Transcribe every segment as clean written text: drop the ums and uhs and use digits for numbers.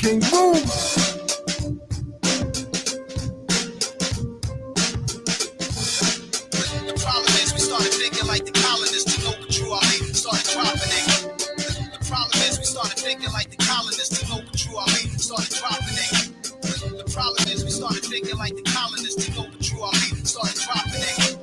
King Boom. The problem is we started thinking like the colonists to know what true our hate started dropping it. The problem is we started thinking like the colonists to know what true our hate started dropping it. The problem is we started thinking like the colonists to know what true our hate started dropping it.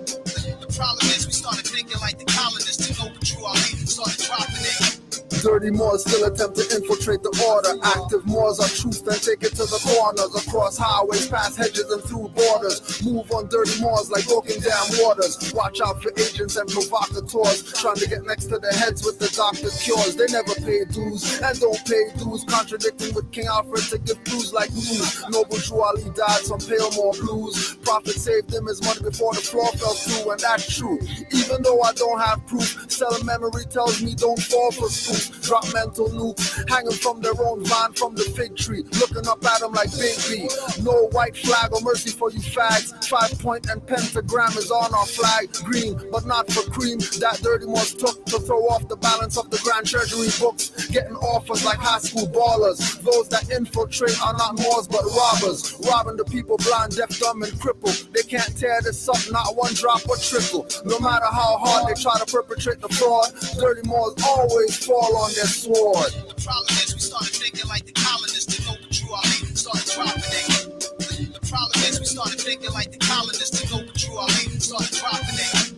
The problem is we started thinking like the colonists to know what true our hate started dropping it. Dirty Moors still attempt to infiltrate the order. Active Moors are truth and take it to the corners. Across highways, past hedges and through borders. Move on dirty Moors like broken down waters. Watch out for agents and provocateurs trying to get next to their heads with the doctor's cures. They never pay dues and don't pay dues, contradicting with King Alfred to give clues like news. Noble Drew Ali died some pale more blues. Prophet saved him his money before the floor fell through, and that's true. Even though I don't have proof, selling memory tells me don't fall for spooks. Drop mental nukes, hanging from their own vine from the fig tree, looking up at them like Big B. No white flag or mercy for you fags. 5-point and pentagram is on our flag. Green, but not for cream. That Dirty Moors took to throw off the balance of the Grand Treasury books. Getting offers like high school ballers. Those that infiltrate are not Moors but robbers. Robbing the people blind, deaf, dumb, and crippled. They can't tear this up, not one drop or trickle. No matter how hard they try to perpetrate the fraud, Dirty Moors always fall on their sword. The problem is we started thinking like the colonists to know what true our hate started dropping it. The problem is we started thinking like the colonists to know what true our hate started dropping it.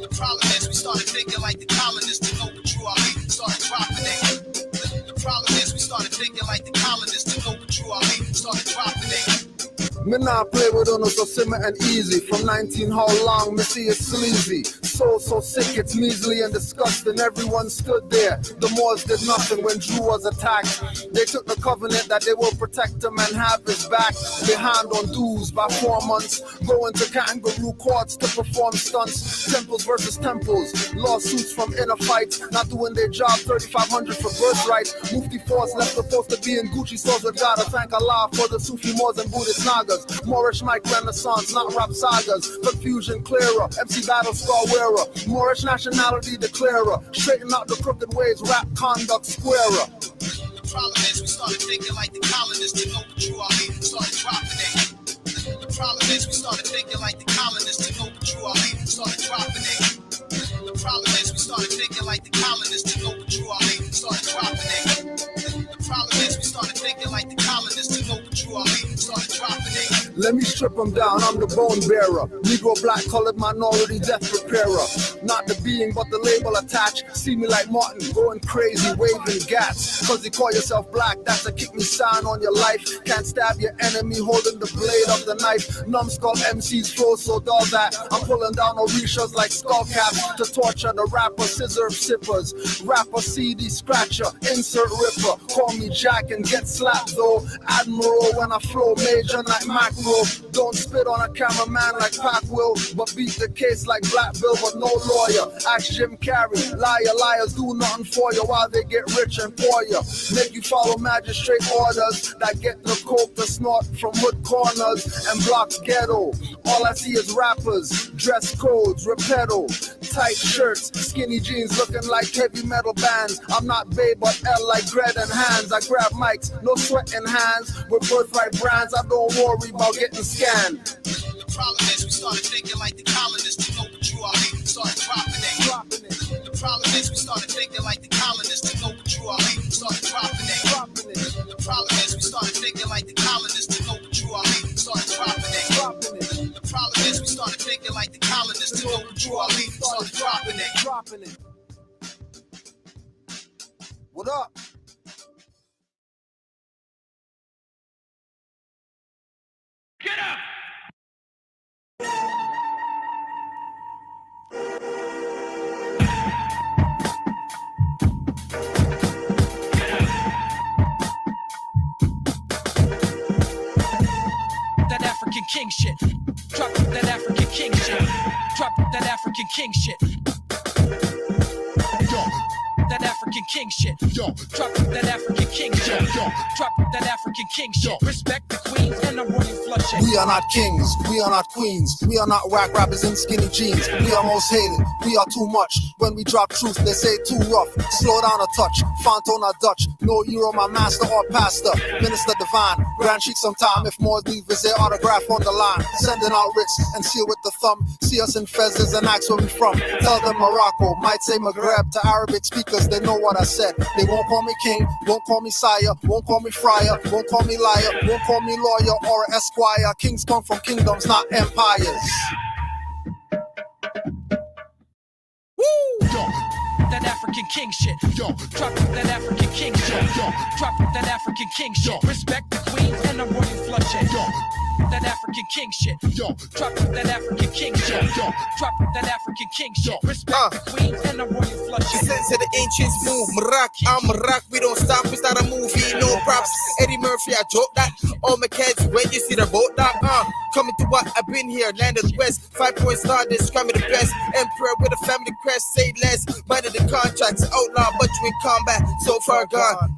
The problem is we started thinking like the colonists to know what true our hate started dropping it. The problem is we started thinking like the colonists to know what true our hate started dropping it. Me nah play with on so simmer and easy. From 19 how long, me see it's sleazy. So sick, it's measly and disgusting. Everyone stood there. The Moors did nothing when Drew was attacked. They took the covenant that they will protect him and have his back. Behind on dues by 4 months. Going to kangaroo courts to perform stunts. Temples versus temples. Lawsuits from inner fights. Not doing their job, 3,500 for birthright. Mufti Force left supposed to be in Gucci stores with God. I thank Allah for the Sufi Moors and Buddhist Nagas. Moorish Mike Renaissance, not rap sagas. Confusion clearer, MC battle scar wearer. Moorish nationality declarer. Straighten out the crooked ways, rap conduct squarer. The problem is we started thinking like the colonists to know what true our hate started dropping it. The problem is we started thinking like the colonists to know what true our hate started dropping it. The problem is we started thinking like the colonists to know what true our hate started dropping it. The problem is we started thinking like the colonists to know what true our hate started dropping it. Let me strip them down, I'm the bone bearer. Negro, black, colored, minority, death preparer. Not the being, but the label attached. See me like Martin, going crazy, waving gats. Cause you call yourself black, that's a kick me sign on your life. Can't stab your enemy holding the blade of the knife. Numbskull MCs flow so dull that I'm pulling down Orishas like skull caps to torture the rapper, scissor sippers. Rapper, CD scratcher, insert ripper. Call me Jack and get slapped though. Admiral when I flow major like macro. Don't spit on a cameraman like Pac will, but beat the case like Black Bill, but no lawyer. Ask Jim Carrey, liars do nothing for you while they get rich and poor you. Make you follow magistrate orders that get the coke to snort from hood corners and blocks ghetto. All I see is rappers, dress codes, repedo, tight shirts, skinny jeans looking like heavy metal bands. I'm not Babe but L like Gred and Hands. I grab mics, no sweat in hands, with birthright brands. I don't worry about getting scanned. The problem is we started thinking like the colonists to know what true our hate started dropping it. The problem is we started thinking like the colonists to know what true our hate started dropping it. The problem is we started thinking like the colonists to know what true our hate started dropping it. The problem is we started thinking like the colonists to know what true our hate started dropping it. What up? Get up! That African king shit. Drop that African king shit. Drop that African king shit. That African king shit. Yo, drop that African king shit. Yo, drop that African king shit. Respect the queens and the royal flushing. We are not kings, we are not queens, we are not whack rappers in skinny jeans. We are most hated, we are too much. When we drop truth, they say too rough. Slow down a touch, font on a Dutch. No Euro, my master or pastor. Minister divine, grand chic sometime. If more leave is their autograph on the line. Sending out writs and seal with the thumb. See us in fezzes and ask where we from. Tell them Morocco, might say Maghreb. To Arabic speakers, they know what I said. They won't call me king, won't call me sire, won't call me friar, won't call me liar, won't call me lawyer or esquire. Kings come from kingdoms, not empires. Woo! Yo, that African king shit. Yo, drop that African king shit. Yo, drop that African king shit. Respect the queens and the royal flushing. Yo, that African king shit. Yo, drop that African king shit. Yo, drop that African king shit. Respect the queens and the royal flushing. Sense of the ancients move. Marak, I'm Marak. We don't stop. We start a movie. No props. Eddie Murphy, I joke that. All my kids, when you see the boat that. Coming to what I've been here. Land of the West. 5 point star. Describe me the best. Emperor with a family crest. Say less. Mind of the contracts. Outlaw, but you in combat. So far gone.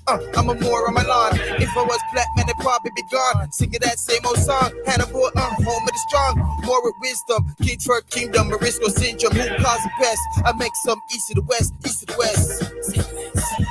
I'm a more on my lawn. If I was black, man, I'd probably be gone. Singing that same old song. Hannibal, home of the strong. More with wisdom. King for a kingdom. Morisco syndrome. Who calls the best? I make some east to the west. East to the west. Say less. Say less.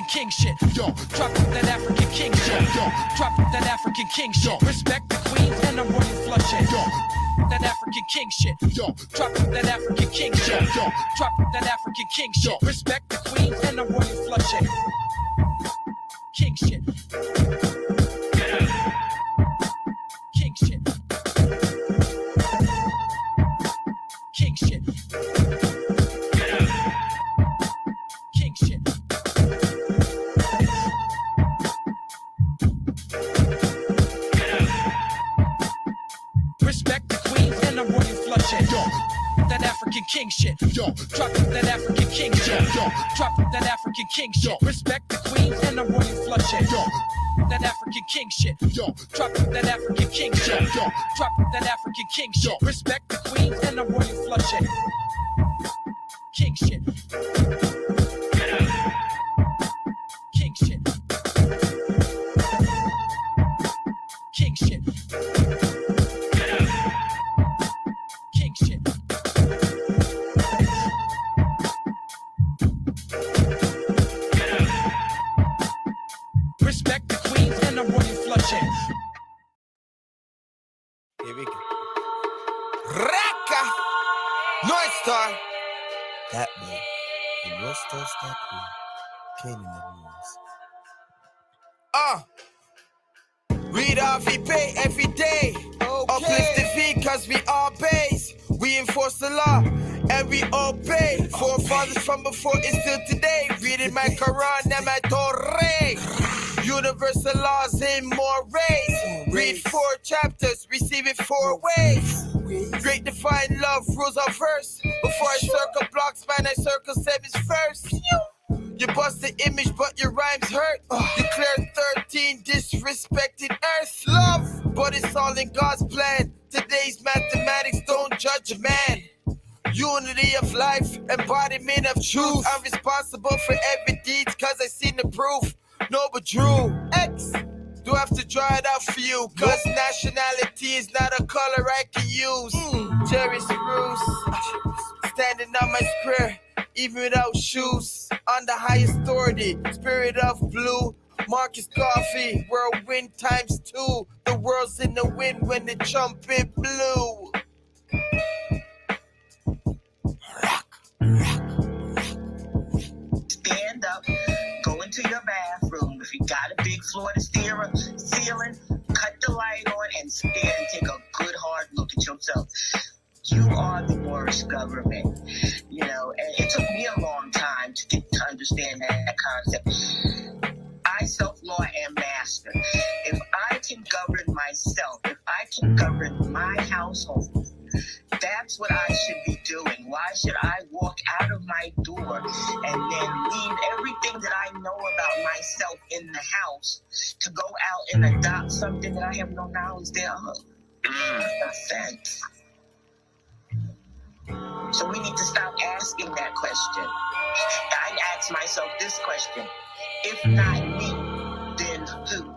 King shit. Yo, drop that African king shit. Yo, drop that African king shit. Respect the queens and the royal flushing. Yo, that African king shit. Yo, drop that African king shit. Yo, drop that African king shit. Respect the queens and the royal flushing. King shit. King shit. King shit. King shit. That African king shit. Yo, drop that African king shit. Yo, drop that African king shit. Respect the queens and the royal flushing. Yo, that African king shit. Yo, drop that African king shit. Yo, drop that African king shit. Respect the queens and the royal flushing. King shit. King shit. King shit. King shit. Respect the queens and the royal flushing. Here we go. Raka! North Star! That way. The North Star's that way. Canaanland moves. Read our VP every day. Okay. Uplift the V cause we all base. We enforce the law and we obey. Forefathers from before and still today. Reading my Quran and my Torah. Universal laws in more ways. Read 4 chapters, receive it 4 ways. Great divine love rules our verse. Before I circle blocks, man, I circle 7s first. You bust the image, but your rhymes hurt. Declare 13 disrespected earth. Love, but it's all in God's plan. Today's mathematics don't judge a man. Unity of life, embodiment of truth. I'm responsible for every deed, cause I seen the proof. No, but Drew X, do I have to draw it out for you? Cause nationality is not a color I can use. Jerry Spruce, standing on my square, even without shoes. On the highest authority, spirit of blue. Marcus Coffee, whirlwind times 2. The world's in the wind when the trumpet blew. Stand up, go into your bathroom. If you got a big floor to ceiling, cut the light on and stand and take a good hard look at yourself. You are the worst government, you know, and it took me a long time to get to understand that concept. I self-law am master. If I can govern myself, if I can govern my household. That's what I should be doing. Why should I walk out of my door and then leave everything that I know about myself in the house to go out and adopt something that I have no knowledge thereof? No sense. So we need to stop asking that question. I ask myself this question: if not me, then who?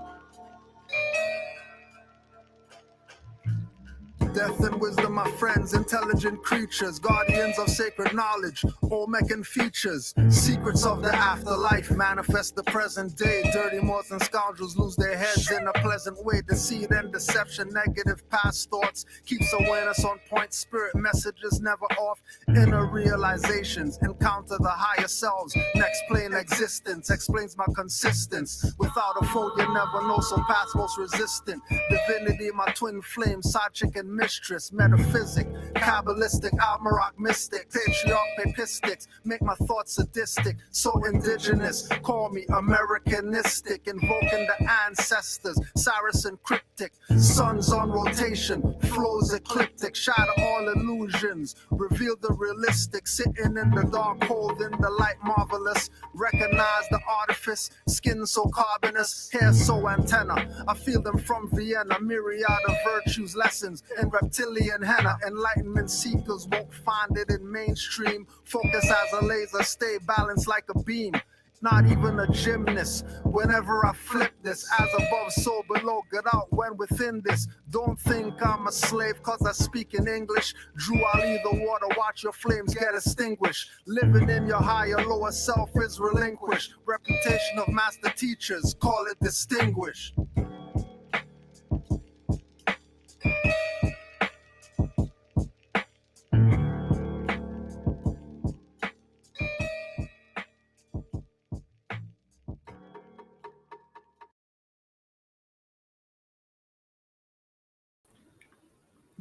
Death and wisdom, my friends, intelligent creatures, guardians of sacred knowledge, Olmec features, secrets of the afterlife, manifest the present day. Dirty Moors and scoundrels lose their heads in a pleasant way. Deceit and deception, negative past thoughts, keeps awareness on point, spirit messages never off, inner realizations, encounter the higher selves, next plane existence, explains my consistence. Without a foe, you never know, so paths most resistant. Divinity, my twin flame, side chick and mistress, metaphysic, kabbalistic, almaroc mystic, patriarch, papistics, make my thoughts sadistic, so indigenous, call me Americanistic, invoking the ancestors, Saracen cryptic, suns on rotation, flows ecliptic, shatter all illusions, reveal the realistic, sitting in the dark, holding the light marvelous, recognize the artifice, skin so carbonous, hair so antenna, I feel them from Vienna, myriad of virtues, lessons, and reptilian henna, enlightenment seekers won't find it in mainstream, focus as a laser, stay balanced like a beam, not even a gymnast, whenever I flip this, as above so below, get out when within this, don't think I'm a slave cause I speak in English, Drew Ali the water, watch your flames get extinguished, living in your higher lower self is relinquished, reputation of master teachers, call it distinguished.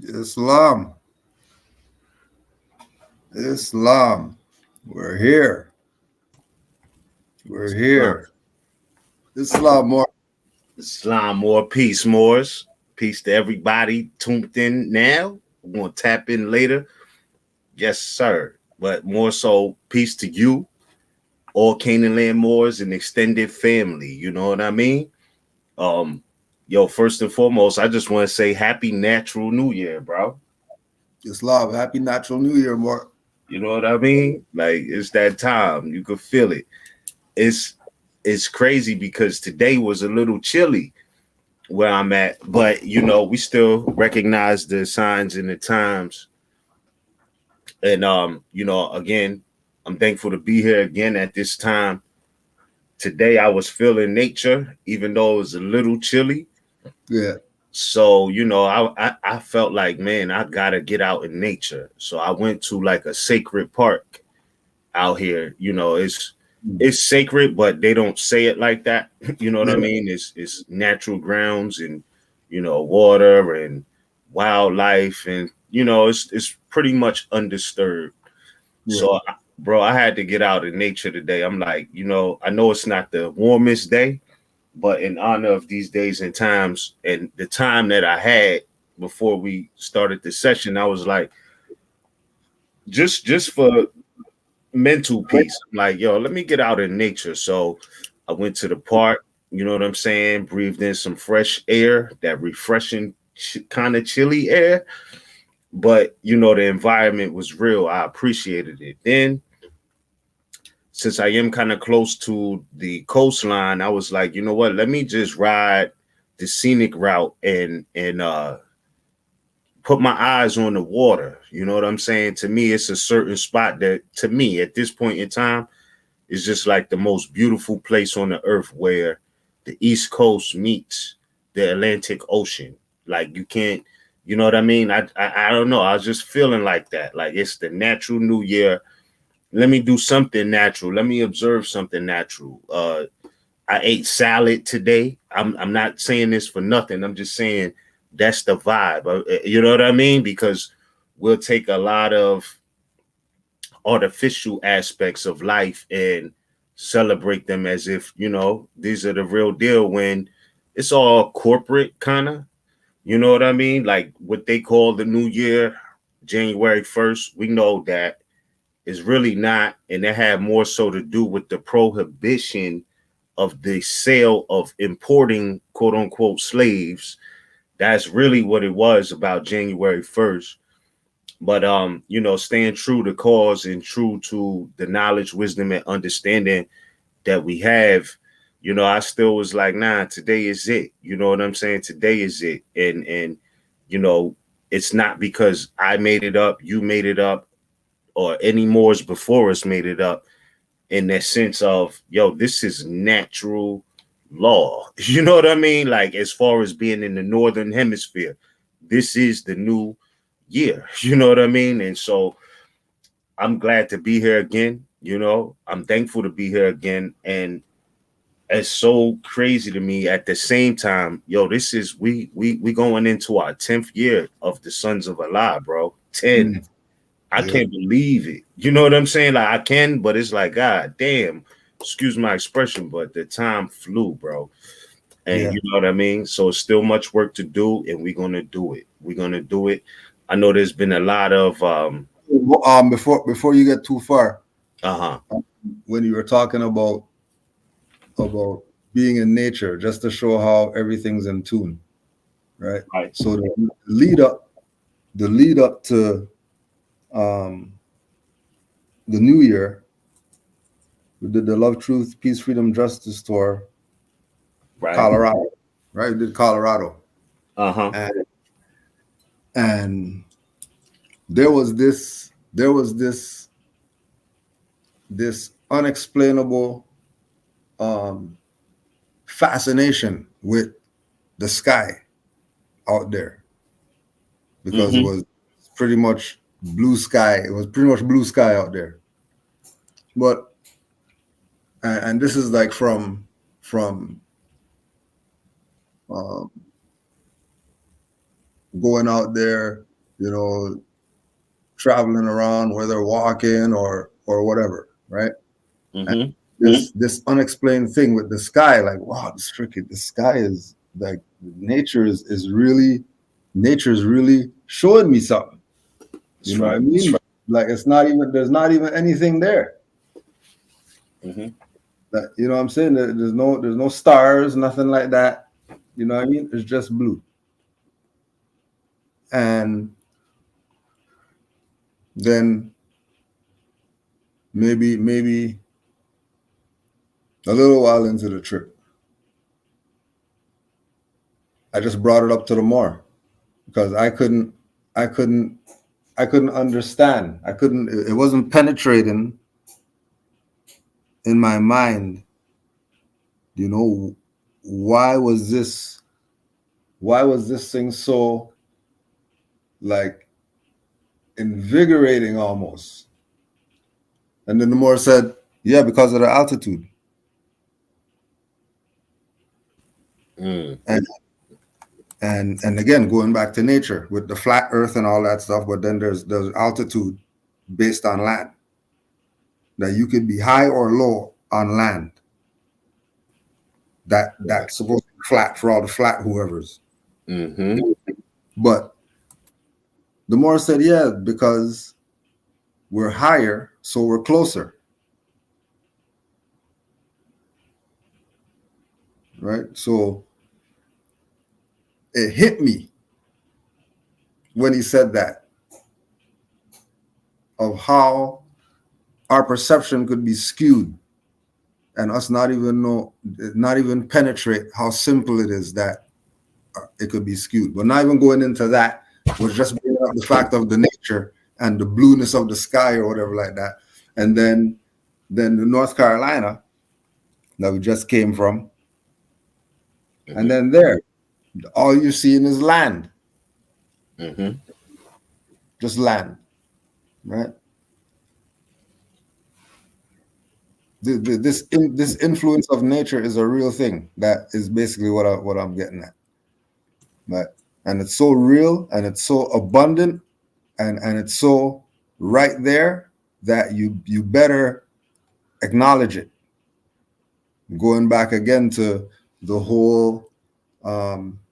Islam. Islam. We're here. We're here. Islam more. Islam more. Peace, Moors. Peace to everybody tuned in now. We're going to tap in later. Yes, sir. But more so, peace to you, all Canaanland Moors and extended family. You know what I mean? Yo, first and foremost, I just want to say Happy Natural New Year, bro. Islam, Happy Natural New Year, Mark. You know what I mean? Like, it's that time. You can feel it. It's crazy because today was a little chilly where I'm at, but you know, we still recognize the signs and the times. And you know, again, I'm thankful to be here again at this time. Today I was feeling nature, even though it was a little chilly. Yeah. So, you know, I felt like, man, I gotta get out in nature. So I went to like a sacred park out here. You know, it's sacred, but they don't say it like that. You know what I mean? It's natural grounds and, you know, water and wildlife, and you know, it's pretty much undisturbed. Yeah. So, bro, I had to get out in nature today. I'm like, you know, I know it's not the warmest day, but in honor of these days and times and the time that I had before we started the session, I was like, just for mental peace, I'm like, yo, let me get out in nature. So I went to the park, you know what I'm saying? Breathed in some fresh air, that refreshing kind of chilly air. But, you know, the environment was real. I appreciated it. Then, since I am kind of close to the coastline, I was like, you know what? Let me just ride the scenic route and put my eyes on the water. You know what I'm saying? To me, it's a certain spot that, to me, at this point in time, is just like the most beautiful place on the earth, where the East Coast meets the Atlantic Ocean. Like, you can't, you know what I mean? I don't know. I was just feeling like that. Like, it's the natural new year. Let me do something natural. Let me observe something natural. I ate salad today. I'm not saying this for nothing. I'm just saying that's the vibe. You know what I mean? Because we'll take a lot of artificial aspects of life and celebrate them as if, you know, these are the real deal, when it's all corporate kind of. You know what I mean? Like what they call the new year, January 1st, we know that is really not, and it had more so to do with the prohibition of the sale of importing quote unquote slaves. That's really what it was about January 1st. But staying true to cause and true to the knowledge, wisdom, and understanding that we have, I still was like, nah, today is it. You know what I'm saying? Today is it. And it's not because I made it up, you made it up, or any mores before us made it up, in that sense of, this is natural law. You know what I mean? Like, as far as being in the northern hemisphere, this is the new year. You know what I mean? And so I'm glad to be here again. I'm thankful to be here again. And it's so crazy to me at the same time. This is we going into our 10th year of the Sons of Allah, bro. 10. I can't believe it. You know what I'm saying? Like, I can, but it's like, God damn, excuse my expression, but the time flew, bro. And you know what I mean? So it's still much work to do, and we're gonna do it. We're gonna do it. I know there's been a lot of before you get too far, uh-huh. When you were talking about being in nature, just to show how everything's in tune, right? So the lead up to the new year, we did the Love, Truth, Peace, Freedom, Justice tour, Colorado, right? We did Colorado. And there was this unexplainable fascination with the sky out there, because it was pretty much blue sky. It was pretty much blue sky out there. But and this is like from going out there, traveling around, whether walking or whatever, right? This unexplained thing with the sky, like, wow, the sky is like, nature's really showing me something. You know what I mean? Like, there's not even anything there. That, you know what I'm saying? There's no stars, nothing like that. You know what I mean? It's just blue. And then maybe a little while into the trip, I just brought it up to the more, because I couldn't understand. It wasn't penetrating in my mind. Why was this thing so, like, invigorating almost? And then the more said, yeah, because of the altitude. And again, going back to nature with the flat earth and all that stuff, but then there's altitude based on land. That you could be high or low on land. That's supposed to be flat for all the flat whoever's. But the more said, yeah, because we're higher, so we're closer. Right? So it hit me when he said that, of how our perception could be skewed, and us not even penetrate how simple it is that it could be skewed. But not even going into that, was just bringing up the fact of the nature and the blueness of the sky or whatever like that. And then the North Carolina that we just came from, and then there, all you're seeing is land. Just land, right? This influence of nature is a real thing. That is basically what I'm getting at. But and it's so real, and it's so abundant, and it's so right there that you better acknowledge it. Going back again to the whole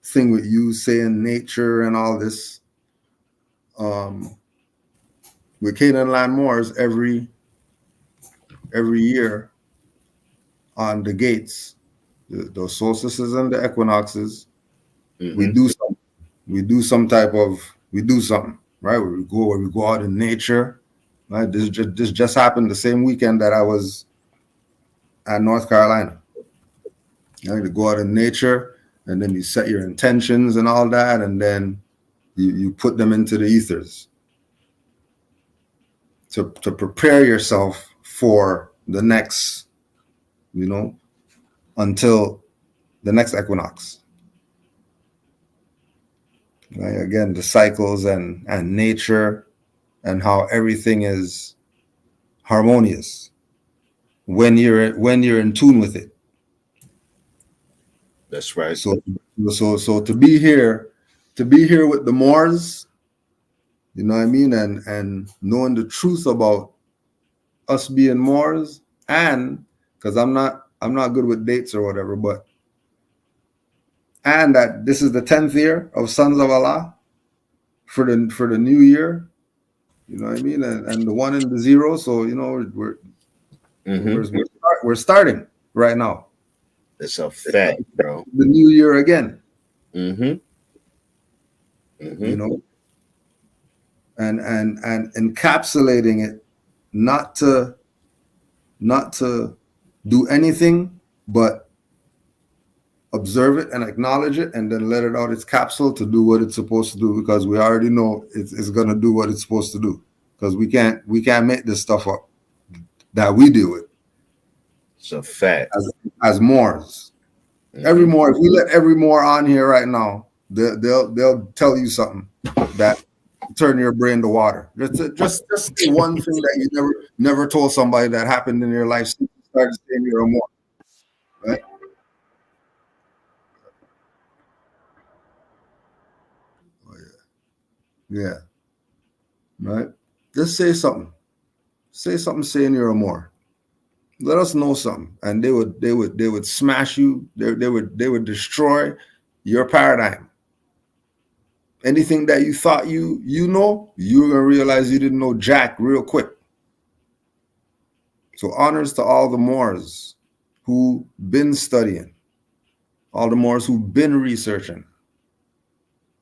thing with you saying nature and all this. With Canaanland Moors every year on the gates, the solstices and the equinoxes, we do something. We do something, right? We go out in nature, right? This just happened the same weekend that I was at North Carolina. You know, to go out in nature, and then you set your intentions and all that, and then you put them into the ethers to prepare yourself for the next, until the next equinox. Right? Again, the cycles and nature and how everything is harmonious when you're in tune with it. That's right. So to be here with the Moors, you know what I mean, and knowing the truth about us being Moors, and because I'm not good with dates or whatever, but and that this is the 10th year of Sons of Allah for the new year, you know what I mean, and the 1 and the 0. So we're starting right now. It's a fact, bro. The new year again. You know, and encapsulating it, not to do anything but observe it and acknowledge it, and then let it out its capsule to do what it's supposed to do, because we already know it's going to do what it's supposed to do, because we can't make this stuff up that we deal with. It's a fact. As Moors. Every Moor, if we let every Moor on here right now, they'll tell you something that turn your brain to water. Just one thing that you never told somebody that happened in your life since you started saying you're a Moor. Right? Oh, yeah. Right? Just say something. Say something saying you're a Moor. Let us know something, and they would smash you. They would destroy your paradigm. Anything that you thought you know, you're gonna realize you didn't know jack real quick. So honors to all the Moors who been studying, all the Moors who've been researching,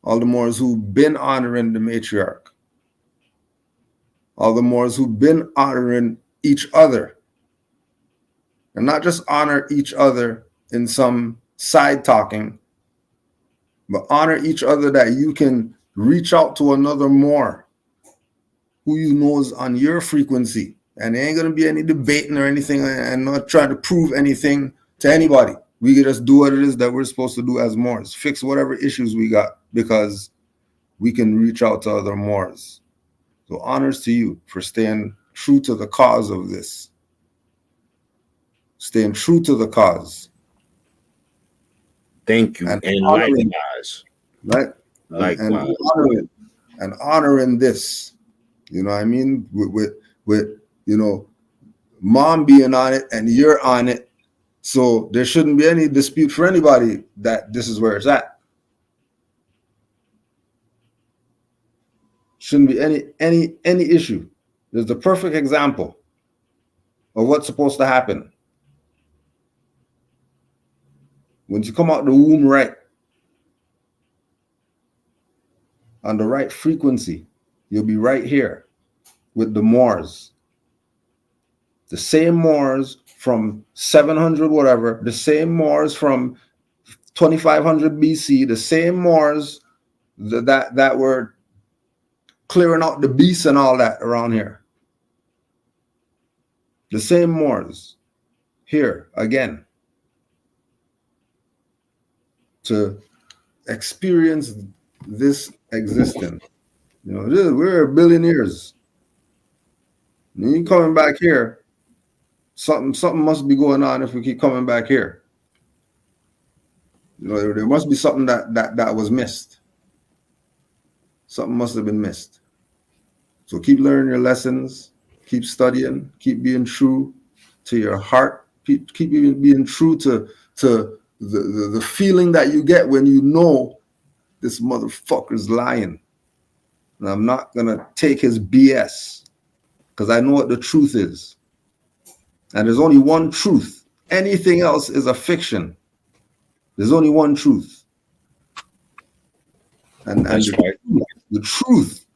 all the Moors who've been honoring the matriarch, all the Moors who've been honoring each other. And not just honor each other in some side talking, but honor each other that you can reach out to another Moor who you know is on your frequency. And there ain't going to be any debating or anything, and not trying to prove anything to anybody. We can just do what it is that we're supposed to do as Moors. Fix whatever issues we got, because we can reach out to other Moors. So honors to you for staying true to the cause of this. Staying true to the cause. Thank you. And likewise. Right? Likewise. And honoring this. You know what I mean? With Mom being on it and you're on it. So there shouldn't be any dispute for anybody that this is where it's at. Shouldn't be any issue. There's the perfect example of what's supposed to happen. When you come out the womb right, on the right frequency, you'll be right here with the Moors. The same Moors from 700 whatever, the same Moors from 2500 BC, the same Moors that were clearing out the beasts and all that around here. The same Moors here again. To experience this existence. We're billionaires. You coming back here, something must be going on if we keep coming back here. There must be something that was missed. Something must have been missed. So keep learning your lessons, keep studying, keep being true to your heart, keep being true to the feeling that you get when you know this motherfucker's lying. And I'm not gonna take his BS because I know what the truth is. And there's only one truth. Anything else is a fiction. There's only one truth. And the truth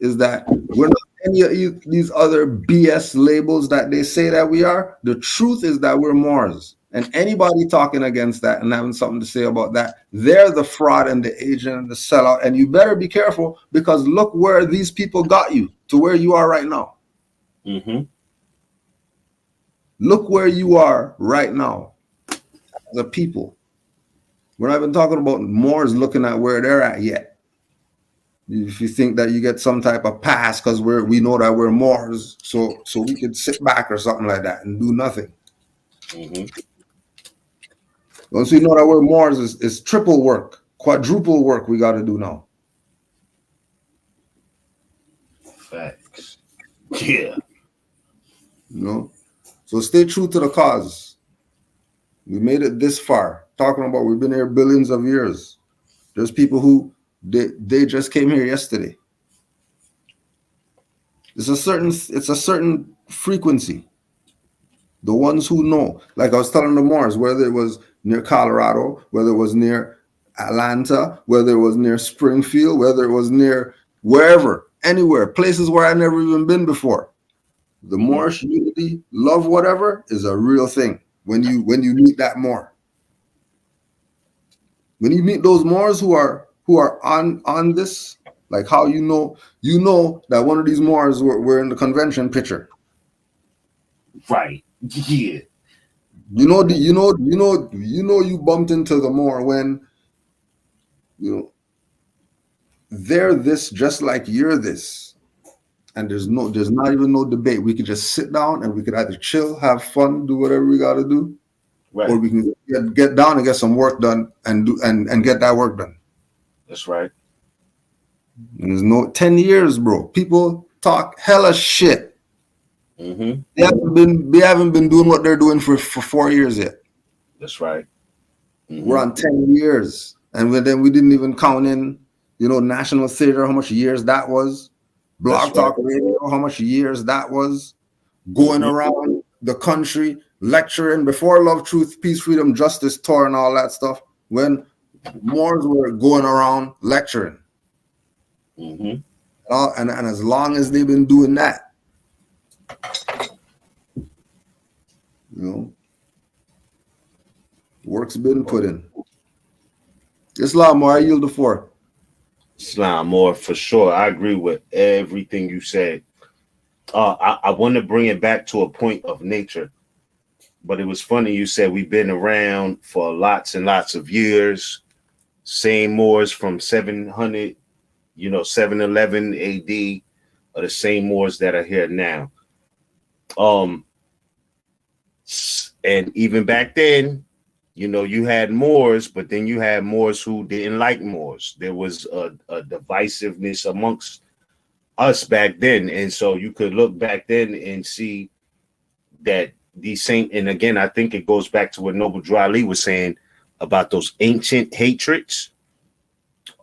is that we're not any of these other BS labels that they say that we are. The truth is that we're Moors. And anybody talking against that and having something to say about that, they're the fraud and the agent and the sellout. And you better be careful because look where these people got you to where you are right now. Mm-hmm. Look where you are right now as a people. We're not even talking about Moors looking at where they're at yet. If you think that you get some type of pass because we know that we're Moors, so we could sit back or something like that and do nothing. Mm-hmm. Once we know that we're Moors, is triple work, quadruple work we got to do now. Facts. Yeah. You know? So stay true to the cause. We made it this far. Talking about we've been here billions of years. There's people who they just came here yesterday. It's a certain frequency. The ones who know, like I was telling the Moors, whether it was near Colorado, whether it was near Atlanta, whether it was near Springfield, whether it was near wherever, anywhere, places where I've never even been before. The Moorish unity, love, whatever, is a real thing. When you meet that Moor, when you meet those Moors who are on this, like how you know that one of these Moors were in the convention picture. Right. Yeah. You bumped into the Moor when they're this just like you're this. And there's not even no debate. We could just sit down and we could either chill, have fun, do whatever we got to do, Right. or we can get down and get some work done and get that work done. That's right. And there's no 10 years, bro. People talk hella shit. Mm-hmm. They haven't been doing what they're doing for 4 years yet. That's right. Mm-hmm. We're on 10 years, and then we didn't even count in, National Theater, how much years that was. Blog Talk Radio, how much years that was. Going around the country, lecturing before Love, Truth, Peace, Freedom, Justice tour and all that stuff, when Moors were going around lecturing. Mm-hmm. And as long as they've been doing that, work's been put in. Islam, I yield the floor. Islam, more for sure. I agree with everything you said. I want to bring it back to a point of nature, but it was funny you said we've been around for lots and lots of years. Same Moors from 700, 711 AD are the same Moors that are here now. And even back then, you had Moors, but then you had Moors who didn't like Moors. There was a divisiveness amongst us back then. And so you could look back then and see that these same, and again, I think it goes back to what Noble Drew Ali was saying about those ancient hatreds.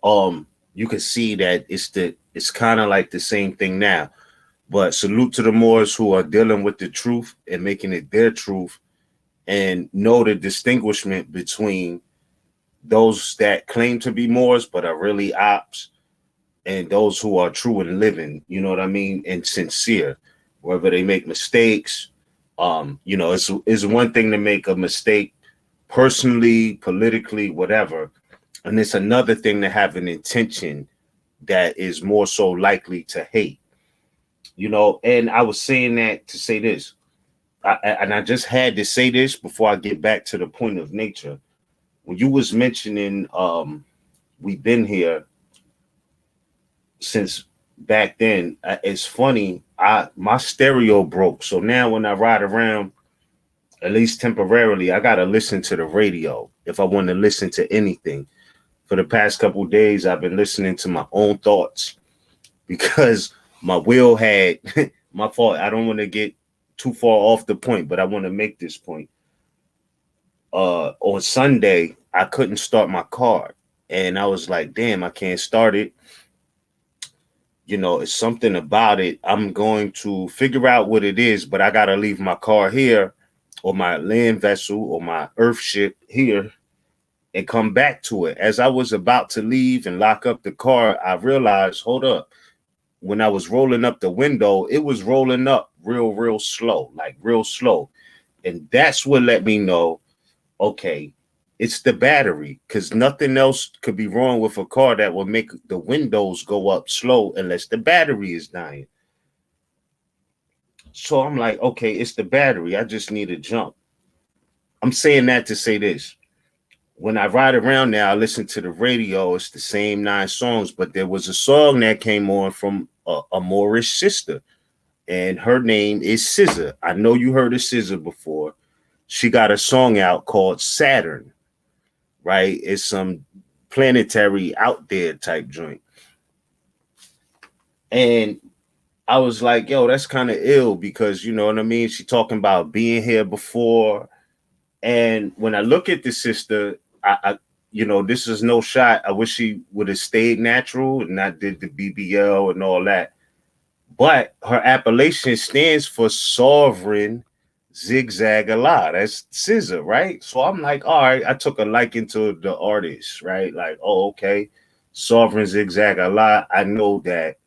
You can see that it's kind of like the same thing now. But salute to the Moors who are dealing with the truth and making it their truth, and know the distinguishment between those that claim to be Moors but are really ops, and those who are true and living, you know what I mean, and sincere, wherever they make mistakes. It's one thing to make a mistake personally, politically, whatever, and it's another thing to have an intention that is more so likely to hate. And I was saying that to say this. I just had to say this before I get back to the point of nature. When you was mentioning we've been here since back then, it's funny, my stereo broke. So now when I ride around, at least temporarily, I got to listen to the radio if I want to listen to anything. For the past couple of days, I've been listening to my own thoughts because my wheel had my fault. I don't want to get too far off the point, but I want to make this point. on Sunday, I couldn't start my car. And I was like, damn, I can't start it. You know, it's something about it. I'm going to figure out what it is, but I got to leave my car here, or my land vessel, or my earth ship here, and come back to it. As I was about to leave and lock up the car, I realized, hold up. When I was rolling up the window, it was rolling up real slow, like real slow. And that's what let me know, okay, it's the battery, because nothing else could be wrong with a car that will make the windows go up slow unless the battery is dying. So I'm like, okay, it's the battery. I just need a jump. I'm saying that to say this. When I ride around now, I listen to the radio. It's the same 9 songs, but there was a song that came on from a Moorish sister, and her name is SZA. I know you heard of SZA before. She got a song out called Saturn, right? It's some planetary out there type joint. And I was like, yo, that's kind of ill, because you know what I mean? She talking about being here before. And when I look at the sister, I you know, this is no shot. I wish she would have stayed natural and not did the BBL and all that. But her appellation stands for Sovereign Zigzag Allah. That's SZA, right? So I'm like, all right, I took a liking to the artist, right? Like, oh, okay, Sovereign Zigzag Allah. I know that.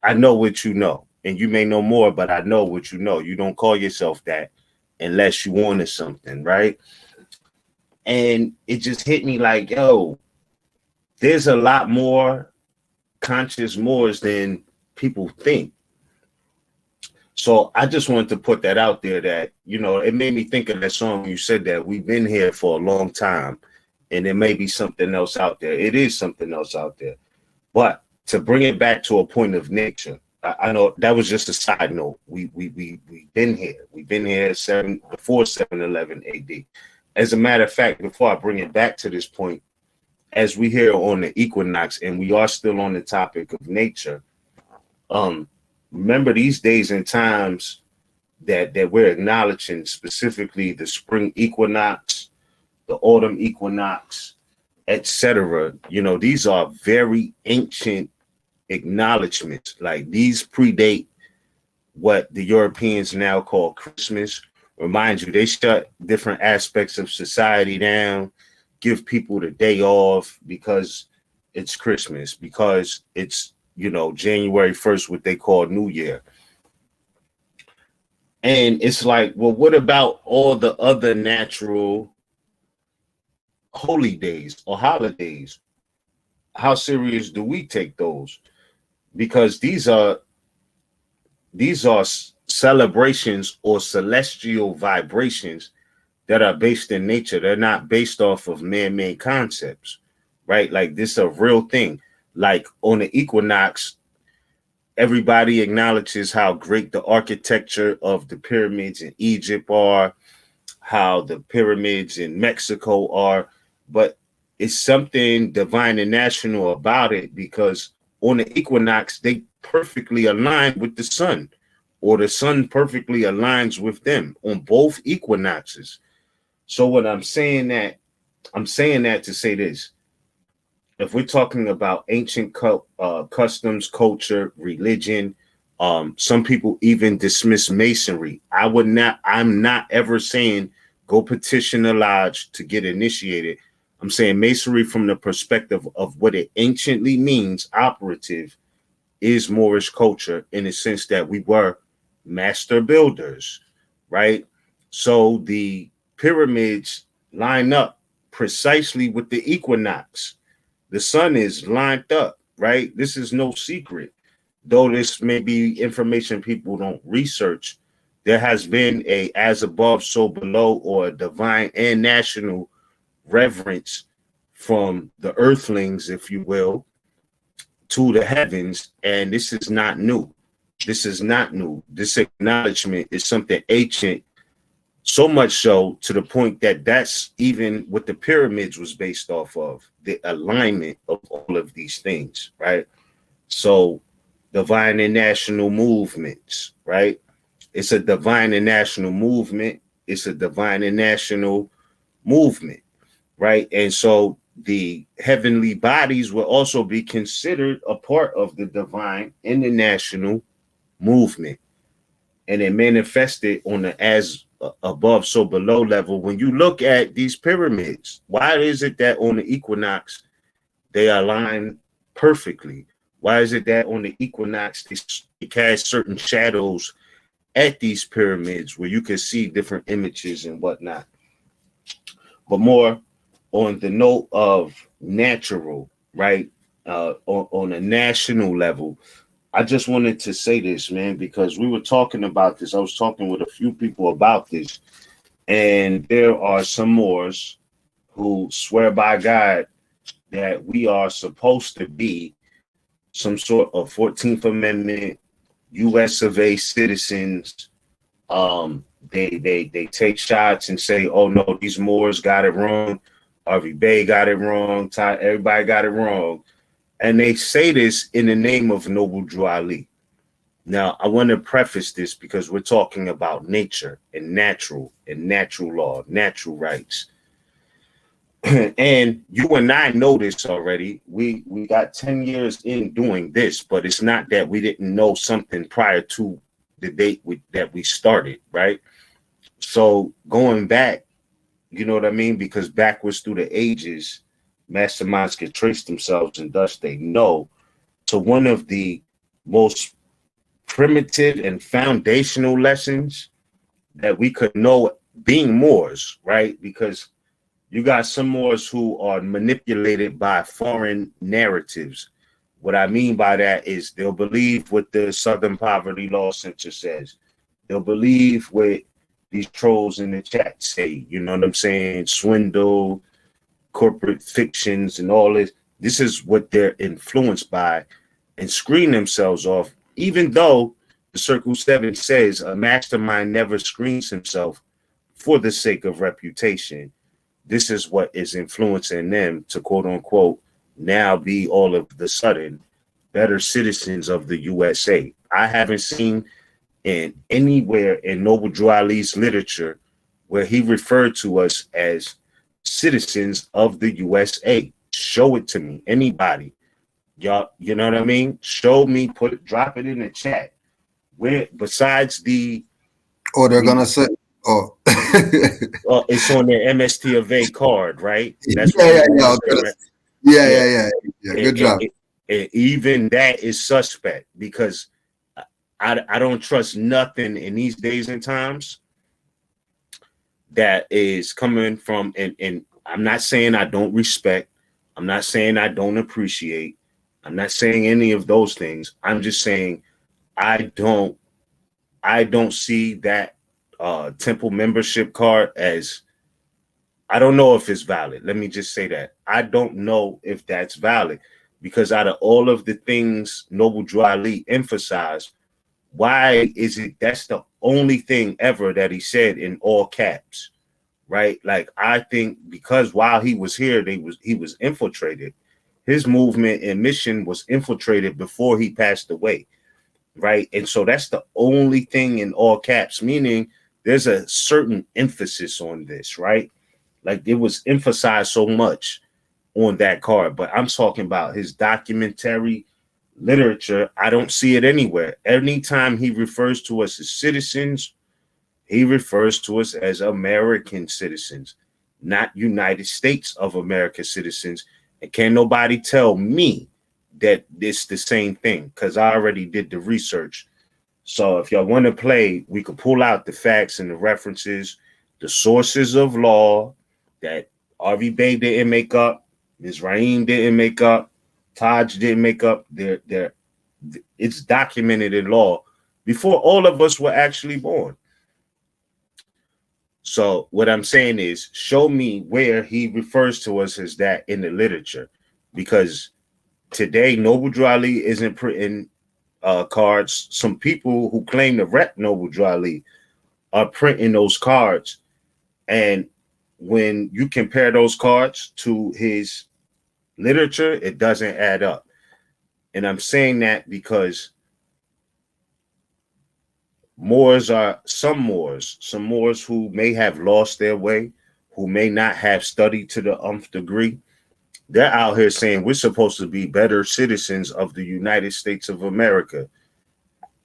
I know what you know, and you may know more, but I know what you know. You don't call yourself that unless you wanted something, right? And it just hit me like, yo, there's a lot more conscious Moors than people think. So I just wanted to put that out there, that, you know, it made me think of that song. You said that we've been here for a long time, and there may be something else out there. It is something else out there. But to bring it back to a point of nature, I know that was just a side note. We've been here. We've been here before 711 AD. As a matter of fact, before I bring it back to this point, as we hear on the Equinox, and we are still on the topic of nature, remember these days and times that we're acknowledging, specifically the spring equinox, the autumn equinox, etc. You know, these are very ancient acknowledgments. Like, these predate what the Europeans now call Christmas. Remind you, they shut different aspects of society down, give people the day off because it's Christmas, because it's, you know, January 1st, what they call New Year. And it's like, well, what about all the other natural holy days or holidays? How serious do we take those? Because these are celebrations or celestial vibrations that are based in nature. They're not based off of man-made concepts, right? Like, this is a real thing. Like, on the equinox, everybody acknowledges how great the architecture of the pyramids in Egypt are, how the pyramids in Mexico are, but it's something divine and national about it, because on the equinox, they perfectly align with the sun, or the sun perfectly aligns with them on both equinoxes. So what I'm saying that to say this: if we're talking about ancient customs, culture, religion, some people even dismiss masonry. I'm not ever saying go petition a lodge to get initiated. I'm saying masonry from the perspective of what it anciently means, operative, is Moorish culture, in the sense that we were master builders, right? So the pyramids line up precisely with the equinox. The sun is lined up, right? This is no secret. Though this may be information people don't research, there has been a as above, so below, or a divine and national reverence from the earthlings, if you will, to the heavens. And this is not new. This is not new. This acknowledgement is something ancient, so much so to the point that that's even what the pyramids was based off of, the alignment of all of these things, right? So divine and national movements, right? It's a divine and national movement. It's a divine and national movement, right? And so the heavenly bodies will also be considered a part of the divine international movement, and it manifested on the as above so below level. When you look at these pyramids, why is it that on the equinox they align perfectly? Why is it that on the equinox they cast certain shadows at these pyramids where you can see different images and whatnot? But more on the note of natural, right? On a national level, I just wanted to say this, man, because we were talking about this. I was talking with a few people about this, and there are some Moors who swear by God that we are supposed to be some sort of 14th Amendment U.S. of A citizens. They take shots and say, "Oh no, these Moors got it wrong. Harvey Bay got it wrong. Everybody got it wrong," and they say this in the name of Noble Drew Ali. Now, I want to preface this because we're talking about nature and natural law, natural rights. And you and I know this already. We got 10 years in doing this, but it's not that we didn't know something prior to the date that we started, right? So going back, you know what I mean? Because backwards through the ages, masterminds can trace themselves, and thus they know. So one of the most primitive and foundational lessons that we could know being Moors, right? Because you got some Moors who are manipulated by foreign narratives. What I mean by that is they'll believe what the Southern Poverty Law Center says. They'll believe what these trolls in the chat say, you know what I'm saying? Swindle, corporate fictions, and all this. This is what they're influenced by and screen themselves off, even though the Circle 7 says a mastermind never screens himself for the sake of reputation. This is what is influencing them to, quote unquote, now be all of the sudden better citizens of the USA. I haven't seen in anywhere in Noble Drew Ali's literature where he referred to us as citizens of the USA. Show it to me, anybody. Y'all, you know what I mean? Show me, drop it in the chat. Where besides the they're gonna say, it's on their MST of A card, right? That's yeah. Good job. Even that is suspect because I don't trust nothing in these days and times that is coming from, and I'm not saying I don't respect, I'm not saying I don't appreciate, I'm not saying any of those things. I'm just saying I don't see that temple membership card as, I don't know if it's valid. Let me just say that. I don't know if that's valid because out of all of the things Noble Drew Ali emphasized, why is it that's the only thing ever that he said in all caps, right? Like, I think because while he was here, he was infiltrated. His movement and mission was infiltrated before he passed away, right? And so that's the only thing in all caps, meaning there's a certain emphasis on this, right? Like it was emphasized so much on that card, but I'm talking about his documentary literature. I don't see it anywhere. Anytime he refers to us as citizens, he refers to us as American citizens, not United States of America citizens. And can nobody tell me that it's the same thing? Because I already did the research. So if y'all want to play, we could pull out the facts and the references, the sources of law that Harvey Bay didn't make up, Ms. Raheem didn't make up, Taj didn't make up. It's documented in law before all of us were actually born. So what I'm saying is, show me where he refers to us as that in the literature, because today Noble Drew Ali isn't printing cards. Some people who claim to rep Noble Drew Ali are printing those cards, and when you compare those cards to his literature, it doesn't add up. And I'm saying that because some Moors who may have lost their way, who may not have studied to the nth degree, they're out here saying we're supposed to be better citizens of the United States of America.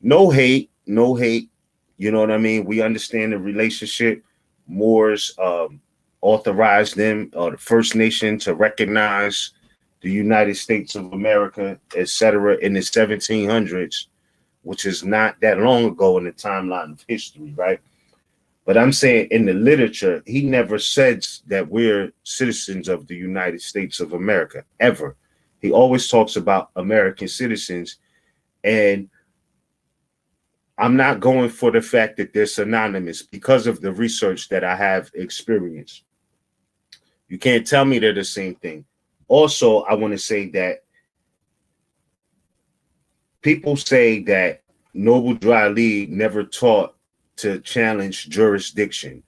No hate, no hate. You know what I mean? We understand the relationship. Moors authorized them, or the First Nation, to recognize the United States of America, etc., in the 1700s, which is not that long ago in the timeline of history, right? But I'm saying in the literature, he never says that we're citizens of the United States of America, ever. He always talks about American citizens. And I'm not going for the fact that they're synonymous because of the research that I have experienced. You can't tell me they're the same thing. Also, I want to say that people say that Noble Drew Ali never taught to challenge jurisdiction.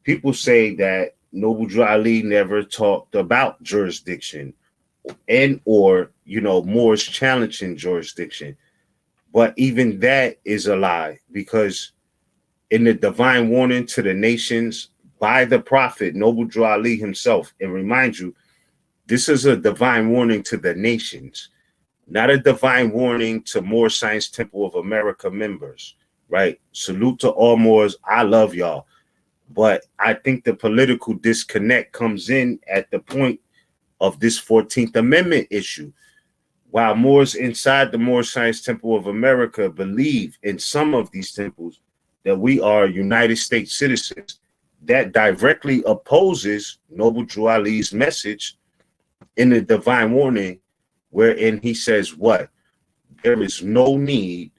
People say that Noble Drew Ali never talked about jurisdiction and or, Moors challenging jurisdiction. But even that is a lie, because in the divine warning to the nations by the prophet Noble Drew Ali himself, and remind you, this is a divine warning to the nations, not a divine warning to Moor Science Temple of America members, right? Salute to all Moors. I love y'all. But I think the political disconnect comes in at the point of this 14th Amendment issue. While Moors inside the Moor Science Temple of America believe in some of these temples that we are United States citizens, that directly opposes Noble Drew Ali's message in the divine warning, wherein he says what? There is no need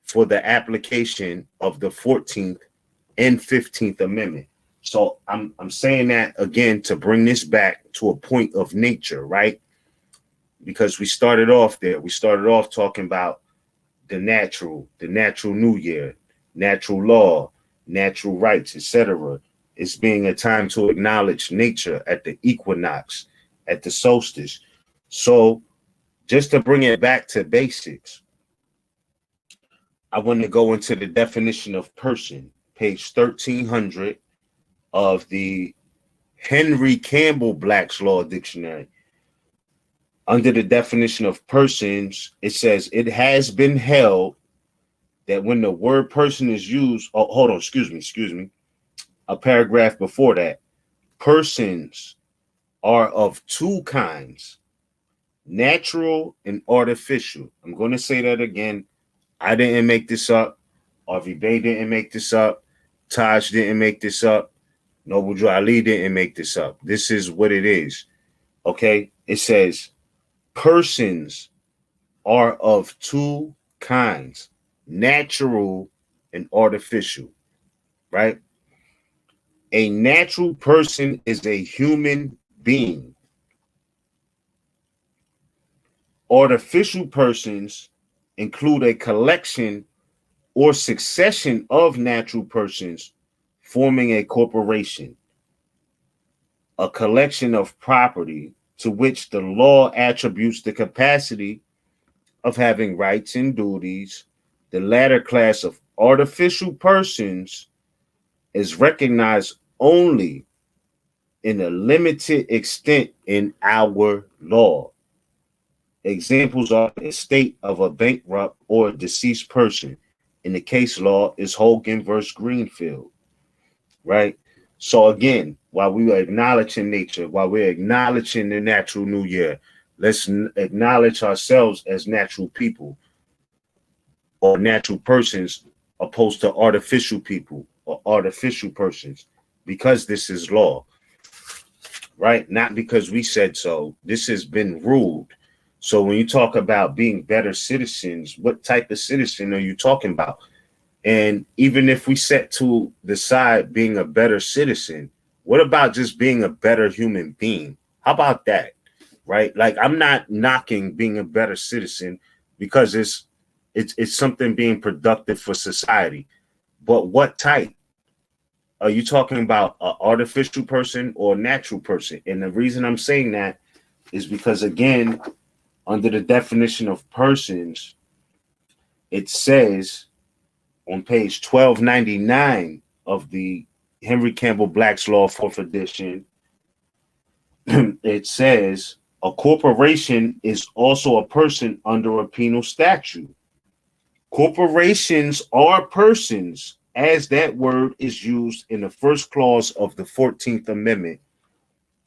for the application of the 14th and 15th Amendment. So I'm saying that again to bring this back to a point of nature, right? Because we started off there. We started off talking about the natural new year, natural law, natural rights, etc. It's being a time to acknowledge nature at the equinox, at the solstice. So just to bring it back to basics, I want to go into the definition of person, page 1300 of the Henry Campbell Black's Law Dictionary. Under the definition of persons, it says it has been held that when the word person is used, excuse me, a paragraph before that, persons are of two kinds, natural and artificial. I'm going to say that again. I didn't make this up. RV Bay didn't make this up. Taj didn't make this up. Noble Drew Ali didn't make this up. This is what it is. Okay? It says persons are of two kinds, natural and artificial, right? A natural person is a human being. Artificial persons include a collection or succession of natural persons forming a corporation, a collection of property to which the law attributes the capacity of having rights and duties. The latter class of artificial persons is recognized only in a limited extent in our law. Examples are the estate of a bankrupt or a deceased person. In the case law is Hogan versus Greenfield, right? So again, while we are acknowledging nature, while we're acknowledging the natural new year, let's acknowledge ourselves as natural people or natural persons opposed to artificial people or artificial persons, because this is law, right? Not because we said so. This has been ruled. So when you talk about being better citizens, what type of citizen are you talking about? And even if we set to the side being a better citizen, what about just being a better human being? How about that? Right? Like, I'm not knocking being a better citizen because it's something being productive for society. But what type? Are you talking about an artificial person or a natural person? And the reason I'm saying that is because, again, under the definition of persons, it says on page 1299 of the Henry Campbell Black's Law, 4th edition, it says a corporation is also a person under a penal statute. Corporations are persons, as that word is used in the first clause of the 14th Amendment.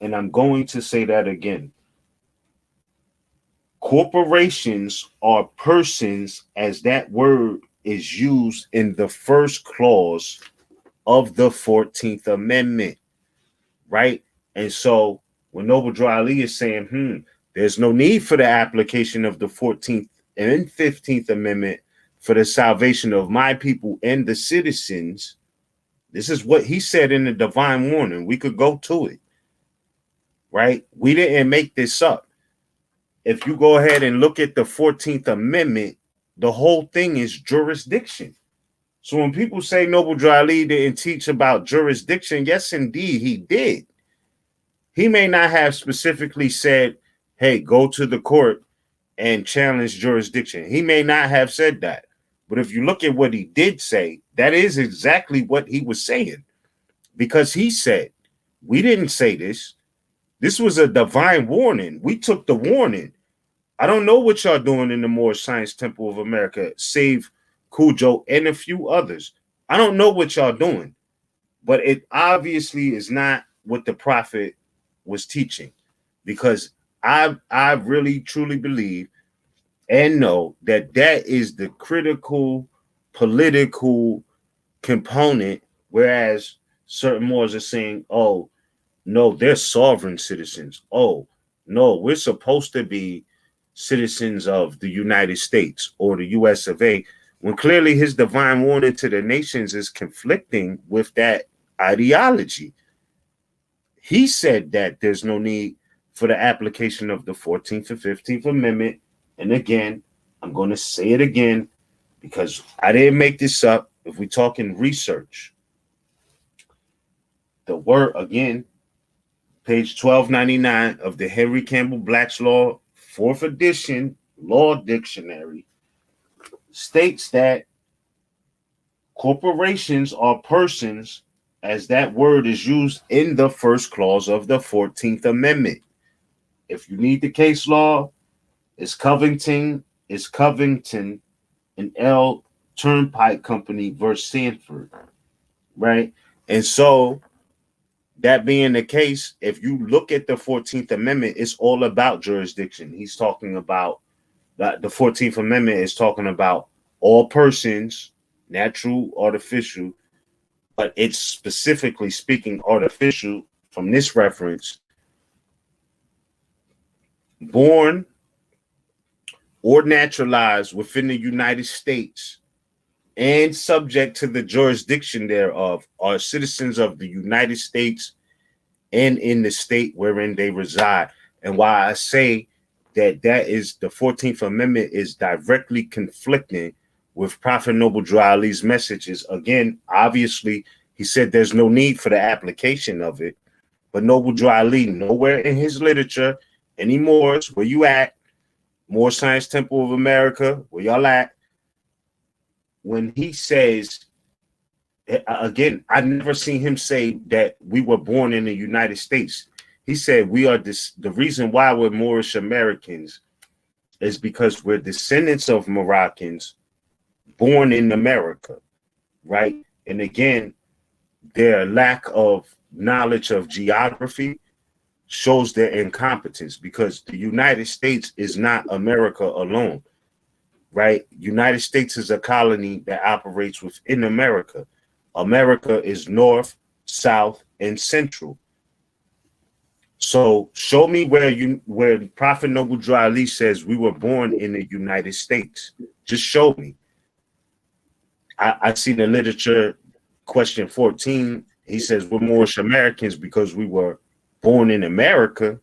And I'm going to say that again. Corporations are persons, as that word is used in the first clause of the 14th Amendment, right? And so when Noble Drew Ali is saying, there's no need for the application of the 14th and 15th Amendment for the salvation of my people and the citizens, this is what he said in the divine warning. We could go to it, right? We didn't make this up. If you go ahead and look at the 14th Amendment, the whole thing is jurisdiction. So when people say Noble Drew Ali didn't teach about jurisdiction, yes, indeed, he did. He may not have specifically said, hey, go to the court and challenge jurisdiction. He may not have said that. But if you look at what he did say, that is exactly what he was saying. Because he said, we didn't say this. This was a divine warning. We took the warning. I don't know what y'all doing in the Moorish Science Temple of America, save Cujo and a few others. I don't know what y'all doing, but it obviously is not what the prophet was teaching, because I really truly believe and know that that is the critical political component, whereas certain Moors are saying, oh, no, they're sovereign citizens. Oh, no, we're supposed to be citizens of the United States or the US of A, when clearly his divine warning to the nations is conflicting with that ideology. He said that there's no need for the application of the 14th and 15th Amendment. And again, I'm going to say it again, because I didn't make this up. If we're talking research, the word, again, page 1299 of the Henry Campbell Black's Law, 4th edition, Law Dictionary, states that corporations are persons, as that word is used in the first clause of the 14th Amendment. If you need the case law, it's Covington and L. Turnpike Company versus Sanford, right? And so, that being the case, if you look at the 14th Amendment, it's all about jurisdiction. He's talking about that the 14th Amendment is talking about all persons, natural, artificial, but it's specifically speaking artificial from this reference, born or naturalized within the United States and subject to the jurisdiction thereof are citizens of the United States and in the state wherein they reside. And why I say that is the 14th Amendment is directly conflicting with Prophet Noble Drew Ali's messages. Again, obviously, he said there's no need for the application of it, but Noble Drew Ali, nowhere in his literature, any Moors, where you at, Moorish Science Temple of America, where y'all at, when he says, again, I never seen him say that we were born in the United States. He said we are the reason why we're Moorish Americans is because we're descendants of Moroccans born in America, right? And again, their lack of knowledge of geography shows their incompetence, because the United States is not America alone, right? United States is a colony that operates within America. America is north, south, and central. So show me where Prophet Noble Drew Ali says we were born in the United States. Just show me. I see the literature, question 14. He says we're Moorish Americans because we were born in America,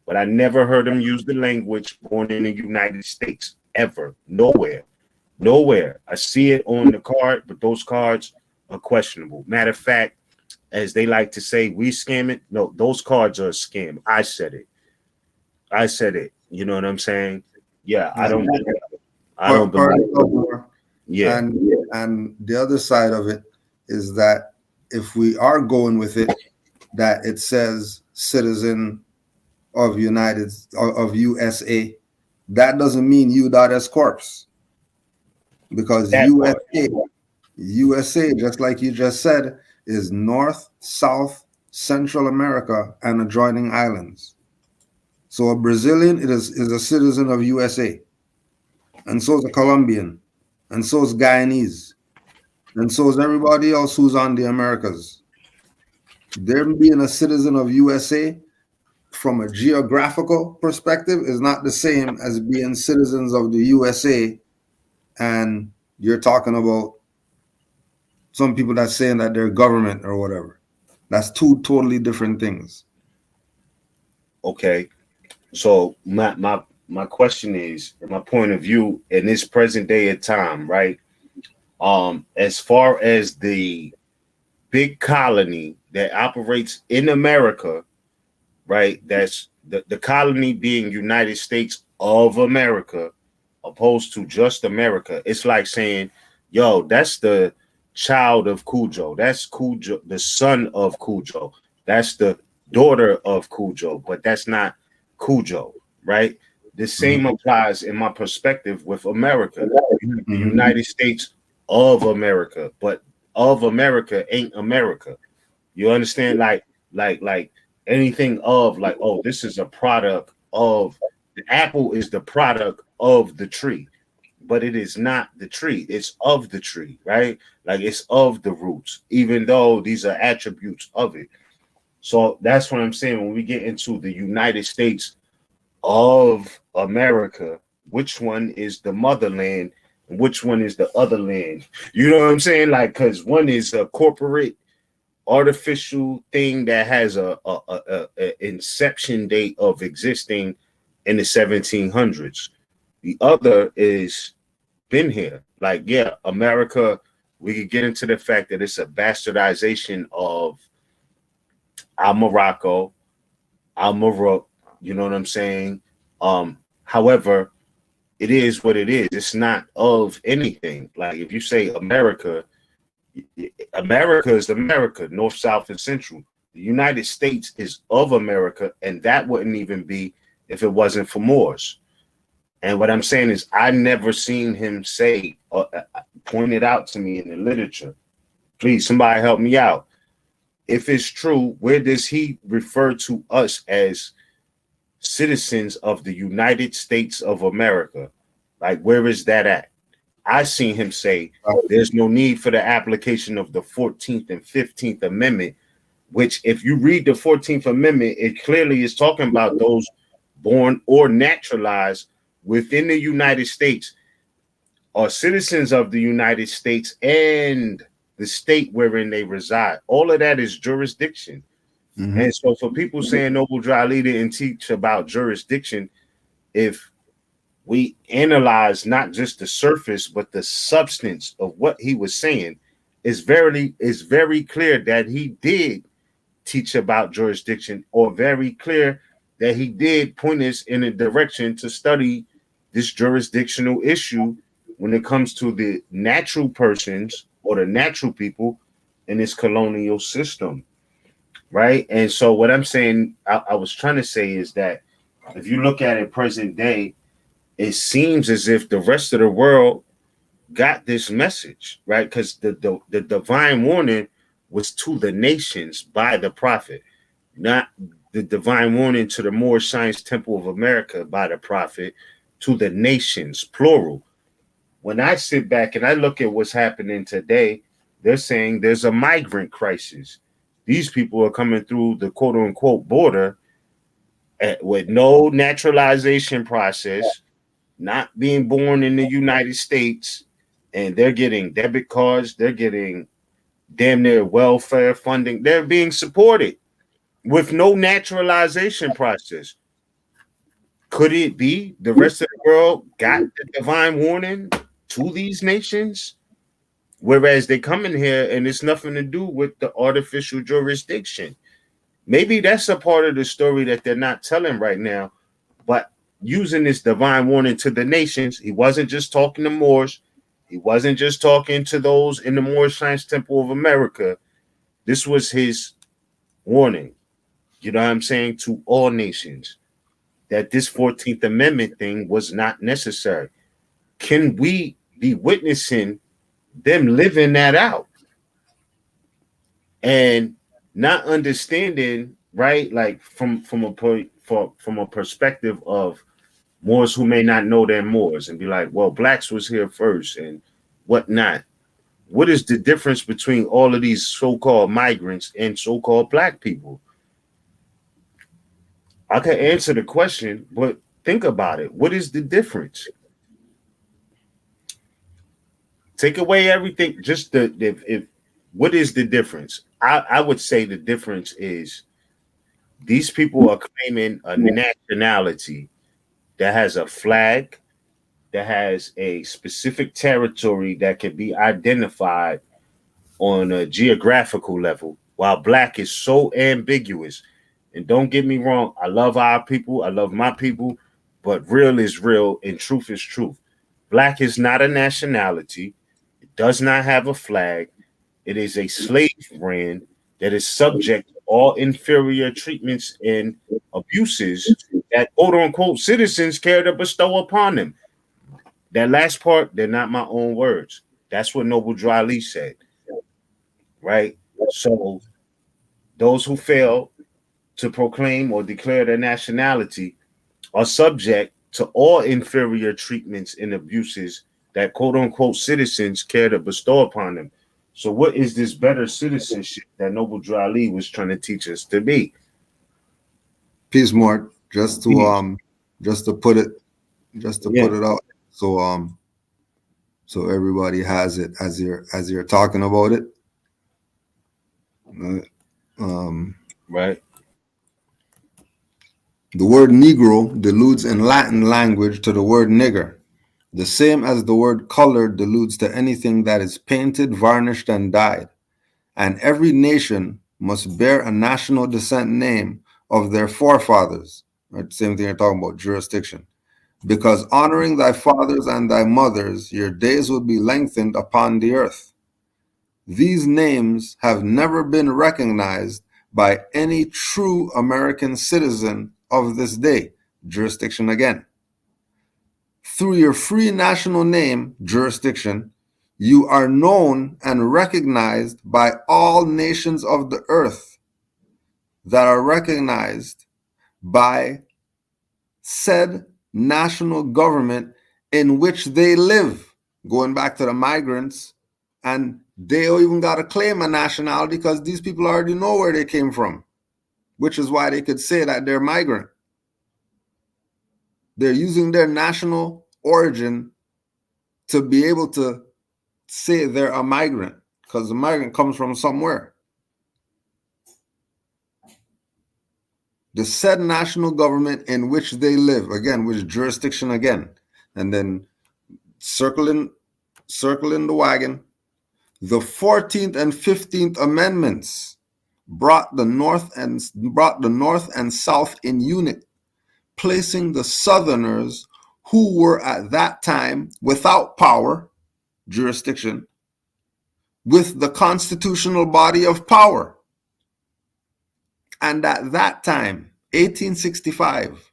but I never heard him use the language born in the United States, ever, nowhere. I see it on the card, but those cards are questionable. Matter of fact, as they like to say, we scam it. No, those cards are a scam. I said it. You know what I'm saying? Yeah, I don't believe. Yeah. And the other side of it is that if we are going with it, that it says citizen of USA, that doesn't mean U.S. Corps, because That part. USA, just like you just said, is North, South, Central America, and adjoining islands. So a Brazilian is a citizen of USA, and so is a Colombian, and so is Guyanese, and so is everybody else who's on the Americas. Them being a citizen of USA from a geographical perspective is not the same as being citizens of the USA, and you're talking about some people that's saying that they're government or whatever. That's two totally different things. Okay. So my question is, my point of view in this present day of time, right? As far as the big colony that operates in America, right? That's the colony being United States of America, opposed to just America. It's like saying, yo, that's the child of Cujo. That's Cujo, the son of Cujo. That's the daughter of Cujo, but that's not Cujo, right? The same applies in my perspective with America, the United States of America, but of America ain't America. You understand? Like anything of like, oh, this is a product of the apple is the product of the tree, but it is not the tree. It's of the tree, right? Like it's of the roots, even though these are attributes of it. So that's what I'm saying. When we get into the United States of America, which one is the motherland and which one is the other land? You know what I'm saying? Like, because one is a corporate artificial thing that has a inception date of existing in the 1700s. The other is been here. Like, yeah, America, we could get into the fact that it's a bastardization of Al Morocco, Al Morocco, you know what I'm saying? However, it is what it is. It's not of anything. Like if you say America, America is America, North, South, and Central. The United States is of America, and that wouldn't even be if it wasn't for Moors. And what I'm saying is I never seen him say or point it out to me in the literature. Please, somebody help me out. If it's true, where does he refer to us as citizens of the United States of America? Like, where is that at? I seen him say there's no need for the application of the 14th and 15th Amendment, which if you read the 14th Amendment, it clearly is talking about those born or naturalized within the United States are citizens of the United States and the state wherein they reside. All of that is jurisdiction. And so for people saying Noble Drew Ali didn't teach about jurisdiction, if we analyze not just the surface, but the substance of what he was saying, it's very clear that he did teach about jurisdiction, or very clear that he did point us in a direction to study this jurisdictional issue when it comes to the natural persons or the natural people in this colonial system. Right. And so what I'm saying, I was trying to say is that if you look at it present day, it seems as if the rest of the world got this message, right? Because the divine warning was to the nations by the prophet, not the divine warning to the Moorish Science Temple of America by the prophet, to the nations, plural. When I sit back and I look at what's happening today, they're saying there's a migrant crisis. These people are coming through the quote unquote border with no naturalization process, not being born in the United States, and they're getting debit cards, they're getting damn near welfare funding, they're being supported with no naturalization process. Could it be the rest of the world got the divine warning to these nations? Whereas they come in here and it's nothing to do with the artificial jurisdiction. Maybe that's a part of the story that they're not telling right now. But using this divine warning to the nations, he wasn't just talking to Moors. He wasn't just talking to those in the Moorish Science Temple of America. This was his warning, you know what I'm saying, to all nations, that this 14th Amendment thing was not necessary. Can we be witnessing them living that out and not understanding, right? Like from a point from a perspective of Moors who may not know they're Moors and be like, well, blacks was here first and whatnot. What is the difference between all of these so-called migrants and so-called black people? I can answer the question, but think about it. What is the difference? Take away everything. Just if what is the difference? I would say the difference is these people are claiming a nationality that has a flag, that has a specific territory that can be identified on a geographical level, while black is so ambiguous. And don't get me wrong, I love our people, I love my people, but real is real and truth is truth. Black is not a nationality. It does not have a flag. It is a slave brand that is subject to all inferior treatments and abuses that quote unquote citizens care to bestow upon them. That last part, they're not my own words. That's what Noble Drew Ali said. Right? So those who fail to proclaim or declare their nationality are subject to all inferior treatments and abuses that quote unquote citizens care to bestow upon them. So what is this better citizenship that Noble Drew Ali was trying to teach us to be? Peace, Mark. Just to put it out. So everybody has it as you're talking about it. Right. The word Negro deludes in Latin language to the word nigger, the same as the word color deludes to anything that is painted, varnished, and dyed. And every nation must bear a national descent name of their forefathers. Right? Same thing you're talking about, jurisdiction. Because honoring thy fathers and thy mothers, your days will be lengthened upon the earth. These names have never been recognized by any true American citizen of this day, jurisdiction again. Through your free national name, jurisdiction, you are known and recognized by all nations of the earth that are recognized by said national government in which they live. Going back to the migrants, and they don't even got to claim a nationality because these people already know where they came from, which is why they could say that they're migrant. They're using their national origin to be able to say they're a migrant because the migrant comes from somewhere. The said national government in which they live, again, which jurisdiction again, and then circling the wagon. The 14th and 15th Amendments brought the North and South in unit, placing the Southerners who were at that time without power, jurisdiction, with the constitutional body of power. And at that time, 1865,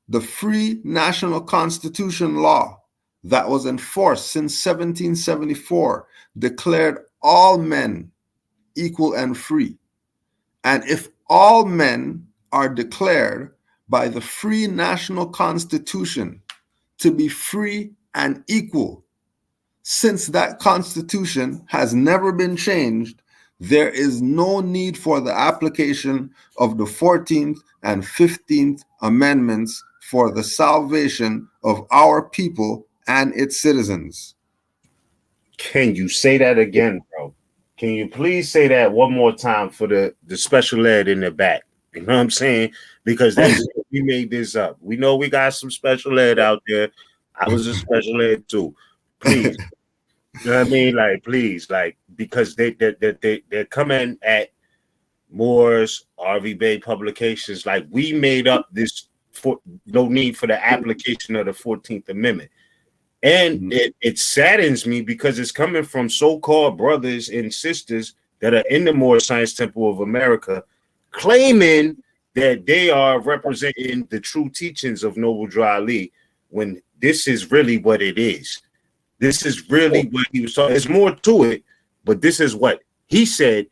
the free national constitution law that was enforced since 1774 declared all men equal and free. And if all men are declared by the free national constitution to be free and equal, since that constitution has never been changed, there is no need for the application of the 14th and 15th Amendments for the salvation of our people and its citizens. Can you say that again, bro? Can you please say that one more time for the special ed in the back? You know what I'm saying? Because that's we made this up. We know we got some special ed out there. I was a special ed too. Please. You know what I mean? Like, please, like, because they're coming at Moore's, RV Bay publications. Like, we made up this for no need for the application of the 14th Amendment. And it saddens me because it's coming from so-called brothers and sisters that are in the Moorish Science Temple of America, claiming that they are representing the true teachings of Noble Drew Ali, when this is really what it is. This is really what he was talking. There's more to it, but this is what he said.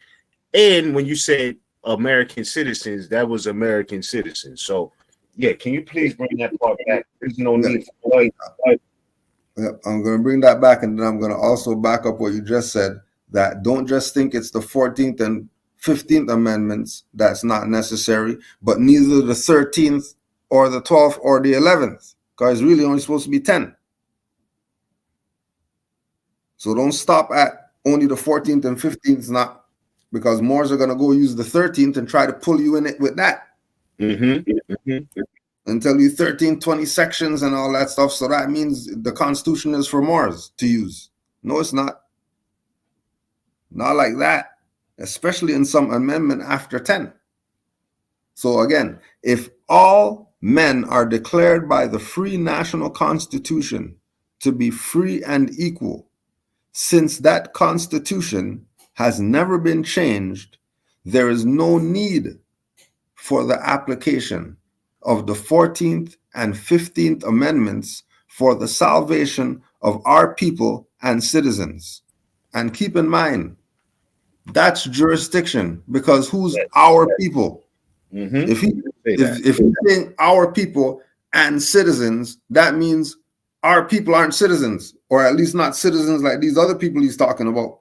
And when you said American citizens, that was American citizens. So, yeah, can you please bring that part back? There's no need for I'm going to bring that back, and then I'm going to also back up what you just said, that don't just think it's the 14th and 15th Amendments that's not necessary, but neither the 13th or the 12th or the 11th, because it's really only supposed to be 10. So don't stop at only the 14th and 15th, not because Moors are going to go use the 13th and try to pull you in it with that. And tell you 13, 20 sections and all that stuff. So that means the Constitution is for Moors to use. No, it's not. Not like that, especially in some amendment after 10. So again, if all men are declared by the free national constitution to be free and equal, since that constitution has never been changed, there is no need for the application of the 14th and 15th Amendments for the salvation of our people and citizens. And keep in mind, that's jurisdiction, because who's our people? If he's saying our people and citizens, that means our people aren't citizens, or at least not citizens like these other people he's talking about.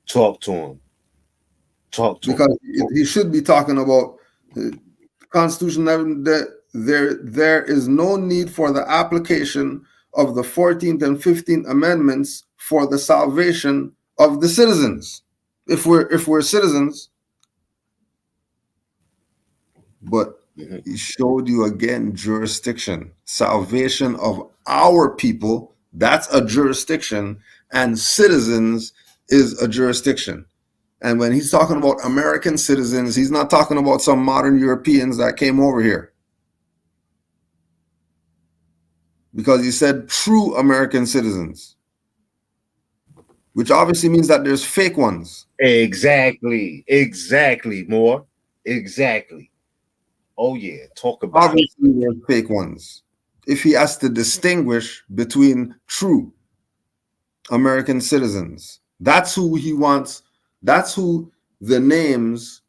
Talk to him. Because he should be talking about the Constitution. There is no need for the application of the 14th and 15th Amendments for the salvation of the citizens, if we're citizens. But he showed you again jurisdiction, salvation of our people. That's a jurisdiction, and citizens is a jurisdiction. And when he's talking about American citizens, he's not talking about some modern Europeans that came over here, because he said true American citizens, which obviously means that there's fake ones. Exactly, more. Exactly. Oh, yeah, talk about obviously there's fake ones. If he has to distinguish between true American citizens, that's who he wants. That's who the names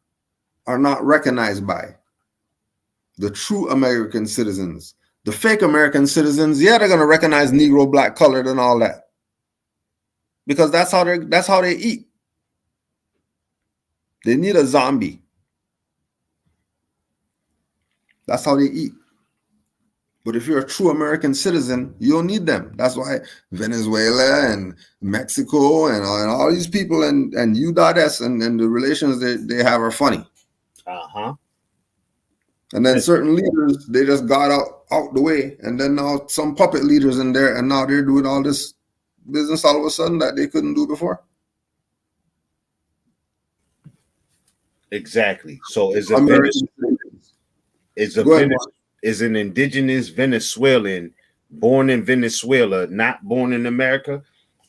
are not recognized by. The true American citizens. The fake American citizens, yeah, they're gonna recognize Negro, black, colored, and all that, because that's how they eat. They need a zombie. That's how they eat. But if you're a true American citizen, you don't need them. That's why Venezuela and Mexico and all these people and U.S. and the relations they have are funny. And then certain leaders, they just got out the way. And then now some puppet leaders in there, and now they're doing all this business all of a sudden that they couldn't do before. Exactly. So is an indigenous Venezuelan born in Venezuela, not born in America?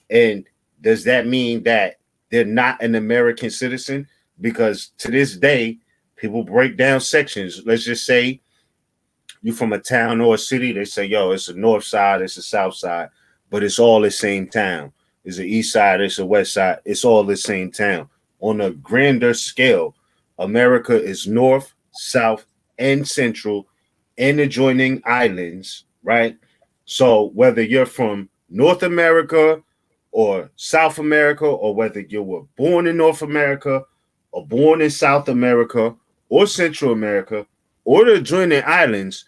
And does that mean that they're not an American citizen? Because to this day, people break down sections. Let's just say you're from a town or a city. They say, yo, it's a north side, it's a south side, but it's all the same town. It's an east side, it's a west side. It's all the same town. On a grander scale, America is north, south, and central, and adjoining islands, right? So whether you're from North America or South America, or whether you were born in North America or born in South America or Central America or the adjoining islands,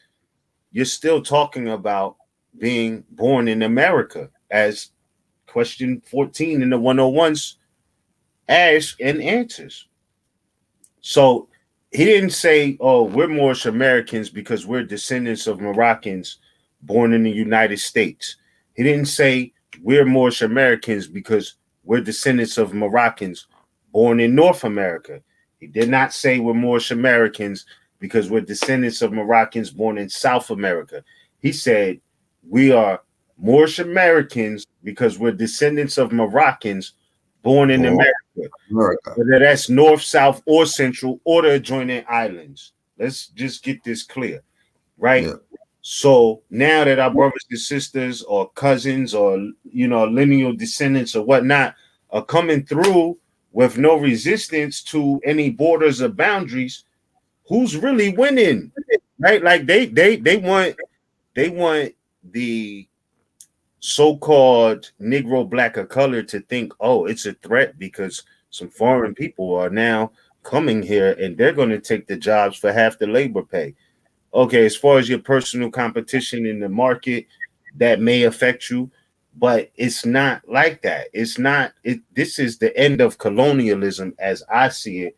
you're still talking about being born in America, as question 14 in the 101s asks and answers. So he didn't say, oh, we're Moorish Americans because we're descendants of Moroccans born in the United States. He didn't say we're Moorish Americans because we're descendants of Moroccans born in North America. He did not say we're Moorish Americans because we're descendants of Moroccans born in South America. He said we are Moorish Americans because we're descendants of Moroccans born in America. America. Whether that's north, south, or central, or the adjoining islands. Let's just get this clear, right? Yeah. So now that our brothers and sisters or cousins or lineal descendants or whatnot are coming through with no resistance to any borders or boundaries, who's really winning? Right? Like they want the so-called Negro, black, or color to think, oh, it's a threat because some foreign people are now coming here and they're going to take the jobs for half the labor pay. Okay, as far as your personal competition in the market, that may affect you, but it's not like that. It's not. This is the end of colonialism as I see it.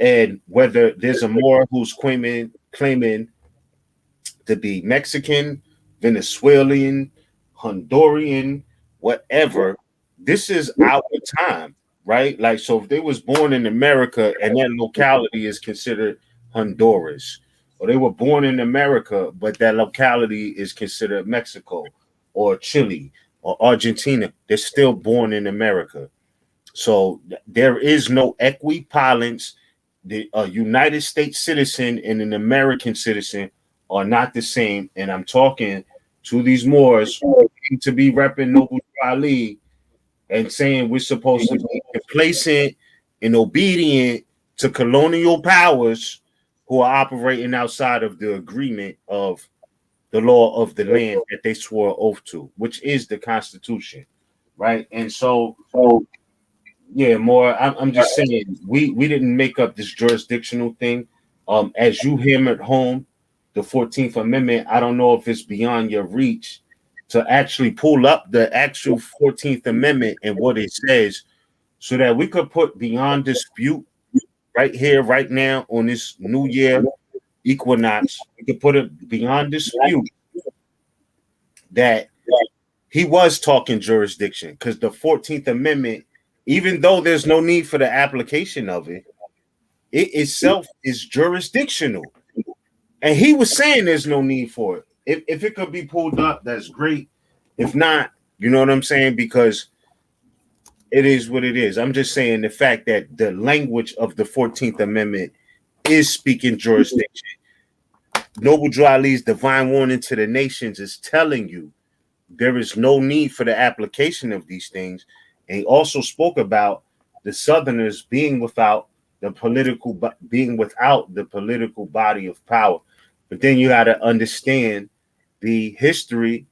And whether there's a Moor who's claiming to be Mexican, Venezuelan, Honduran, whatever, this is our time, right? Like, so if they was born in America and that locality is considered Honduras, or they were born in America, but that locality is considered Mexico or Chile or Argentina, they're still born in America. So there is no equivalence. The United States citizen and an American citizen are not the same. And I'm talking to these Moors who seem to be repping Noble Ali and saying we're supposed to be complacent and obedient to colonial powers who are operating outside of the agreement of the law of the land that they swore oath to, which is the Constitution, right? And so yeah, more. I'm just saying we didn't make up this jurisdictional thing. As you hammered home the 14th Amendment, I don't know if it's beyond your reach to actually pull up the actual 14th Amendment and what it says, so that we could put beyond dispute right here, right now on this New Year equinox. We could put it beyond dispute that he was talking jurisdiction, because the 14th Amendment, even though there's no need for the application of it, it itself is jurisdictional. And he was saying there's no need for it. If it could be pulled up, that's great. If not, you know what I'm saying? Because it is what it is. I'm just saying the fact that the language of the 14th Amendment is speaking jurisdiction. Noble Drew Ali's divine warning to the nations is telling you there is no need for the application of these things. And he also spoke about the Southerners being without the political body of power. But then you got to understand the history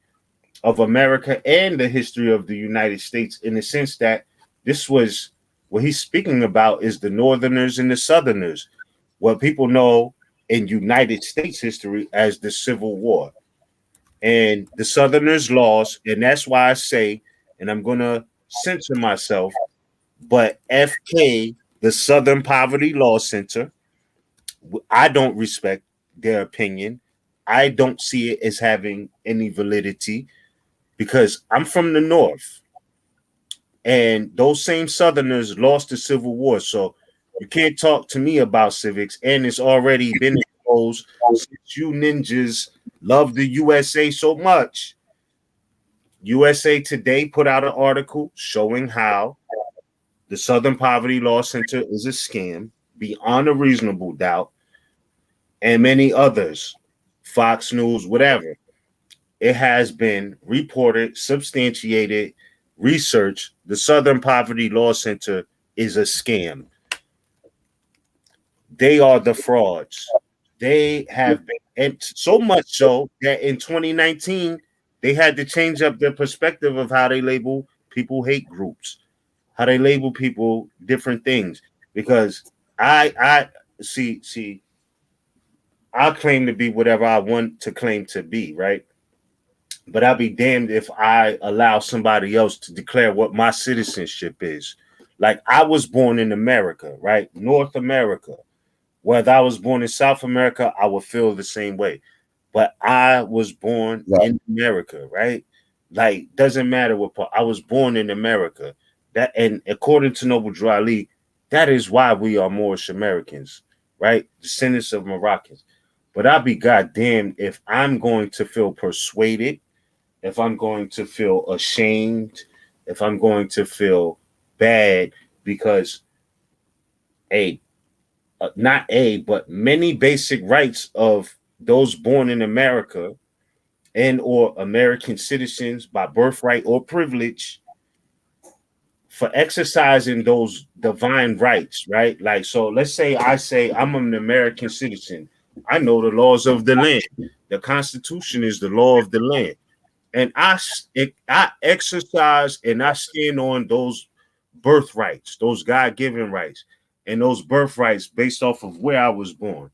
of America and the history of the United States, in the sense that this was what he's speaking about is the Northerners and the Southerners, what people know in United States history as the Civil War. And the Southerners lost, and that's why I say, and I'm going to censor myself, but FK, the Southern Poverty Law Center, I don't respect their opinion. I don't see it as having any validity, because I'm from the North, and those same Southerners lost the Civil War. So you can't talk to me about civics, and it's already been exposed since you ninjas love the USA so much. USA Today put out an article showing how the Southern Poverty Law Center is a scam beyond a reasonable doubt, and many others, Fox News, whatever. It has been reported, substantiated, researched. The Southern Poverty Law Center is a scam. They are the frauds. They have been, and so much so that in 2019, they had to change up their perspective of how they label people hate groups, how they label people different things. Because I see, I claim to be whatever I want to claim to be, right? But I'll be damned if I allow somebody else to declare what my citizenship is. Like, I was born in America, right? North America. Whether I was born in South America, I would feel the same way. But I was born in America, right? Like, doesn't matter what part. I was born in America. That, and according to Noble Drew Ali, that is why we are Moorish Americans, right? Descendants of Moroccans. But I'll be goddamned if I'm going to feel persuaded, if I'm going to feel ashamed, if I'm going to feel bad because but many basic rights of those born in America and or American citizens by birthright or privilege for exercising those divine rights, right? Like, so let's say I say I'm an American citizen. I know the laws of the land. The Constitution is the law of the land. And I exercise and I stand on those birthrights, those God-given rights, and those birthrights based off of where I was born.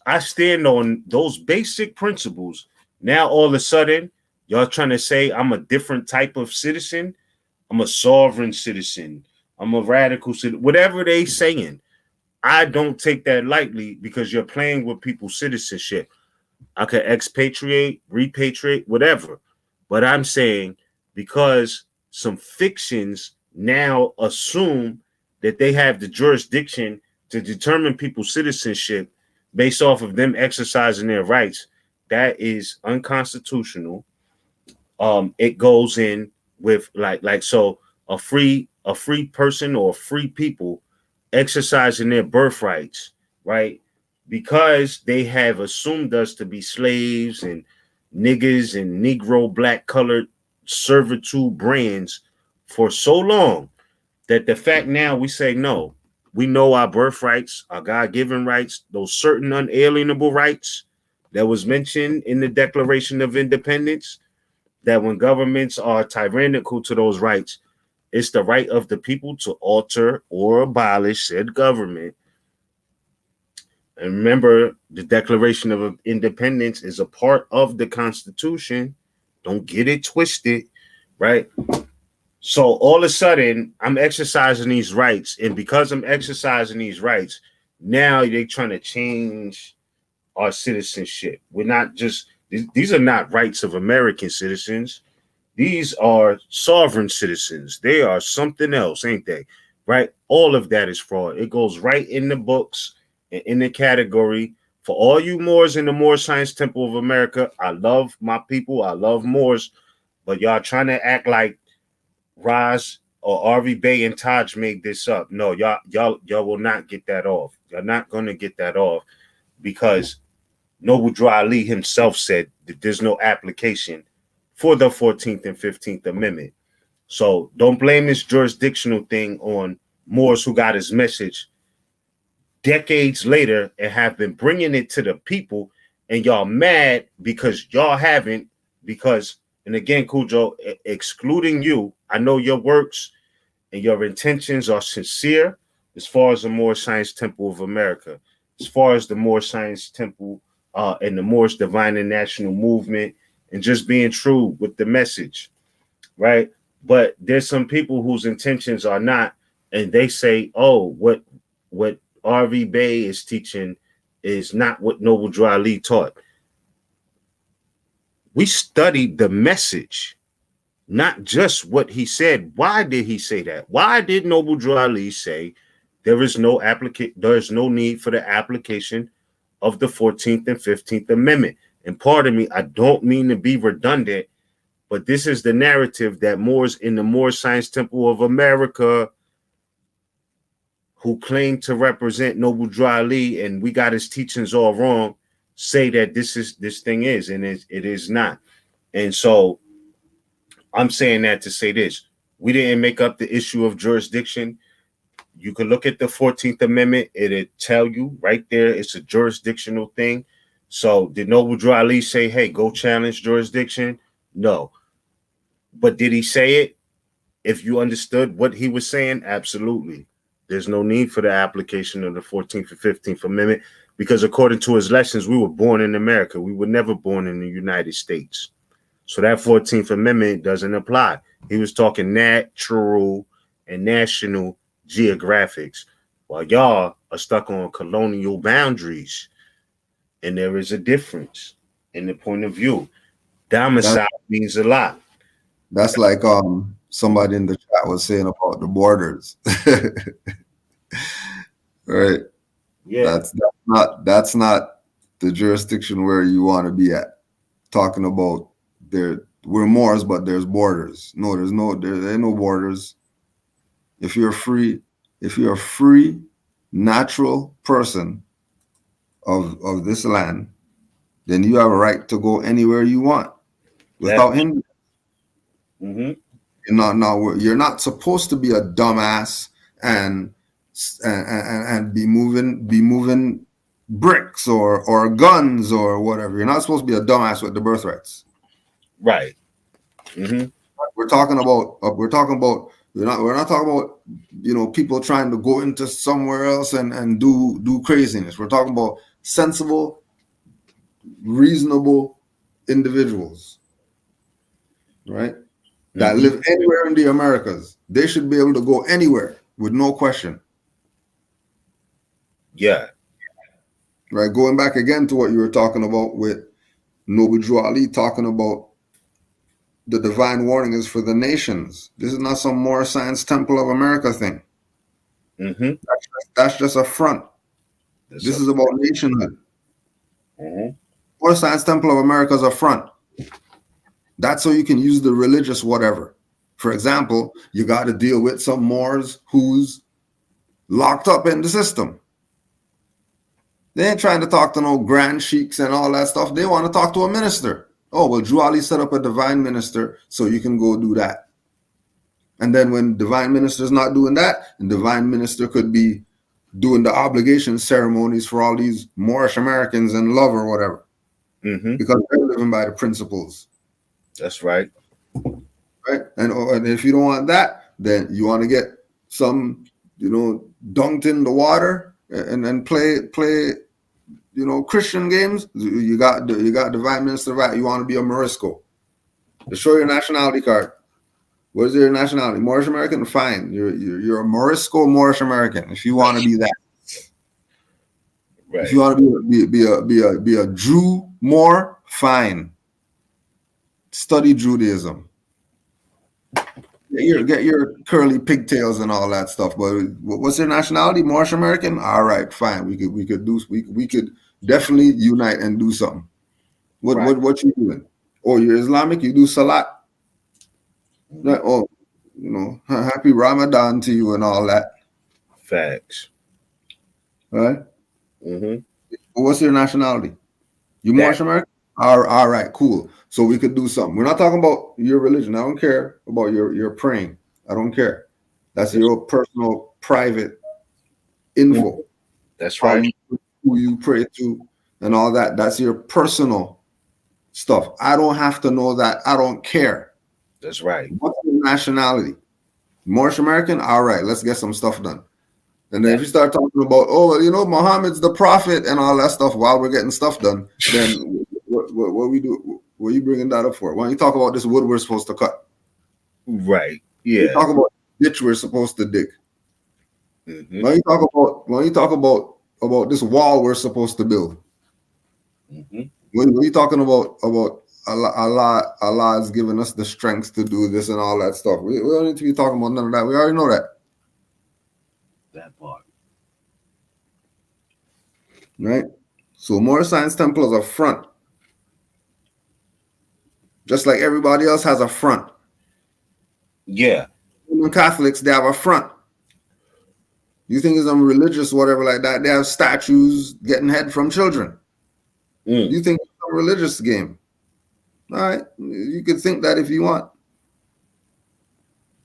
I stand on those basic principles. Now, all of a sudden, y'all trying to say I'm a different type of citizen. I'm a sovereign citizen. I'm a radical citizen. Whatever they saying, I don't take that lightly because you're playing with people's citizenship. I could expatriate, repatriate, whatever. But I'm saying because some fictions now assume that they have the jurisdiction to determine people's citizenship based off of them exercising their rights, that is unconstitutional. It goes in with like so a free person or free people exercising their birthrights, right? Because they have assumed us to be slaves and niggas and Negro black colored servitude brands for so long that the fact now we say no, we know our birthrights, our God-given rights, those certain unalienable rights that was mentioned in the Declaration of Independence, that when governments are tyrannical to those rights, it's the right of the people to alter or abolish said government. And remember, the Declaration of Independence is a part of the Constitution. Don't get it twisted, right? So all of a sudden, I'm exercising these rights. And because I'm exercising these rights, now they're trying to change our citizenship. We're not just, these are not rights of American citizens. These are sovereign citizens. They are something else, ain't they? Right? All of that is fraud. It goes right in the books and in the category. For all you Moors in the Moor Science Temple of America, I love my people. I love Moors. But y'all trying to act like Raz or RV Bey and Taj made this up. No, y'all will not get that off. You're not going to get that off because Noble Drew Ali himself said that there's no application for the 14th and 15th Amendment. So don't blame this jurisdictional thing on Moors who got his message decades later and have been bringing it to the people, and y'all mad because y'all haven't, because, and again, Cujo, excluding you, I know your works and your intentions are sincere as far as the Moorish Science Temple of America, as far as the Moorish Science Temple and the Moorish Divine and National Movement, and just being true with the message, right? But there's some people whose intentions are not, and they say, oh, what RV Bey is teaching is not what Noble Drew Ali taught. We studied the message, not just what he said. Why did he say that? Why did Noble Drew Ali say there is no need for the application of the 14th and 15th Amendment? And pardon me, I don't mean to be redundant, but this is the narrative that Moors in the Moorish Science Temple of America, who claim to represent Noble Drew Ali, and we got his teachings all wrong, say that this thing is, and it is not. And so I'm saying that to say this: we didn't make up the issue of jurisdiction. You can look at the 14th Amendment; it'll tell you right there it's a jurisdictional thing. So did Noble Drew Ali say, "Hey, go challenge jurisdiction"? No. But did he say it? If you understood what he was saying, absolutely. There's no need for the application of the 14th and 15th Amendment because according to his lessons, we were born in America. We were never born in the United States. So that 14th Amendment doesn't apply. He was talking natural and national geographics, while y'all are stuck on colonial boundaries. And there is a difference in the point of view. Domicile means a lot. That's like somebody in the chat was saying about the borders. Right. Yeah. That's not the jurisdiction where you want to be at. Talking about we're Moors, but there's borders. No, there ain't no borders. if you're a free natural person of this land, then you have a right to go anywhere you want without hindrance. Mm-hmm. You're not supposed to be a dumbass and be moving bricks or guns or whatever. You're not supposed to be a dumbass with the birthrights. Right. Mm-hmm. We're not talking about people trying to go into somewhere else and do craziness. We're talking about sensible, reasonable individuals, right? That live anywhere in the Americas. They should be able to go anywhere with no question. Yeah. Right. Going back again to what you were talking about with Noble Drew Ali talking about the divine warning is for the nations. This is not some more science temple of America thing. Mm-hmm. That's just a front. This is about nationhood. Mm-hmm. More science temple of America is a front. That's so you can use the religious whatever. For example, you got to deal with some Moors who's locked up in the system. They ain't trying to talk to no grand sheiks and all that stuff. They want to talk to a minister. Oh, well, Drew Ali set up a divine minister so you can go do that. And then when divine minister's not doing that, the divine minister could be doing the obligation ceremonies for all these Moorish Americans and love or whatever. Mm-hmm. Because they're living by the principles. That's right. Right? And if you don't want that, then you want to get some, dunked in the water and then play Christian games. You got divine minister right. You want to be a Morisco. To show your nationality card. What is your nationality? Moorish American? Fine. You're a Morisco Moorish American if you want to be that. Right. If you want to be a Jew Moor, fine. Study Judaism. Get your curly pigtails and all that stuff. But what's your nationality? Moorish American? All right, fine. We could definitely unite and do something. What you doing? Oh, you're Islamic? You do Salat? Like, oh, happy Ramadan to you and all that. Facts. Right? Mm-hmm. What's your nationality? You Moorish American? All right, cool. So we could do something. We're not talking about your religion. I don't care about your praying. I don't care. That's your personal, private info. That's right. Who you pray to and all that. That's your personal stuff. I don't have to know that. I don't care. That's right. What's your nationality? Moorish American? All right, let's get some stuff done. And then if you start talking about, Muhammad's the prophet and all that stuff while we're getting stuff done, then what we do? What are you bringing that up for? Why don't you talk about this wood we're supposed to cut? Right. Yeah. Talk about ditch we're supposed to dig. Mm-hmm. Why don't you talk about this wall we're supposed to build? Mm-hmm. When you talking about Allah has given us the strength to do this and all that stuff. We don't need to be talking about none of that. We already know that. That part. Right? So Moorish Science Temple is a front. Just like everybody else has a front. Yeah. Roman Catholics, they have a front. You think it's some religious whatever like that, they have statues getting head from children. You think it's a religious game. All right. You could think that if you want.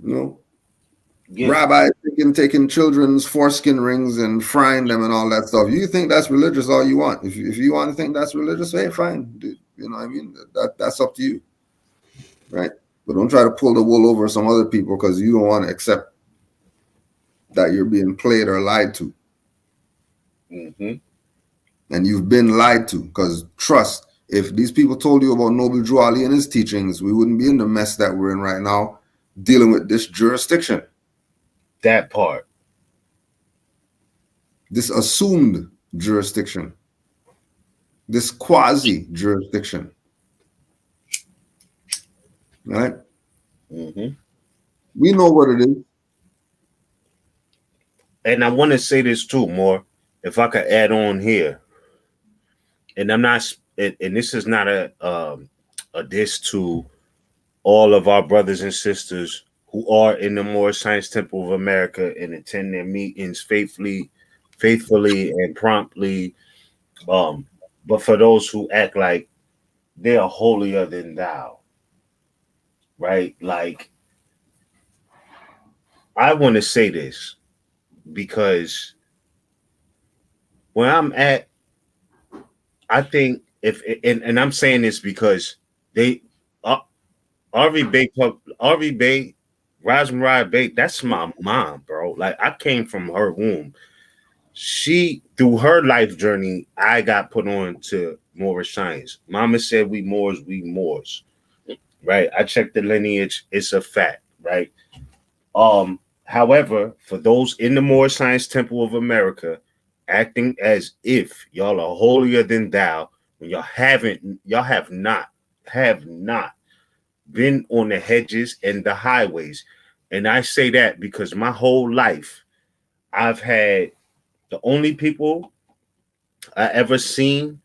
Yeah. Rabbis taking children's foreskin rings and frying them and all that stuff. You think that's religious all you want. If you want to think that's religious, hey, fine. You know what I mean? That's up to you. Right? But don't try to pull the wool over some other people because you don't want to accept that you're being played or lied to. Mm-hmm. And you've been lied to because trust, if these people told you about Noble Drew Ali and his teachings, we wouldn't be in the mess that we're in right now dealing with this jurisdiction. That part. This assumed jurisdiction. This quasi-jurisdiction. Right? Mm-hmm. We know what it is. And I want to say this too, more, if I could add on here. And I'm not, and this is not a diss to all of our brothers and sisters who are in the Moorish Science Temple of America and attend their meetings faithfully and promptly. But for those who act like they are holier than thou, right? Like, I want to say this because where I'm at, I think and I'm saying this because they uh, RV Bay, Rosmarie Bay, that's my mom, bro. Like, I came from her womb. She, through her life journey, I got put on to Moorish science. Mama said we Moors, right? I checked the lineage, it's a fact, right? However, for those in the Moorish Science Temple of America acting as if y'all are holier than thou, when y'all have not been on the hedges and the highways. And I say that because my whole life I've had the only people I ever seen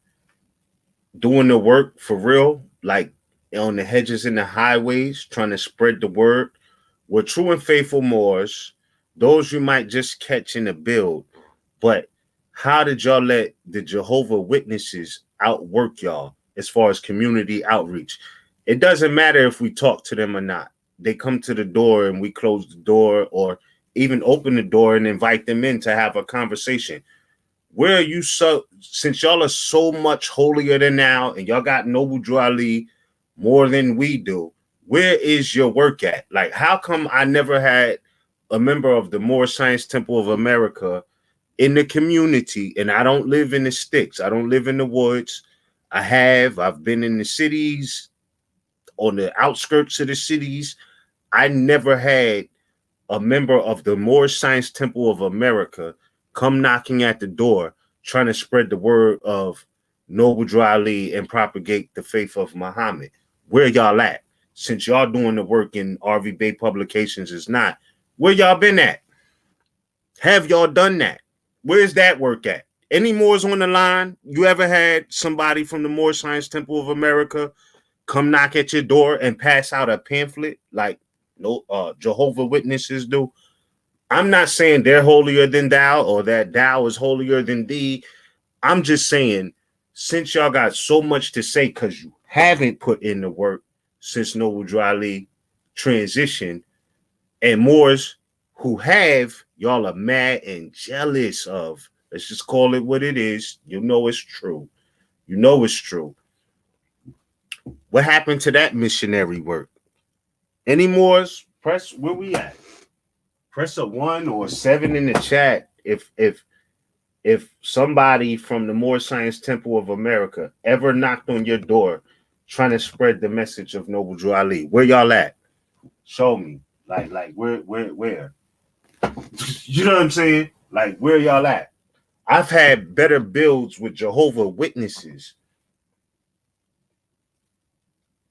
doing the work for real, like on the hedges and the highways, trying to spread the word, were true and faithful Moors, those you might just catch in the build. But how did y'all let the Jehovah Witnesses outwork y'all as far as community outreach? It doesn't matter if we talk to them or not. They come to the door and we close the door, or even open the door and invite them in to have a conversation. Where are you, so since y'all are so much holier than now and y'all got Noble Drew Ali more than we do, where is your work at? Like, how come I never had a member of the Moorish Science Temple of America in the community? And I don't live in the sticks. I don't live in the woods. I've been in the cities, on the outskirts of the cities. I never had a member of the Moorish Science Temple of America come knocking at the door trying to spread the word of Noble Drew Ali and propagate the faith of Muhammad. Where y'all at? Since y'all doing the work in RV Bay Publications is not, where y'all been at? Have y'all done that? Where's that work at? Any Moors on the line? You ever had somebody from the Moorish Science Temple of America come knock at your door and pass out a pamphlet like Jehovah Witnesses do? I'm not saying they're holier than thou or that thou is holier than thee. I'm just saying, since y'all got so much to say because you haven't put in the work since Noble Drew Ali transition, and Moors who have, y'all are mad and jealous of. Let's just call it what it is. You know it's true. You know it's true. What happened to that missionary work? Any Moors? Press where we at. Press a 1 or 7 in the chat if somebody from the Moorish Science Temple of America ever knocked on your door trying to spread the message of Noble Drew Ali. Where y'all at? Show me. Like where? You know what I'm saying? Like, where y'all at? I've had better builds with Jehovah Witnesses,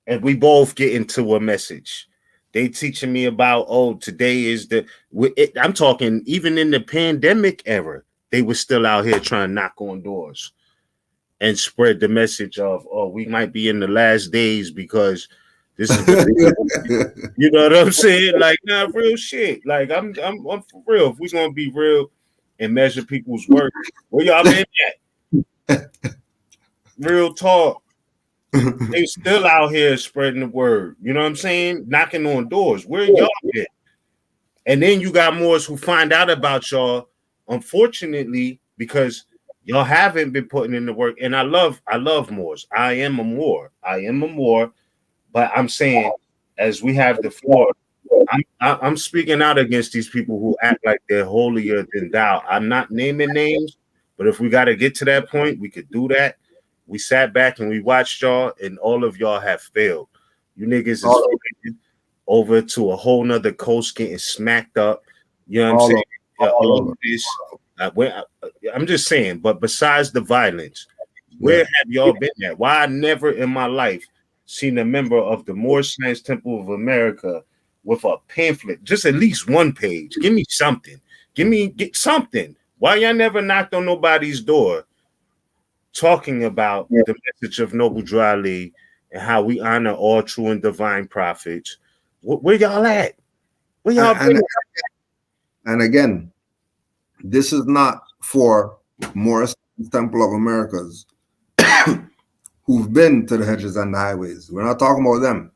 and we both get into a message. They teaching me about, today is I'm talking even in the pandemic era, they were still out here trying to knock on doors and spread the message of, we might be in the last days because this is you know what I'm saying? Like, nah, real shit. Like, I'm for real. If we're gonna be real and measure people's work, where y'all been at? Real talk. They still out here spreading the word. You know what I'm saying? Knocking on doors. Where y'all been? And then you got Moors who find out about y'all, unfortunately, because y'all haven't been putting in the work. And I love Moors. I am a Moor. But I'm saying, as we have the floor, I'm speaking out against these people who act like they're holier than thou. I'm not naming names, but if we got to get to that point, we could do that. We sat back and we watched y'all, and all of y'all have failed. You niggas is over to a whole nother coast getting smacked up. You know what I'm saying? All of this. I'm just saying, but besides the violence, where have y'all been at? Why I never in my life seen a member of the Moorish Science Temple of America with a pamphlet, just at least one page. Give me something. Get something. Why y'all never knocked on nobody's door talking about the message of Noble Drew Ali and how we honor all true and divine prophets? Where y'all at? Where y'all been? And again, this is not for Morris Temple of Americas who've been to the hedges and the highways. We're not talking about them.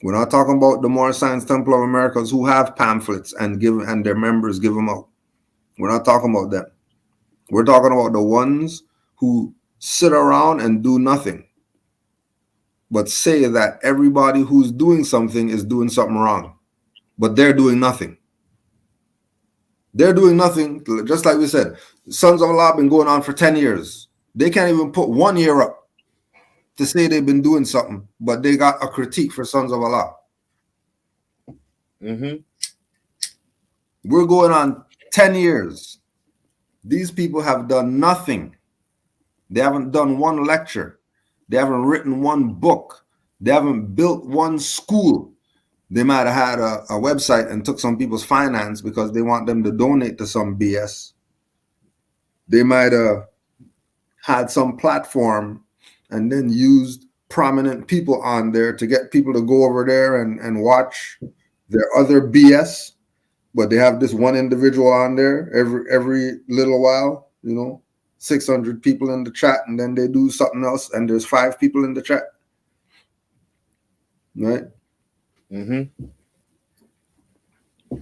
We're not talking about the Morris Science Temple of Americas who have pamphlets and their members give them out. We're not talking about them. We're talking about the ones who sit around and do nothing, but say that everybody who's doing something is doing something wrong, but they're doing nothing. They're doing nothing, just like we said. Sons of Allah have been going on for 10 years. They can't even put 1 year up to say they've been doing something, but they got a critique for Sons of Allah. Mm-hmm. We're going on 10 years. These people have done nothing. They haven't done one lecture. They haven't written one book. They haven't built one school. They might have had a website and took some people's finance because they want them to donate to some BS. They might have had some platform and then used prominent people on there to get people to go over there and watch their other BS. But they have this one individual on there every little while, 600 people in the chat, and then they do something else and there's 5 people in the chat. Right? Mm-hmm.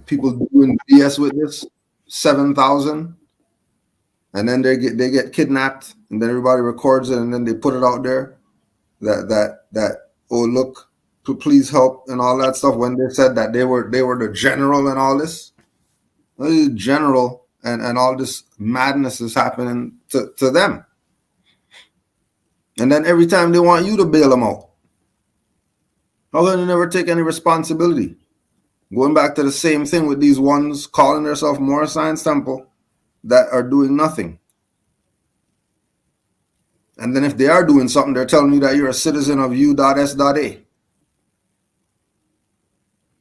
People doing BS with this, 7,000, and then they get kidnapped, and then everybody records it, and then they put it out there that oh look, please help and all that stuff. When they said that they were the general and all this, general and all this madness is happening to them, and then every time they want you to bail them out. How can you never take any responsibility? Going back to the same thing with these ones calling themselves Morris Science Temple that are doing nothing. And then if they are doing something, they're telling you that you're a citizen of U.S.A.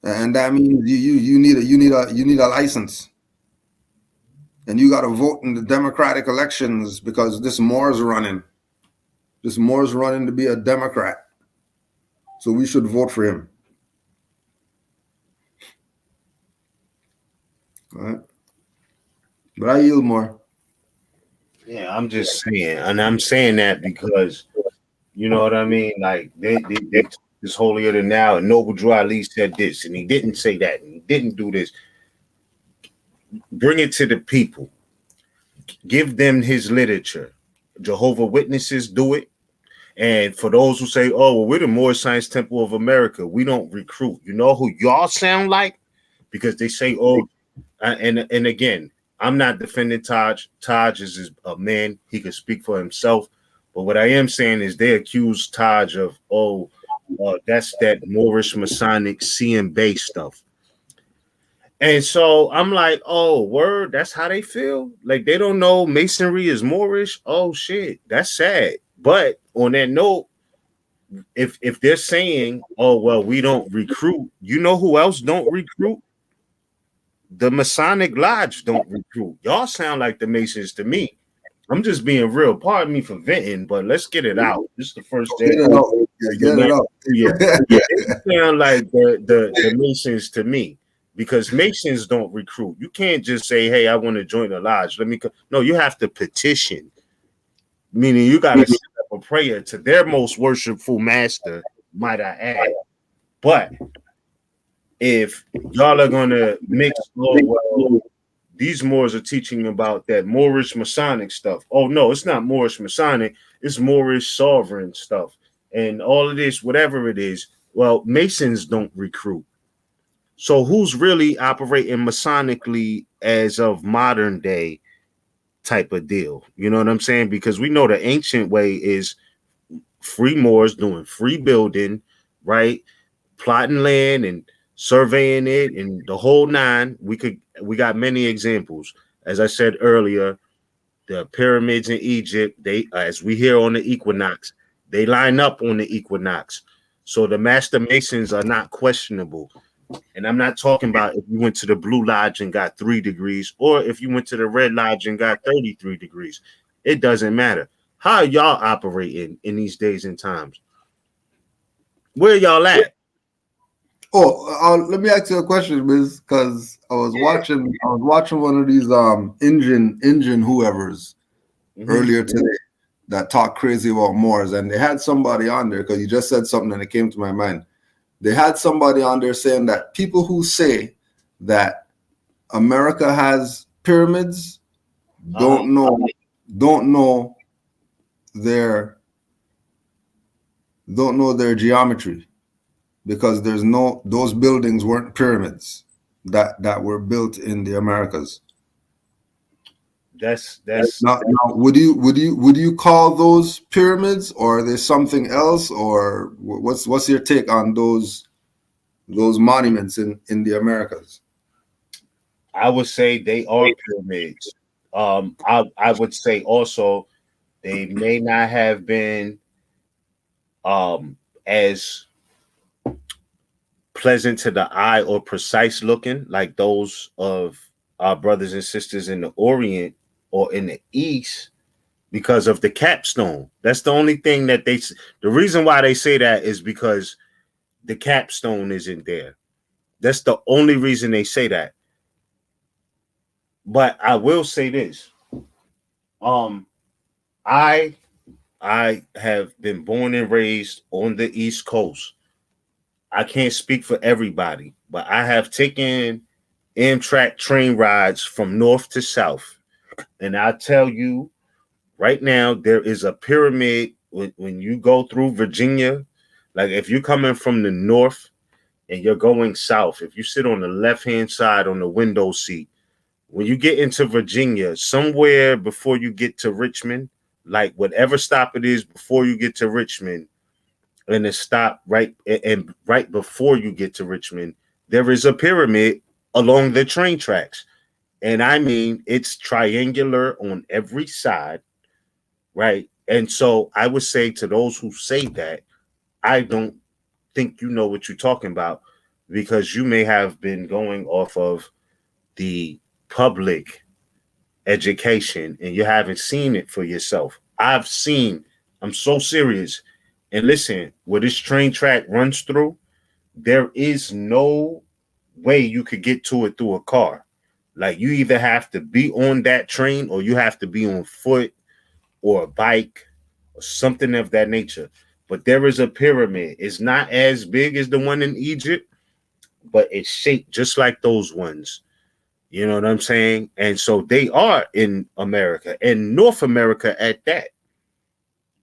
And that means you need a license. And you got to vote in the democratic elections because this Moore's running. This Moore's running to be a Democrat. So we should vote for him. All right. But I yield more. Yeah, I'm just saying, and I'm saying that because you know what I mean. Like they this holier than now, and Noble Drew Ali said this, and he didn't say that, and he didn't do this. Bring it to the people. Give them his literature. Jehovah Witnesses do it. And for those who say, oh, well, we're the Morris Science Temple of America, we don't recruit. You know who y'all sound like? Because they say, oh, and again, I'm not defending Taj. Taj is a man. He can speak for himself. But what I am saying is they accuse Taj of, that's that Moorish Masonic CM-based stuff. And so I'm like, oh, word, that's how they feel? Like they don't know Masonry is Moorish? Oh, shit, that's sad. But on that note, if they're saying, oh, well, we don't recruit, you know who else don't recruit? The Masonic Lodge don't recruit. Y'all sound like the Masons to me. I'm just being real. Pardon me for venting, but let's get it out. This is the first day. Get it out. Get it out. Yeah. It sound like the Masons to me. Because Masons don't recruit. You can't just say, hey, I want to join the lodge. No, you have to petition. Meaning you got to set up a prayer to their most worshipful master, might I add. But if y'all are going to mix, these Moors are teaching about that Moorish Masonic stuff. Oh, no, it's not Moorish Masonic. It's Moorish sovereign stuff. And all of this, whatever it is, well, Masons don't recruit. So who's really operating Masonically as of modern day type of deal? You know what I'm saying? Because we know the ancient way is free Moors doing free building, right? Plotting land and surveying it and the whole nine. We got many examples. As I said earlier, the pyramids in Egypt, they, as we hear on the Equinox, they line up on the Equinox. So the Master Masons are not questionable. And I'm not talking about if you went to the Blue Lodge and got 3 degrees or if you went to the Red Lodge and got 33 degrees. It doesn't matter. How are y'all operating in these days and times? Where y'all at? Oh, let me ask you a question, Miz, because I was watching one of these engine whoever's Mhm. earlier today that talked crazy about Moors, and they had somebody on there because you just said something and it came to my mind. They had somebody on there saying that people who say that America has pyramids Uh-huh. don't know their don't know their geometry because those buildings weren't pyramids that were built in the Americas. That's Now, would you call those pyramids, or are they something else, or what's your take on those monuments in the Americas? I would say they are pyramids. I would say also they may not have been as pleasant to the eye or precise looking like those of our brothers and sisters in the Orient or in the East because of the capstone. That's the only thing that the reason why they say that is because the capstone isn't there. That's the only reason they say that. But I will say this. Um, I I have been born and raised on the East Coast. I can't speak for everybody, but I have taken Amtrak train rides from north to south. And I tell you right now, there is a pyramid when you go through Virginia. Like if you're coming from the north and you're going south, if you sit on the left hand side on the window seat, when you get into Virginia, somewhere before you get to Richmond, like whatever stop it is before you get to Richmond, and the stop right before you get to Richmond, there is a pyramid along the train tracks. And I mean, it's triangular on every side, right? And so I would say to those who say that, I don't think you know what you're talking about because you may have been going off of the public education and you haven't seen it for yourself. I'm so serious. And listen, where this train track runs through, there is no way you could get to it through a car. Like you either have to be on that train or you have to be on foot or a bike or something of that nature. But there is a pyramid. It's not as big as the one in Egypt, but it's shaped just like those ones. You know what I'm saying? And so they are in America and North America at that.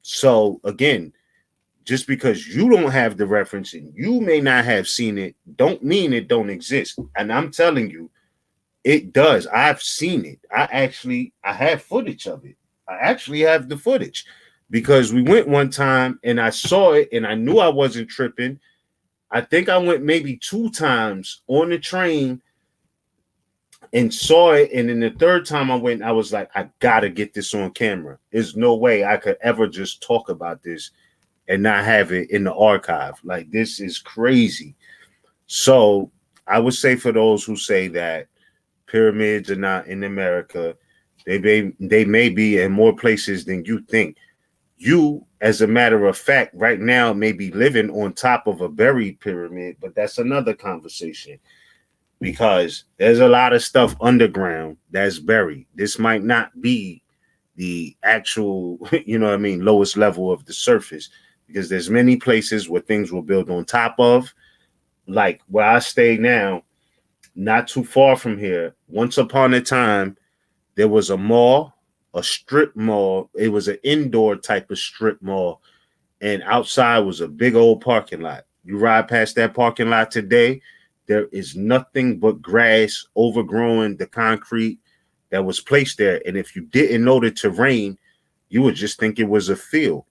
So again, just because you don't have the reference and you may not have seen it, don't mean it don't exist. And I'm telling you, it does. I've seen it. I have footage of it. I actually have the footage because we went one time and I saw it and I knew I wasn't tripping. I think I went maybe 2 times on the train and saw it. And then the third time I went, I was like, I gotta get this on camera. There's no way I could ever just talk about this and not have it in the archive. Like this is crazy. So I would say for those who say that pyramids are not in America, they may be in more places than you think. You, as a matter of fact, right now may be living on top of a buried pyramid, but that's another conversation because there's a lot of stuff underground that's buried. This might not be the actual, you know what I mean, lowest level of the surface because there's many places where things were built on top of, like where I stay now, not too far from here. Once upon a time, there was a mall, a strip mall. It was an indoor type of strip mall, and outside was a big old parking lot. You ride past that parking lot today, there is nothing but grass overgrowing the concrete that was placed there. And if you didn't know the terrain, you would just think it was a field.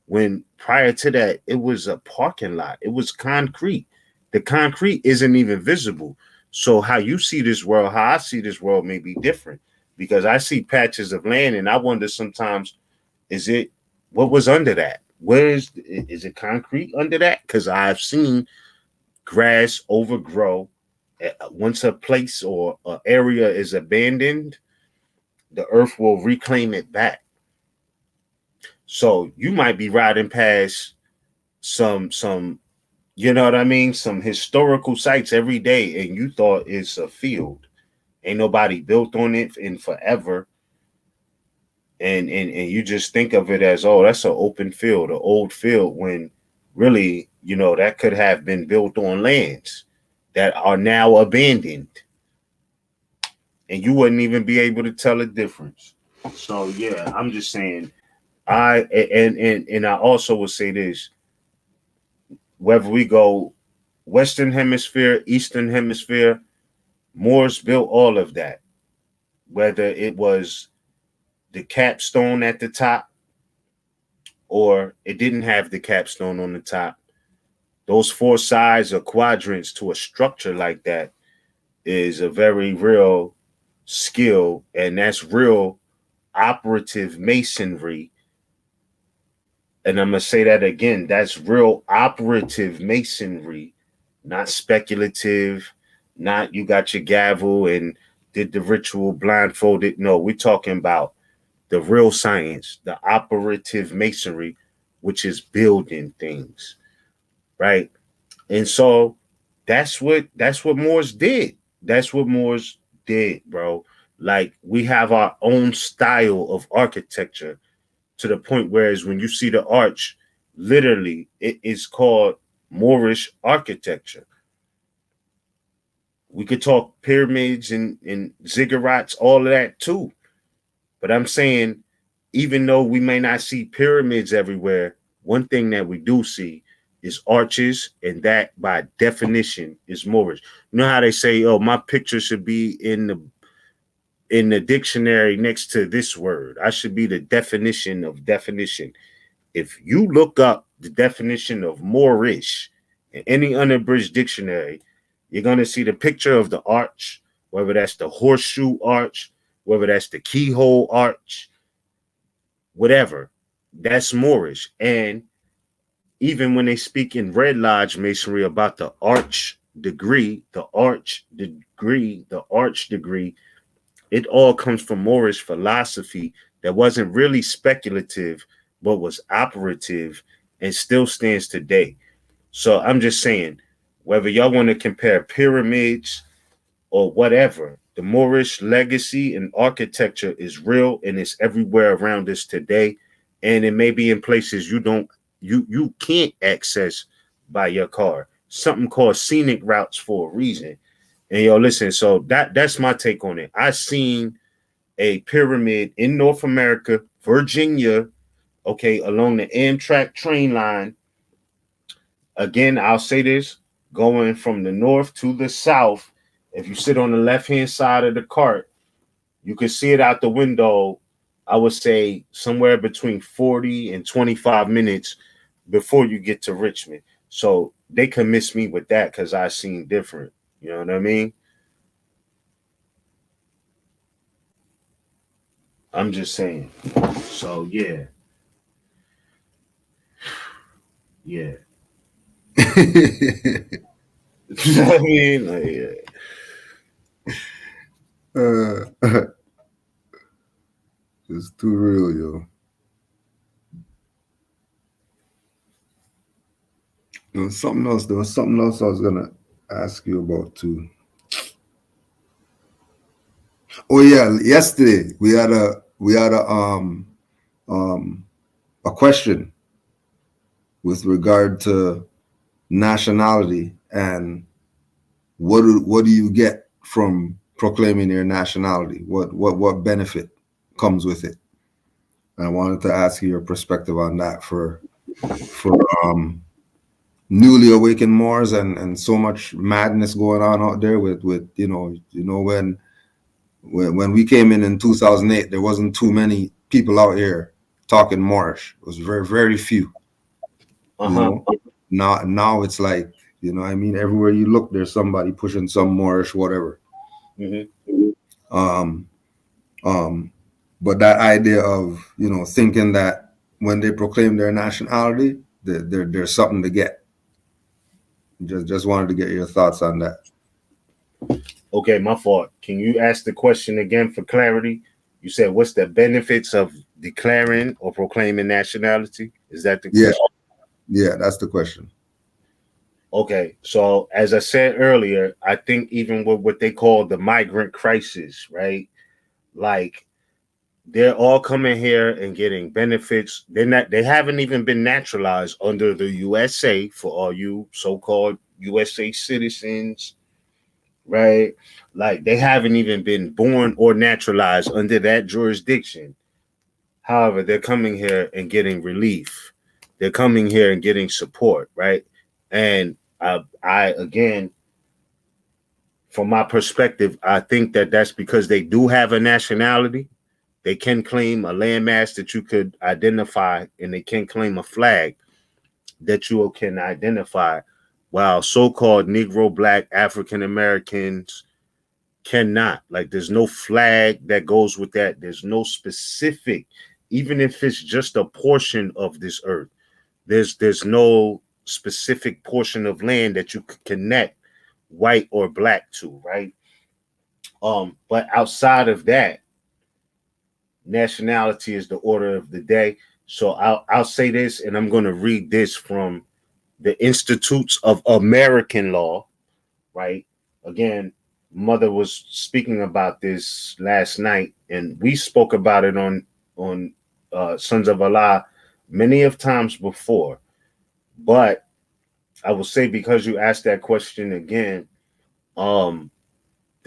When prior to that, it was a parking lot, it was concrete. The concrete isn't even visible. So, how you see this world, how I see this world may be different because I see patches of land and I wonder sometimes, is it what was under that? Where is it concrete under that? Because I've seen grass overgrow. Once a place or an area is abandoned, the earth will reclaim it back. So you might be riding past some You know what I mean? Some historical sites every day, and you thought it's a field. Ain't nobody built on it in forever. And you just think of it as, oh, that's an open field, an old field, when really, you know, that could have been built on lands that are now abandoned. And you wouldn't even be able to tell a difference. So yeah, I'm just saying, and I also would say this, whether we go Western Hemisphere, Eastern Hemisphere, Moors built all of that. Whether it was the capstone at the top or it didn't have the capstone on the top, those four sides or quadrants to a structure like that is a very real skill, and that's real operative masonry. And I'm going to say that again, that's real operative masonry, not speculative, not you got your gavel and did the ritual blindfolded. No, we're talking about the real science, the operative masonry, which is building things, right? And so that's what Moors did. That's what Moors did, bro. Like, we have our own style of architecture, to the point whereas when you see the arch, literally it is called Moorish architecture. We could talk pyramids and ziggurats, all of that too. But I'm saying, even though we may not see pyramids everywhere, one thing that we do see is arches, and that by definition is Moorish. You know how they say, oh, my picture should be in the dictionary next to this word. I should be the definition of definition. If you look up the definition of Moorish in any unabridged dictionary, you're going to see the picture of the arch, whether that's the horseshoe arch, whether that's the keyhole arch, whatever. That's Moorish. And even when they speak in Red Lodge Masonry about the arch degree, it all comes from Moorish philosophy that wasn't really speculative, but was operative and still stands today. So I'm just saying, whether y'all want to compare pyramids or whatever, the Moorish legacy and architecture is real, and it's everywhere around us today. And it may be in places you can't access by your car. Something called scenic routes for a reason. And yo, listen, so that's my take on it. I seen a pyramid in North America, Virginia, okay, along the Amtrak train line. Again, I'll say this, going from the north to the south, if you sit on the left-hand side of the cart, you can see it out the window, I would say somewhere between 40 and 25 minutes before you get to Richmond. So they can miss me with that because I seen different. You know what I mean? I'm just saying. So yeah. Yeah. You know what I mean? Like, yeah. It's too real, yo. There was something else I was gonna ask you about too. Oh yeah, yesterday we had a question with regard to nationality and what do you get from proclaiming your nationality? What benefit comes with it? And I wanted to ask you your perspective on that for newly awakened Moors and so much madness going on out there with when we came in 2008, there wasn't too many people out here talking Moorish. It was very, very few. You know? Now it's like, you know, I mean, everywhere you look, there's somebody pushing some Moorish, whatever. But that idea of, you know, thinking that when they proclaim their nationality, there's something to get. Just wanted to get your thoughts on that. Okay, my fault. Can you ask the question again for clarity? You said, what's the benefits of declaring or proclaiming nationality? Is that the question? Yeah, that's the question. Okay, so as I said earlier, I think even with what they call the migrant crisis, right? Like they're all coming here and getting benefits. They haven't even been naturalized under the USA for all you so-called USA citizens, right? Like they haven't even been born or naturalized under that jurisdiction. However, they're coming here and getting relief. They're coming here and getting support, right? And I again, from my perspective, I think that that's because they do have a nationality. They can claim a landmass that you could identify, and they can claim a flag that you can identify, while so-called Negro, Black, African Americans cannot. Like, there's no flag that goes with that. There's no specific, even if it's just a portion of this earth. There's no specific portion of land that you could connect white or black to, right? But outside of that, nationality is the order of the day. So I'll say this, and I'm going to read this from the Institutes of American Law, right? Again, Mother was speaking about this last night, and we spoke about it on Sons of Allah many of times before. But I will say, because you asked that question again, the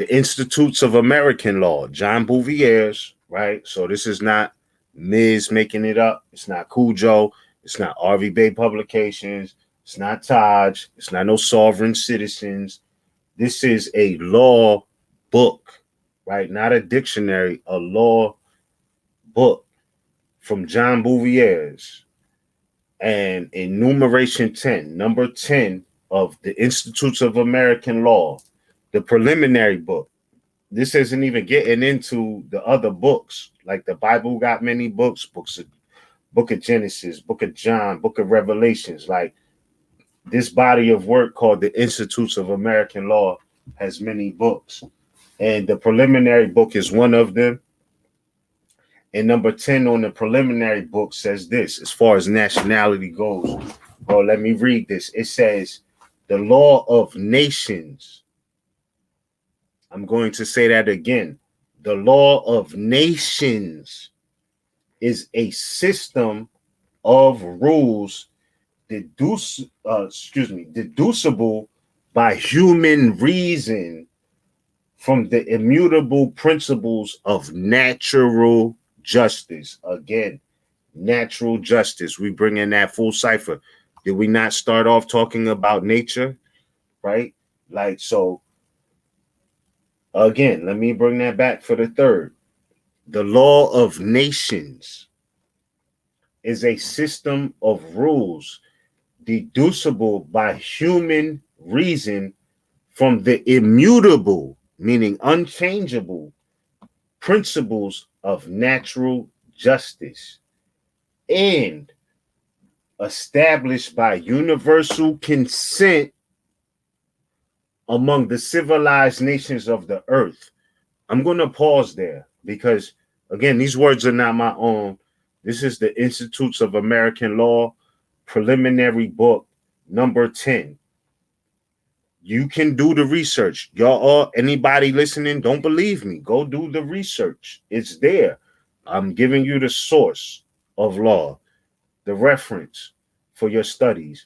Institutes of American Law, John Bouvier's, right? So this is not Miz making it up. It's not Cujo. It's not RV Bay Publications. It's not Taj. It's not no Sovereign Citizens. This is a law book, right? Not a dictionary, a law book from John Bouvier's. And enumeration 10, number 10 of the Institutes of American Law, the preliminary book. This isn't even getting into the other books. Like the Bible got many books, Book of Genesis, Book of John, Book of Revelations. Like, this body of work called the Institutes of American Law has many books. And the preliminary book is one of them. And number 10 on the preliminary book says this, as far as nationality goes. Bro, let me read this. It says, the law of nations. I'm going to say that again. The law of nations is a system of rules deducible by human reason from the immutable principles of natural justice. Again, natural justice. We bring in that full cipher. Did we not start off talking about nature? Right? Like, so again, let me bring that back for the third. The law of nations is a system of rules deducible by human reason from the immutable, meaning unchangeable, principles of natural justice, and established by universal consent among the civilized nations of the earth. I'm going to pause there because, again, these words are not my own. This is the Institutes of American Law, preliminary book, number 10. You can do the research. Y'all, all, anybody listening, don't believe me. Go do the research. It's there. I'm giving you the source of law, the reference for your studies.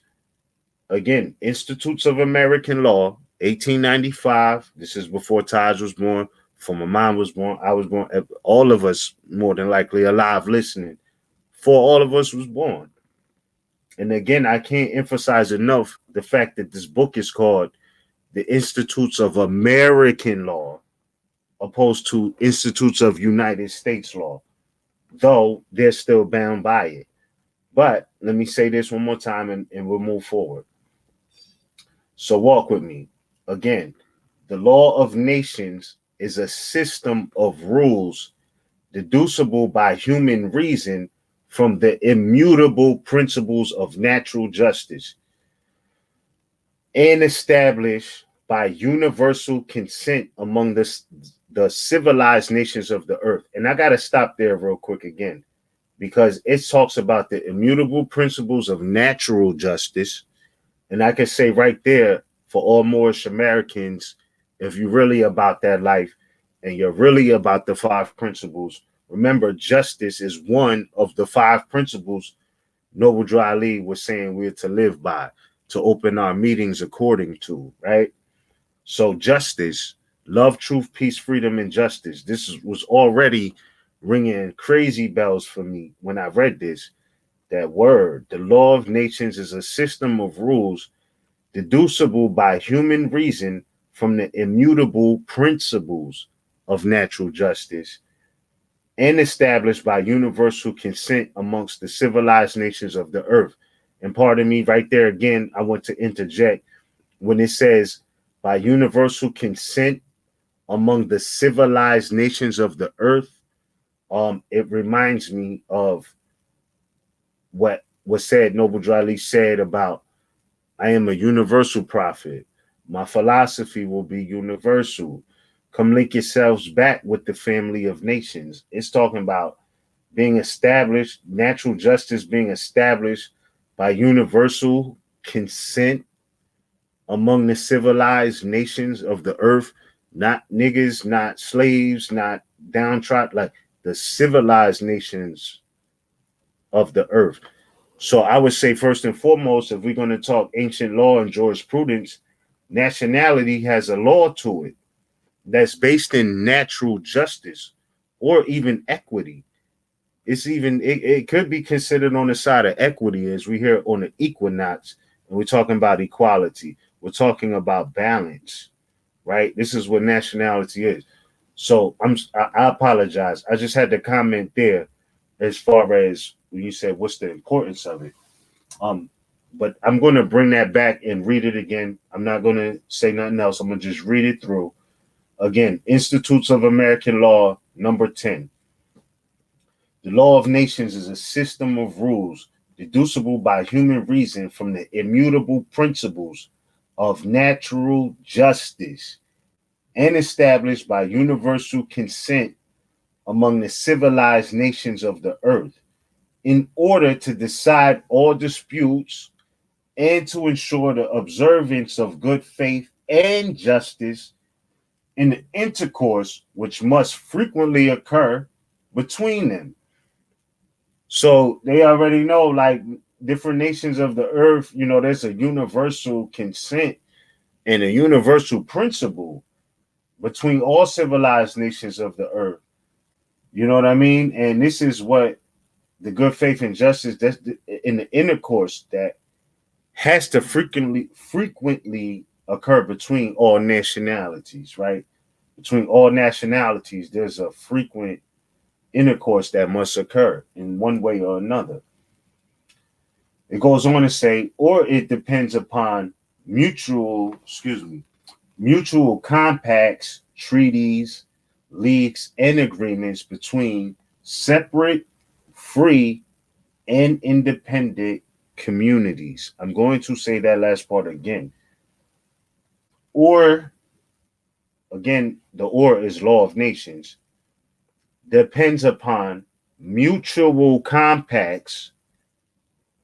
Again, Institutes of American Law, 1895. This is before Taj was born, before my mom was born, I was born. All of us, more than likely, alive listening. Before all of us was born. And again, I can't emphasize enough the fact that this book is called the Institutes of American Law, opposed to Institutes of United States Law, though they're still bound by it. But let me say this one more time and we'll move forward. So walk with me. Again, the law of nations is a system of rules deducible by human reason from the immutable principles of natural justice and established by universal consent among the civilized nations of the earth. And I got to stop there real quick again, because it talks about the immutable principles of natural justice And I can say right there for all Moorish Americans, if you're really about that life and you're really about the 5 principles, remember justice is one of the 5 principles Noble Drew Ali was saying we're to live by, to open our meetings according to, right? So justice, love, truth, peace, freedom, and justice. Was already ringing crazy bells for me when I read this. That word, the law of nations, is a system of rules deducible by human reason from the immutable principles of natural justice and established by universal consent amongst the civilized nations of the earth. And pardon me, right there again, I want to interject when it says by universal consent among the civilized nations of the earth. It reminds me of what was said, Noble Drew Ali said about, I am a universal prophet. My philosophy will be universal. Come link yourselves back with the family of nations. It's talking about being established, natural justice being established by universal consent among the civilized nations of the earth, not niggas, not slaves, not downtrodden, like the civilized nations of the earth. So I would say, first and foremost, if we're going to talk ancient law and jurisprudence, nationality has a law to it that's based in natural justice or even equity. It could be considered on the side of equity, as we hear on the Equinox, and we're talking about equality. We're talking about balance, right? This is what nationality is. So I apologize. I just had to comment there as far as when you said what's the importance of it. But I'm going to bring that back and read it again. I'm not going to say nothing else. I'm going to just read it through. Again, Institutes of American Law, number 10. The law of nations is a system of rules deducible by human reason from the immutable principles of natural justice and established by universal consent among the civilized nations of the earth in order to decide all disputes and to ensure the observance of good faith and justice in the intercourse which must frequently occur between them. So they already know, like different nations of the earth, there's a universal consent and a universal principle between all civilized nations of the earth. You know what I mean? And this is what the good faith and justice that's in the intercourse that has to frequently occur between all nationalities, right? Between all nationalities, there's a frequent intercourse that must occur in one way or another. It goes on to say, or it depends upon mutual compacts, treaties, leagues, and agreements between separate, free, and independent communities. I'm going to say that last part again. Or, again, the or is law of nations, depends upon mutual compacts,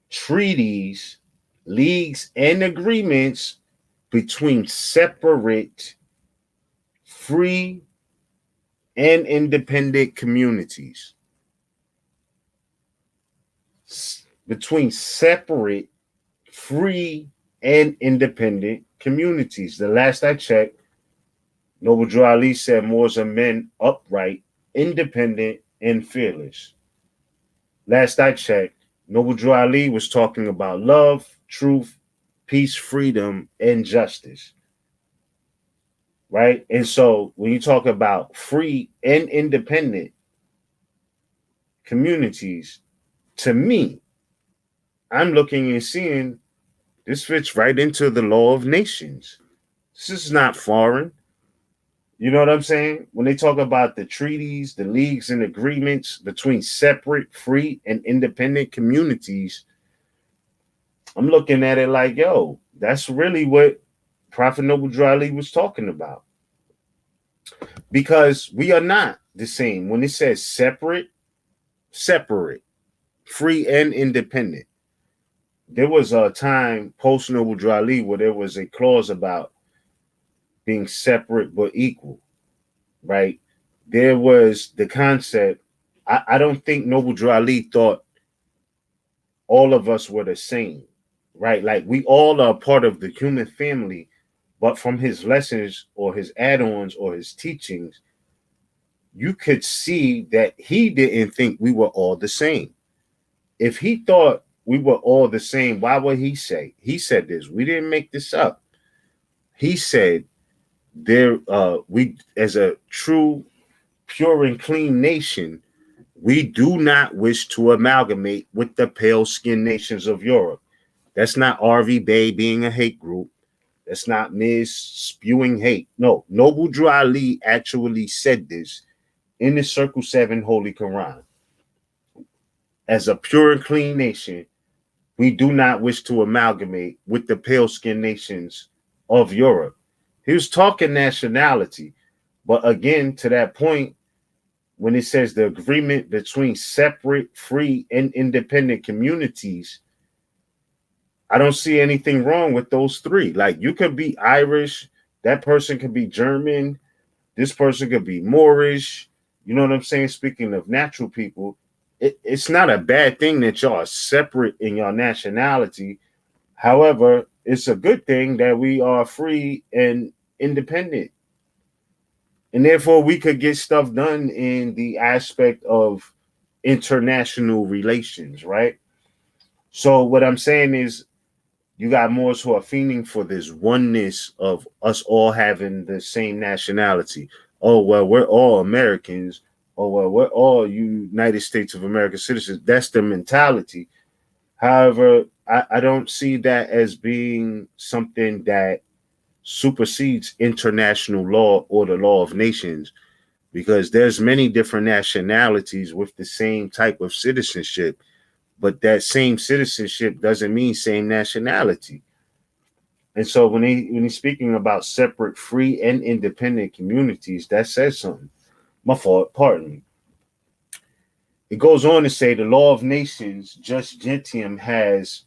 treaties, leagues, and agreements between separate, free, and independent communities. Between separate, free, and independent communities. The last I checked, Noble Drew Ali said Moors are men upright, independent, and fearless. Last I checked, Noble Drew Ali was talking about love, truth, peace, freedom, and justice. Right? And so when you talk about free and independent communities, to me, I'm looking and seeing this fits right into the law of nations. This is not foreign. You know what I'm saying? When they talk about the treaties, the leagues, and agreements between separate, free, and independent communities, I'm looking at it like, yo, that's really what Prophet Noble Drew Ali was talking about. Because we are not the same. When it says separate, free, and independent. there was a time post Noble Drew Ali where there was a clause about being separate but equal, right? There was the concept. I don't think Noble Drew Ali thought all of us were the same, right? Like we all are part of the human family, but from his lessons or his add-ons or his teachings, you could see that he didn't think we were all the same. If he thought we were all the same, why would he say? He said this. We didn't make this up. He said there we as a true pure and clean nation, we do not wish to amalgamate with the pale skinned nations of Europe. That's not RV Bay being a hate group. That's not Miz spewing hate. No, Noble Drew Ali actually said this in the Circle 7 Holy Quran. As a pure and clean nation, we do not wish to amalgamate with the pale skinned nations of Europe. He was talking nationality. But again, to that point, when it says the agreement between separate, free, and independent communities, I don't see anything wrong with those three. Like you could be Irish, that person could be German, this person could be Moorish. You know what I'm saying? Speaking of natural people, it's not a bad thing that y'all are separate in your nationality. However, it's a good thing that we are free and independent. And therefore, we could get stuff done in the aspect of international relations, right? So, what I'm saying is, you got Moors who are fiending for this oneness of us all having the same nationality. Oh, well, we're all Americans. Oh, well, we're all United States of America citizens. That's the mentality. However, I don't see that as being something that supersedes international law or the law of nations, because there's many different nationalities with the same type of citizenship, but that same citizenship doesn't mean same nationality. And so when he's speaking about separate, free, and independent communities, that says something. My fault, pardon me. It goes on to say the law of nations, Jus Gentium, has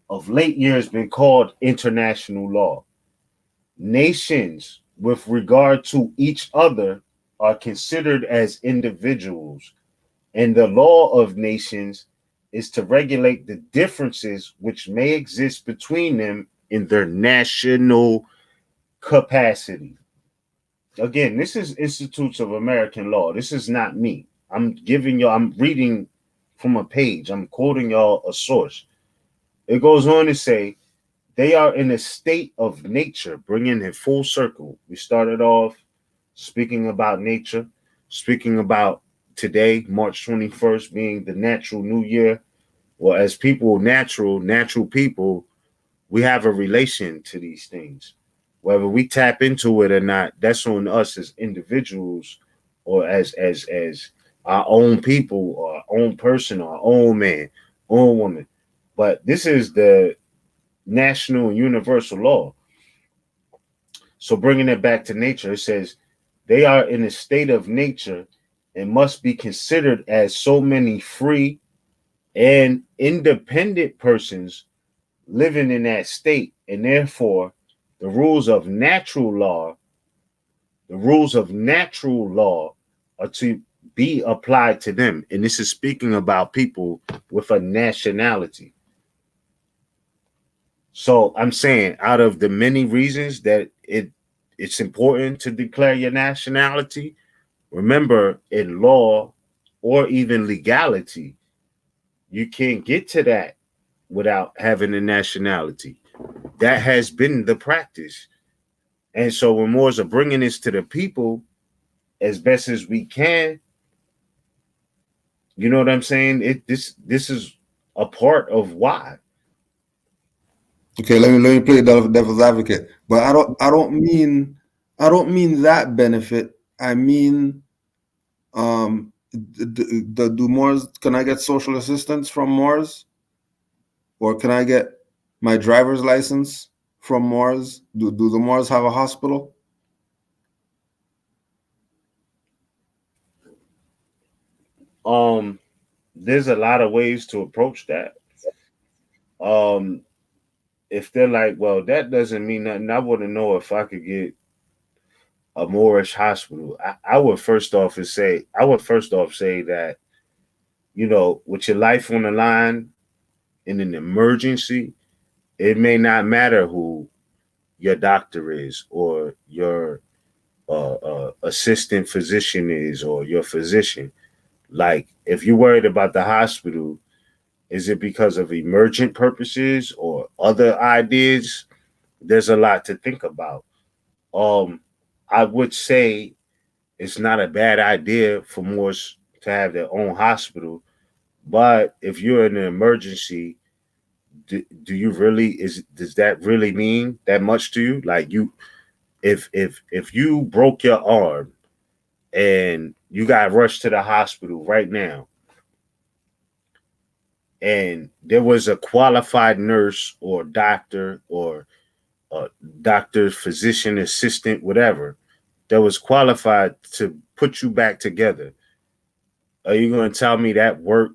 of late years been called international law. Nations, with regard to each other, are considered as individuals, and the law of nations is to regulate the differences which may exist between them in their national capacity. Again, this is Institutes of American Law. This is not me. I'm reading from a page. I'm quoting y'all a source. It goes on to say, they are in a state of nature, bringing it full circle. We started off speaking about nature, speaking about today, March 21st, being the natural new year. Well, as people, natural people, we have a relation to these things. Whether we tap into it or not, that's on us as individuals or as our own people or our own person or our own man, own woman. But this is the national and universal law. So bringing it back to nature, it says they are in a state of nature and must be considered as so many free and independent persons living in that state, and therefore the rules of natural law are to be applied to them. And this is speaking about people with a nationality. So I'm saying, out of the many reasons that it's important to declare your nationality, remember, in law or even legality, you can't get to that without having a nationality. That has been the practice. And so when Moors are bringing this to the people as best as we can, you know what I'm saying? This is a part of why. Okay, let me play devil's advocate. But I don't mean that benefit. I mean, do Moors, can I get social assistance from Moors? Or can I get my driver's license from Moors? Do the Moors have a hospital? There's a lot of ways to approach that. If they're like, well, that doesn't mean nothing, I want to know if I could get a Moorish hospital. I would first off say that, you know, with your life on the line in an emergency, it may not matter who your doctor is or your assistant physician is or your physician. Like, if you're worried about the hospital, is it because of emergent purposes or other ideas? There's a lot to think about. Um, I would say it's not a bad idea for Moors to have their own hospital, but if you're in an emergency, do you really does that really mean that much to you? Like, you, if you broke your arm and you got rushed to the hospital right now, and there was a qualified nurse or doctor or doctor, physician, assistant, whatever, that was qualified to put you back together, are you going to tell me that work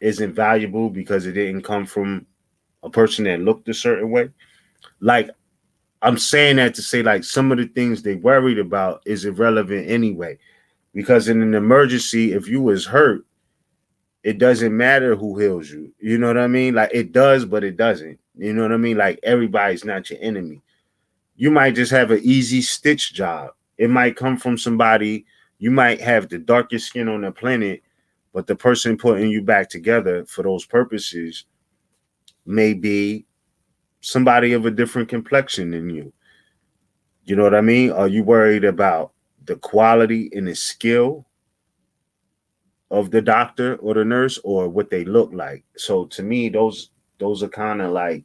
isn't valuable because it didn't come from a person that looked a certain way? Like, I'm saying that to say, like, some of the things they worried about is irrelevant anyway. Because in an emergency, if you was hurt, it doesn't matter who heals you. You know what I mean? Like, it does, but it doesn't. You know what I mean? Like, everybody's not your enemy. You might just have an easy stitch job. It might come from somebody. You might have the darkest skin on the planet, but the person putting you back together for those purposes may be somebody of a different complexion than you. You know what I mean? Are you worried about the quality and the skill of the doctor or the nurse, or what they look like? So to me, those are kind of like,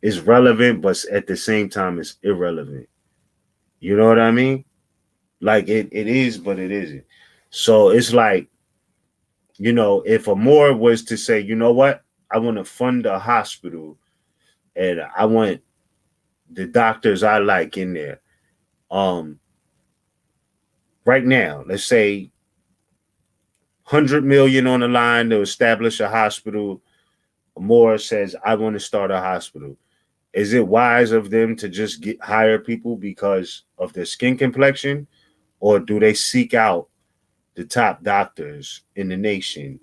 it's relevant, but at the same time, it's irrelevant. You know what I mean? Like, it is, but it isn't. So it's like, you know, if a Moore was to say, you know what, I want to fund a hospital and I want the doctors I like in there. Right now, let's say 100 million on the line to establish a hospital. Moore says, I want to start a hospital. Is it wise of them to just hire people because of their skin complexion, or do they seek out the top doctors in the nation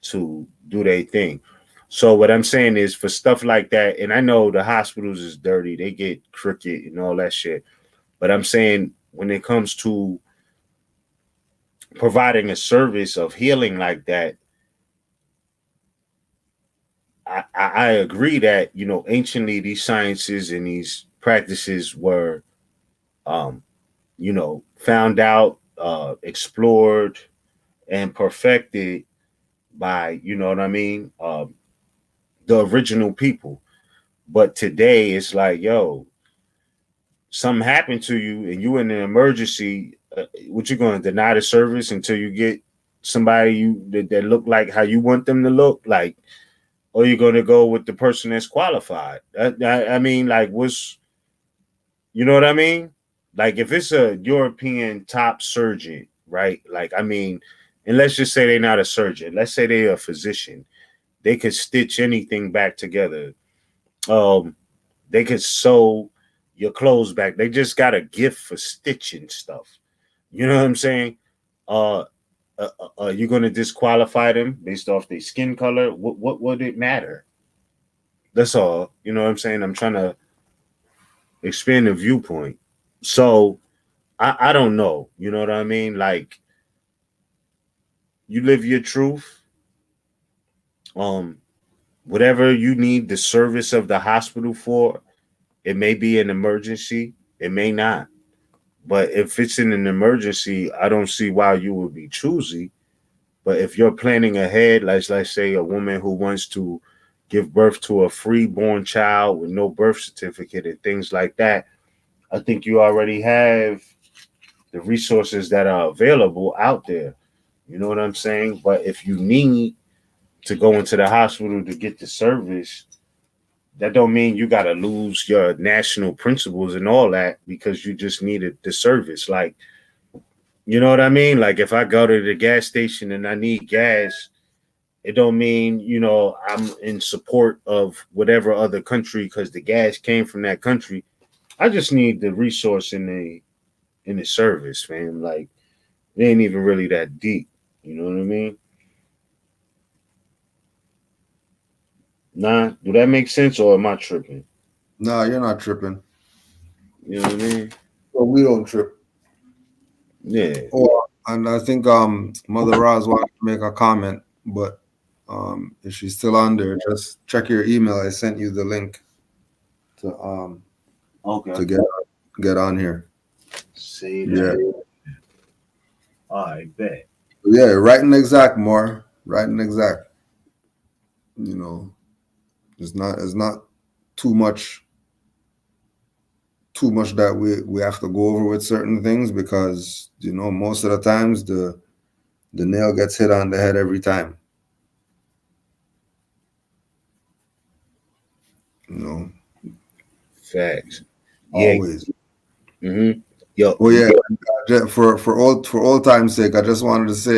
to do their thing? So what I'm saying is, for stuff like that, and I know the hospitals is dirty, they get crooked and all that shit, but I'm saying when it comes to providing a service of healing like that, I agree that, you know, anciently these sciences and these practices were, um, you know, found out, explored, and perfected by, you know what I mean, the original people. But today it's like, yo, something happened to you and you in an emergency. What, you going to deny the service until you get somebody that look like how you want them to look like, or you're going to go with the person that's qualified? I mean, like, you know what I mean? Like, if it's a European top surgeon, right? Like, I mean, and let's just say they're not a surgeon. Let's say they're a physician. They could stitch anything back together. Um, they could sew your clothes back. They just got a gift for stitching stuff. You know what I'm saying? Uh, you're going to disqualify them based off their skin color? What would it matter? That's all. You know what I'm saying? I'm trying to expand the viewpoint. So I don't know. You know what I mean? Like, you live your truth. Um, Whatever you need the service of the hospital for, it may be an emergency, it may not. But if it's in an emergency, I don't see why you would be choosy. But if you're planning ahead, like, let's say a woman who wants to give birth to a freeborn child with no birth certificate and things like that, I think you already have the resources that are available out there. You know what I'm saying? But if you need to go into the hospital to get the service, that don't mean you got to lose your national principles and all that because you just needed the service. Like, you know what I mean? Like, if I go to the gas station and I need gas It don't mean, you know, I'm in support of whatever other country because the gas came from that country. I just need the resource in the service, man. Like it ain't even really that deep. You know what I mean? Nah, do that make sense or am I tripping? No, you're not tripping. You know what I mean? Well, we don't trip. Yeah. Oh, and I think Mother Roz wanted to make a comment, but if she's still on there, just check your email. I sent you the link to Okay. get on here. See Yeah. that. All right, bet. Yeah, right and exact, more. Right and exact. You know, it's not too much that we have to go over with certain things because, you know, most of the times the nail gets hit on the head every time. You know, Facts. always. Yeah. Mm-hmm. Yo. Oh yeah. For old time's sake, I just wanted to say,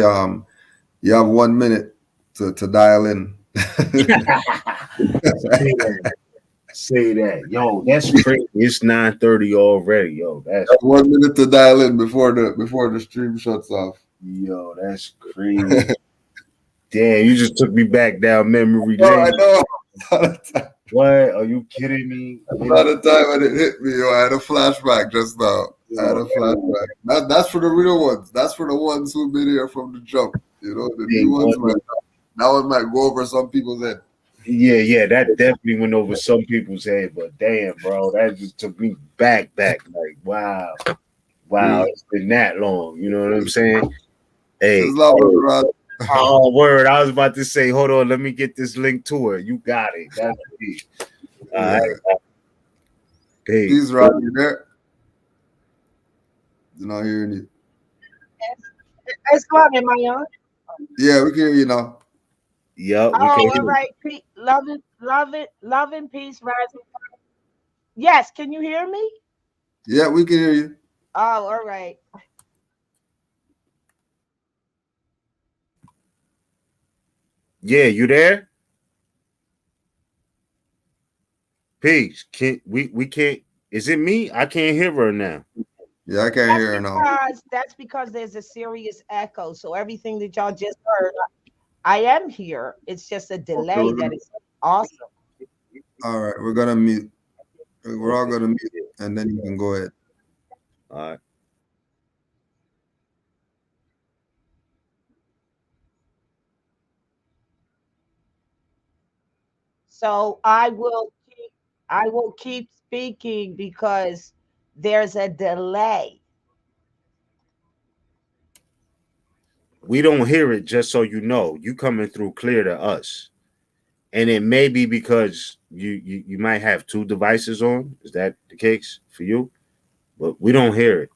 you have 1 minute to dial in. Say that. Yo, that's crazy. It's 9:30 already. Yo, that's 1 minute to dial in before the stream shuts off. yo, that's crazy. Damn, you just took me back down memory lane. Oh, I know. What? Are you kidding me? By the time when it hit me, yo, I had a flashback just now. I had a flashback. That's for the real ones. That's for the ones who've been here from the jump. You know, the new ones that one might go over some people's head. Yeah, that definitely went over some people's head, but damn, bro, that just took me back. Like, wow, it's been that long. You know what I'm saying? Hey, oh, word. I was about to say, hold on, let me get this link to her. You got it. That's it. All right. Hey, Peace, Rob. You there? You're not hearing you. It's Love, am I on? Yeah, we can hear you now. Yep. Oh, all right. Love and peace, rising. Yes, can you hear me? Yeah, we can hear you. Oh, all right. Yeah, you there? Peace. We can't. Is it me? I can't hear her now. Yeah, I can't hear her now. That's because there's a serious echo. So everything that y'all just heard, I am here. It's just a delay that is awesome. All right, we're gonna mute. We're all gonna mute, and then you can go ahead. All right. So I will keep speaking because there's a delay. We don't hear it, just so you know. You coming through clear to us. And it may be because you might have two devices on. Is that the case for you? But we don't hear it.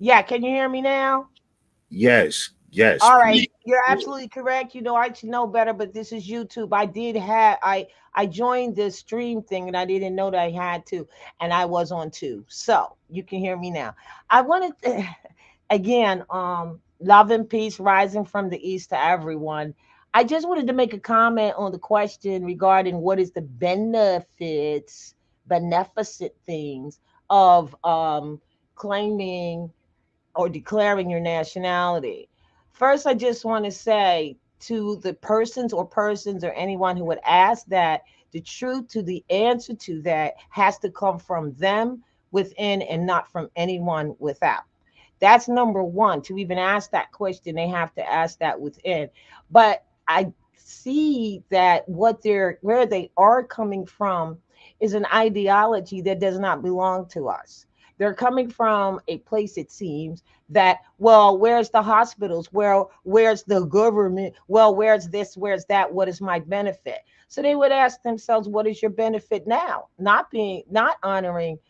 Yeah, can you hear me now? Yes. All right, you're absolutely correct. You know, I should know better, but this is YouTube. I joined this stream thing and I didn't know that I had to, and I was on two. So you can hear me now. I wanted to, again, love and peace rising from the east to everyone. I just wanted to make a comment on the question regarding what is the beneficent things of claiming or declaring your nationality. First, I just want to say to the persons or anyone who would ask that, the truth to the answer to that has to come from them within and not from anyone without. That's number one. To even ask that question, they have to ask that within. But I see that where they are coming from is an ideology that does not belong to us. They're coming from a place, it seems, that, well, where's the hospitals? Where's the government? Well, where's this? Where's that? What is my benefit? So they would ask themselves, what is your benefit now? Not honoring,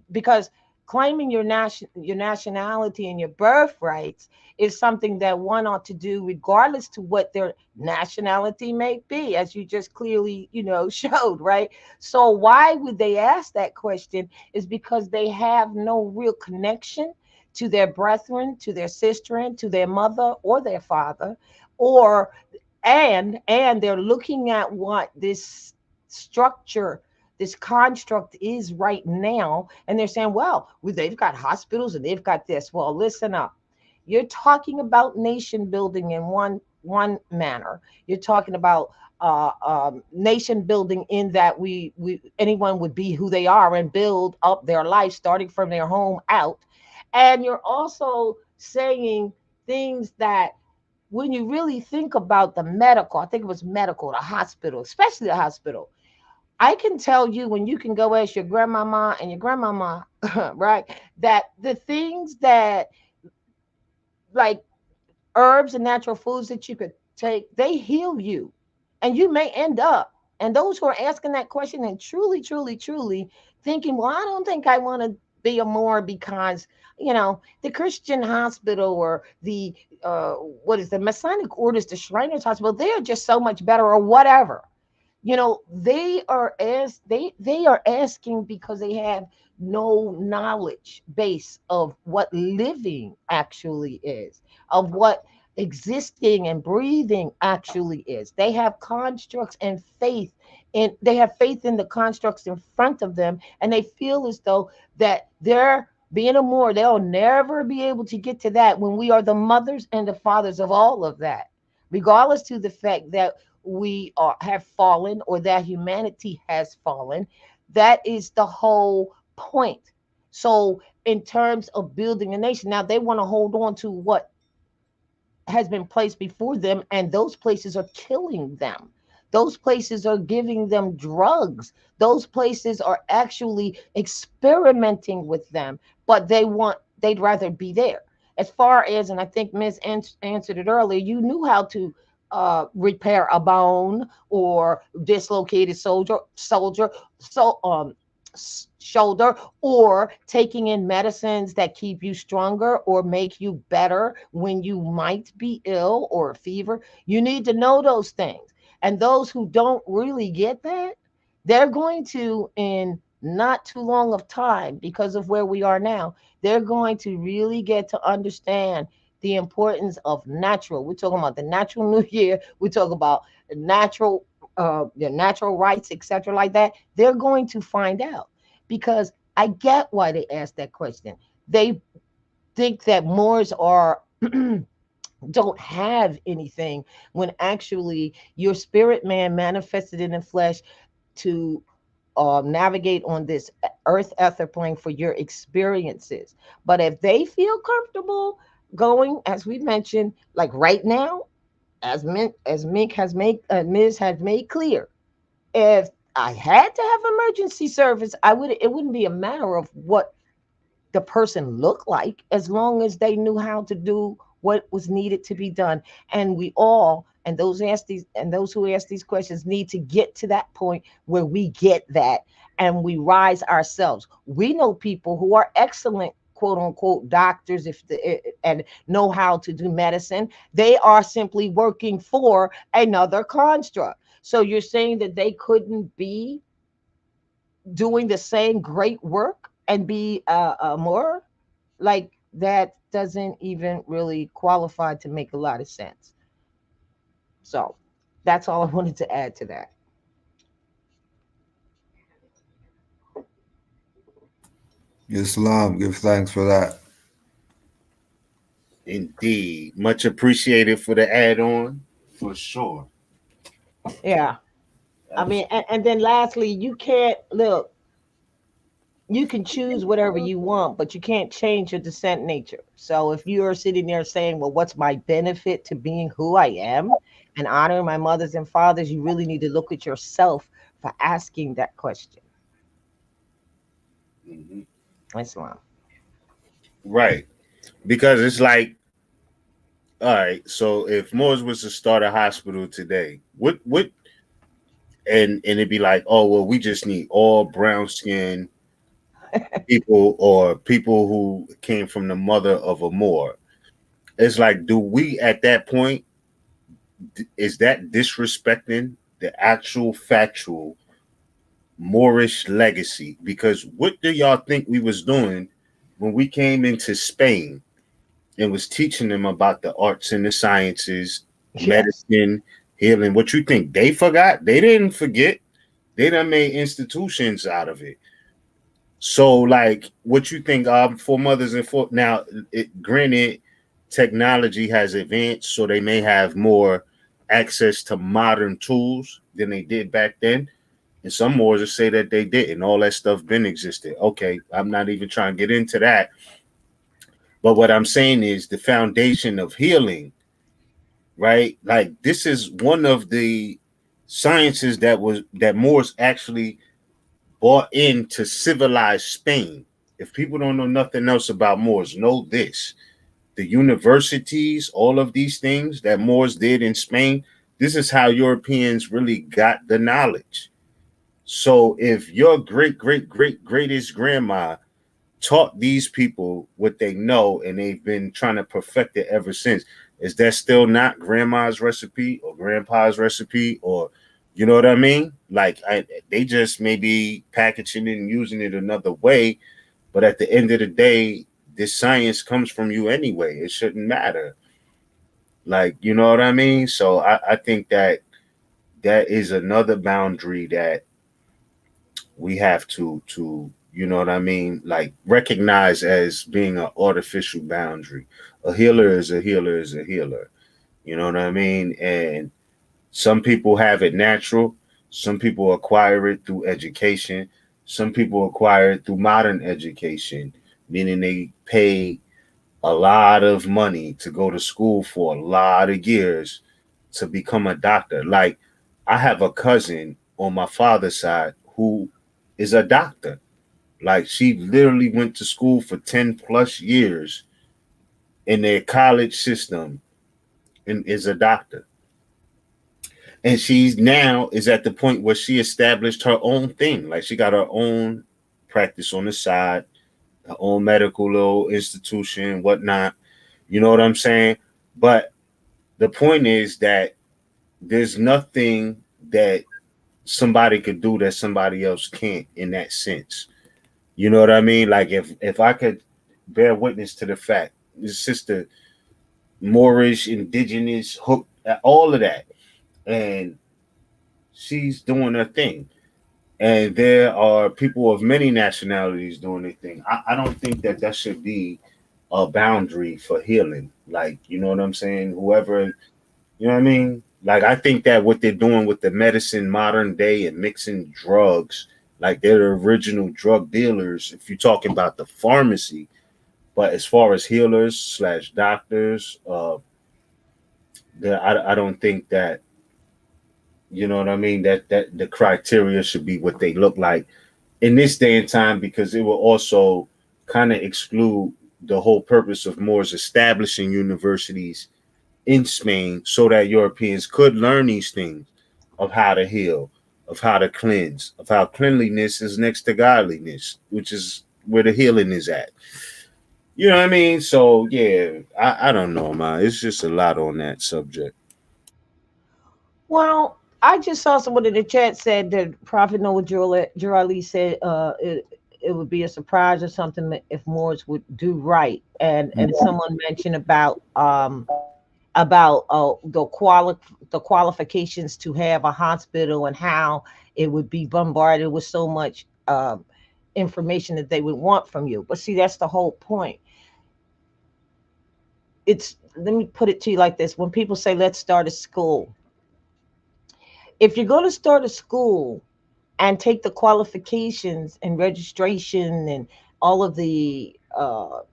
because claiming your nationality and your birth rights is something that one ought to do regardless to what their nationality may be, as you just clearly, showed, right? So why would they ask that question is because they have no real connection to their brethren, to their sister, to their mother or their father, or and they're looking at what this structure, this construct is right now, and they're saying, well, they've got hospitals and they've got this. Well, listen up. You're talking about nation building in one manner. You're talking about nation building in that we anyone would be who they are and build up their life starting from their home out. And you're also saying things that when you really think about the medical, I think it was medical, the hospital, especially the hospital, I can tell you when you can go ask your grandmama and your grandmama, right, that the things that like herbs and natural foods that you could take, they heal you. And you may end up, and those who are asking that question and truly, truly, truly thinking, well, I don't think I want to be a more because, the Christian hospital or the, what is the Masonic orders, the Shriners Hospital, they're just so much better or whatever. They are asking because they have no knowledge base of what living actually is, of what existing and breathing actually is. They have constructs and faith, and they have faith in the constructs in front of them, and they feel as though that they're being a more, they'll never be able to get to that when we are the mothers and the fathers of all of that, regardless to the fact that have fallen or that humanity has fallen. That is the whole point. So in terms of building a nation, now they want to hold on to what has been placed before them, and those places are killing them. Those places are giving them drugs. Those places are actually experimenting with them, but they'd rather be there. As far as, and I think Ms. answered it earlier, you knew how to repair a bone or dislocated shoulder, or taking in medicines that keep you stronger or make you better when you might be ill or a fever. You need to know those things. And those who don't really get that, they're going to, in not too long of time, because of where we are now, they're going to really get to understand the importance of natural. We're talking about the natural new year. We talk about natural, the natural rights, etc., like that. They're going to find out, because I get why they asked that question. They think that Moors are don't have anything, when actually your spirit man manifested in the flesh to navigate on this earth ether plane for your experiences. But if they feel comfortable going, as we mentioned, like right now, as Mink has made, Ms. has made clear, if I had to have emergency service, I would. It wouldn't be a matter of what the person looked like, as long as they knew how to do what was needed to be done. And we all, and those who ask these questions, need to get to that point where we get that and we rise ourselves. We know people who are excellent, quote unquote, doctors, and know how to do medicine. They are simply working for another construct. So you're saying that they couldn't be doing the same great work and be more, like, that doesn't even really qualify to make a lot of sense. So that's all I wanted to add to that. Islam, give thanks for that. Indeed. Much appreciated for the add on, for sure. Yeah. I mean, and then lastly, you can't look, you can choose whatever you want, but you can't change your descent nature. So if you are sitting there saying, well, what's my benefit to being who I am and honoring my mothers and fathers, you really need to look at yourself for asking that question. Mhm. Islam. Right. Because it's like, all right, so if Moores was to start a hospital today, and it'd be like, oh well, we just need all brown skin people or people who came from the mother of a Moor. It's like, do we at that point, is that disrespecting the actual factual Moorish legacy? Because what do y'all think we was doing when we came into Spain and was teaching them about the arts and the sciences, Yes. medicine, healing? What you think they forgot? They didn't forget. They done made institutions out of it. So, like, what you think? For mothers and for now, granted, technology has advanced, so they may have more access to modern tools than they did back then. And some more to say that they didn't. All that stuff been existed. Okay, I'm not even trying to get into that. But what I'm saying is the foundation of healing, right? Like, this is one of the sciences that Moors actually brought into civilized Spain. If people don't know nothing else about Moors, know this. The universities, all of these things that Moors did in Spain, this is how Europeans really got the knowledge. So if your greatest grandma taught these people what they know and they've been trying to perfect it ever since, is that still not grandma's recipe or grandpa's recipe? Or, you know what I mean? Like, they just maybe packaging it and using it another way, but at the end of the day, this science comes from you anyway. It shouldn't matter. Like, you know what I mean? So I think that that is another boundary that we have to, you know what I mean, like, recognize as being an artificial boundary. A healer is a healer is a healer. You know what I mean? And some people have it natural. Some people acquire it through education. Some people acquire it through modern education, meaning they pay a lot of money to go to school for a lot of years to become a doctor. Like, I have a cousin on my father's side who is a doctor. Like, she literally went to school for 10 plus years in their college system and is a doctor. And she's now is at the point where she established her own thing. Like, she got her own practice on the side, her own medical little institution, whatnot. You know what I'm saying? But the point is that there's nothing that somebody could do that somebody else can't in that sense. You know what I mean? Like, if I could bear witness to the fact, it's just the Moorish, indigenous, hook, all of that, and she's doing her thing. And there are people of many nationalities doing their thing. I don't think that that should be a boundary for healing. Like, you know what I'm saying? Whoever, you know what I mean? Like, I think that what they're doing with the medicine modern day and mixing drugs, like, they're the original drug dealers if you're talking about the pharmacy. But as far as healers slash doctors, I don't think that, you know what I mean, that the criteria should be what they look like in this day and time, because it will also kind of exclude the whole purpose of Moors establishing universities in Spain so that Europeans could learn these things of how to heal, of how to cleanse, of how cleanliness is next to godliness, which is where the healing is at. You know what I mean? So yeah, I don't know, man. It's just a lot on that subject. Well, I just saw someone in the chat said that Prophet Noah Jurali said it would be a surprise or something if Moors would do right, and someone mentioned about the qualifications to have a hospital and how it would be bombarded with so much information that they would want from you. But see, that's the whole point. It's Let me put it to you like this: when people say let's start a school, if you're going to start a school and take the qualifications and registration and all of the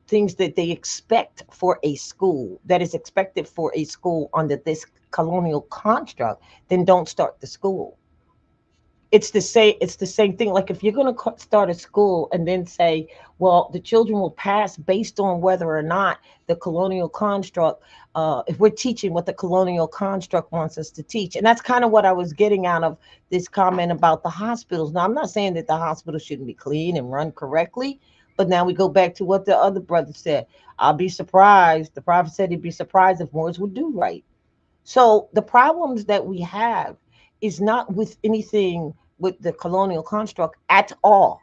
things that they expect for a school, that is expected for a school under this colonial construct, then don't start the school. it's the same thing. Like if you're going to start a school and then say, well, the children will pass based on whether or not the colonial construct, if we're teaching what the colonial construct wants us to teach. And that's kind of what I was getting out of this comment about the hospitals. Now, I'm not saying that the hospitals shouldn't be clean and run correctly, but now we go back to what the other brother said. I'll be surprised, the prophet said he'd be surprised if Moors would do right. So the problems that we have is not with anything with the colonial construct at all.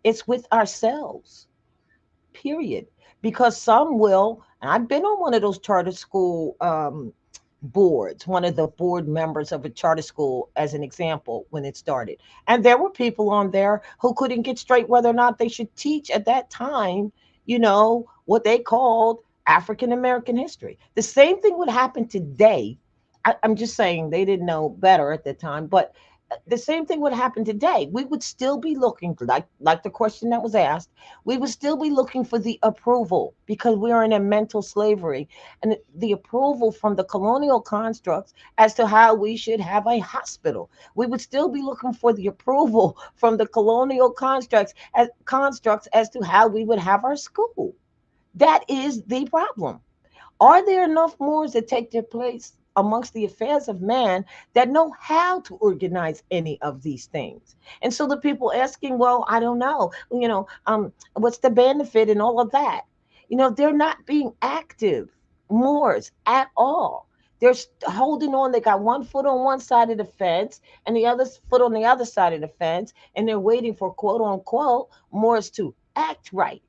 It's with ourselves, period. Because some will, and I've been on one of those charter school boards, one of the board members of a charter school, as an example, when it started. And there were people on there who couldn't get straight whether or not they should teach at that time, what they called African American history. The same thing would happen today. I'm just saying they didn't know better at the time, but the same thing would happen today. We would still be looking, like the question that was asked, we would still be looking for the approval because we are in a mental slavery, and the approval from the colonial constructs as to how we should have a hospital. We would still be looking for the approval from the colonial constructs as to how we would have our school. That is the problem. Are there enough Moors that take their place amongst the affairs of man that know how to organize any of these things? And so the people asking, well, I don't know, what's the benefit and all of that? They're not being active Moors at all. They're holding on. They got one foot on one side of the fence and the other foot on the other side of the fence, and they're waiting for quote unquote Moors to act right,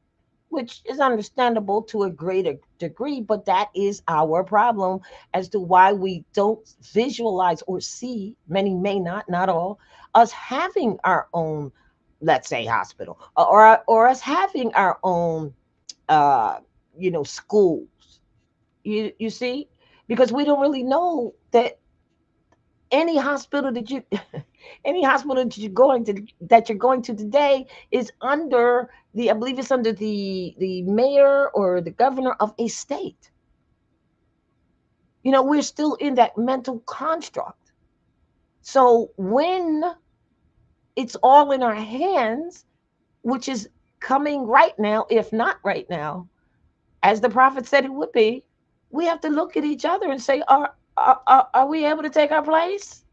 which is understandable to a greater degree, but that is our problem as to why we don't visualize or see, many may not all, us having our own, let's say, hospital, or us having our own, schools. You see, because we don't really know that any hospital that you any hospital that you're going to today is under the, I believe it's under the mayor or the governor of a state. We're still in that mental construct. So when it's all in our hands, which is coming right now, if not right now, as the prophet said it would be, we have to look at each other and say, are we able to take our place?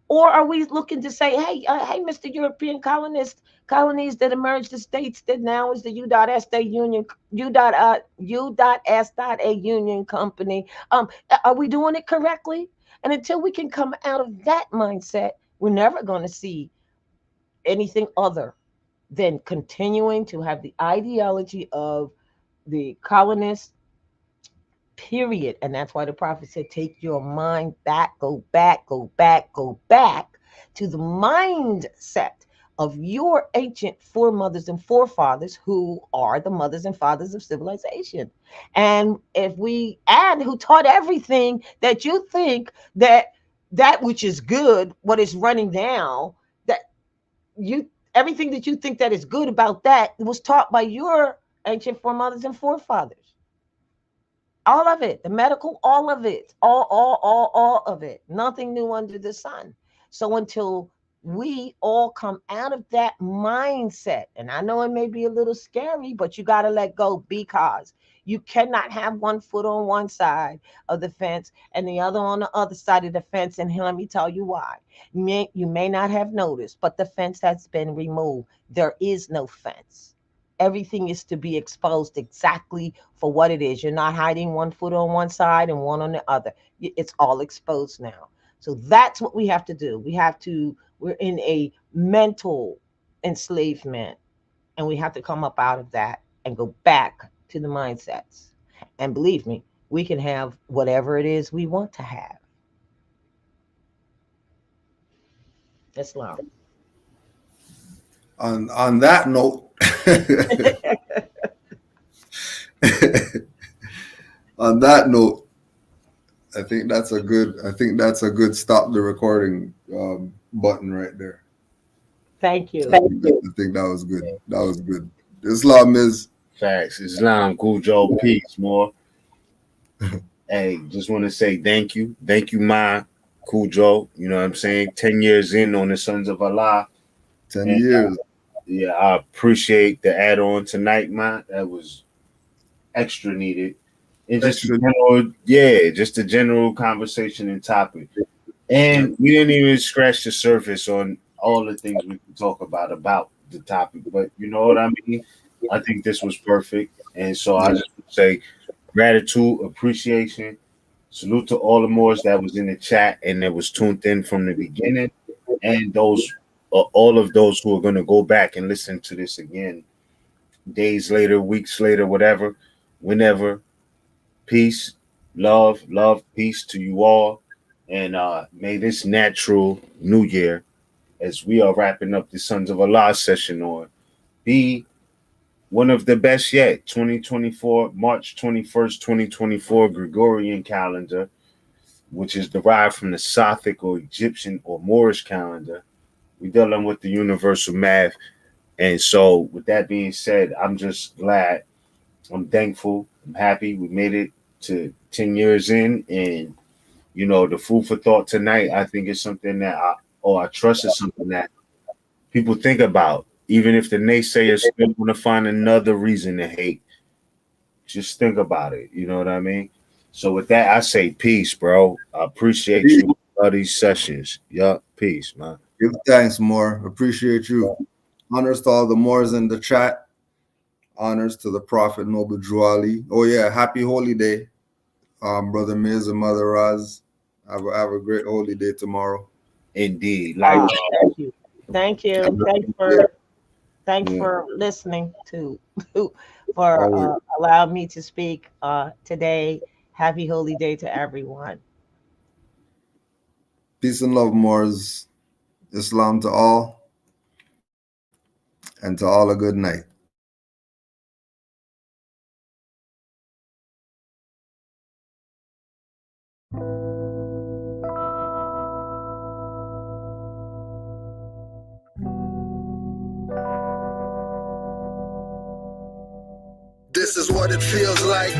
Or are we looking to say, hey, Mr. European colonies that emerged the states that now is the U.S. Union, U.S. Union Company? Are we doing it correctly? And until we can come out of that mindset, we're never going to see anything other than continuing to have the ideology of the colonists, period. And that's why the prophet said, take your mind back, go back, go back, go back to the mindset of your ancient foremothers and forefathers, who are the mothers and fathers of civilization. And if we add, who taught everything that you think that which is good, what is running now, that you everything that you think that is good about that was taught by your ancient foremothers and forefathers. All of it, the medical, all of it, all of it. Nothing new under the sun. So until we all come out of that mindset, and I know it may be a little scary, but you got to let go, because you cannot have one foot on one side of the fence and the other on the other side of the fence. And here, let me tell you why. You may not have noticed, but the fence has been removed. There is no fence. Everything is to be exposed exactly for what it is. You're not hiding one foot on one side and one on the other. It's all exposed now. So that's what we have to do. We're in a mental enslavement, and we have to come up out of that and go back to the mindsets. And believe me, we can have whatever it is we want to have. Islam. On that note, on that note, I think that's a good stop the recording button right there. Thank you. I think that was good. That was good. Islam is Facts. Islam, Gujo, peace, more. Hey, just want to say thank you. Thank you, my Cujo, you know what I'm saying? 10 years in on the Sons of Allah. 10 And, years. Yeah, I appreciate the add-on tonight, man. That was extra needed. And just Extra. just a general conversation and topic. And we didn't even scratch the surface on all the things we could talk about the topic. But you know what I mean? I think this was perfect. And so I just would say gratitude, appreciation, salute to all the Moors that was in the chat and that was tuned in from the beginning. And those all of those who are going to go back and listen to this again days later, weeks later, whatever, whenever. Peace, love, peace to you all. And may this natural new year, as we are wrapping up the Sons of Allah session on, be one of the best yet. 2024, March 21st, 2024 Gregorian calendar, which is derived from the Sothic or Egyptian or Moorish calendar. We're dealing with the universal math. And so with that being said, I'm just glad, I'm thankful, I'm happy we made it to 10 years in. And, you know, the food for thought tonight, I think is something that I trust is something that people think about. Even if the naysayers still want to find another reason to hate, just think about it. You know what I mean? So with that, I say peace, bro. I appreciate you all these sessions. Yup, peace, man. Give thanks, Moore. Appreciate you. Honors to all the Moors in the chat. Honors to the Prophet Noble Drew Ali. Oh yeah, happy holy day, Brother Miz and Mother Raz. Have a great holy day tomorrow. Indeed. Thank you. Thanks for listening for allowing me to speak today. Happy holy day to everyone. Peace and love, Moors. Islam to all, and to all a good night. This is what it feels like.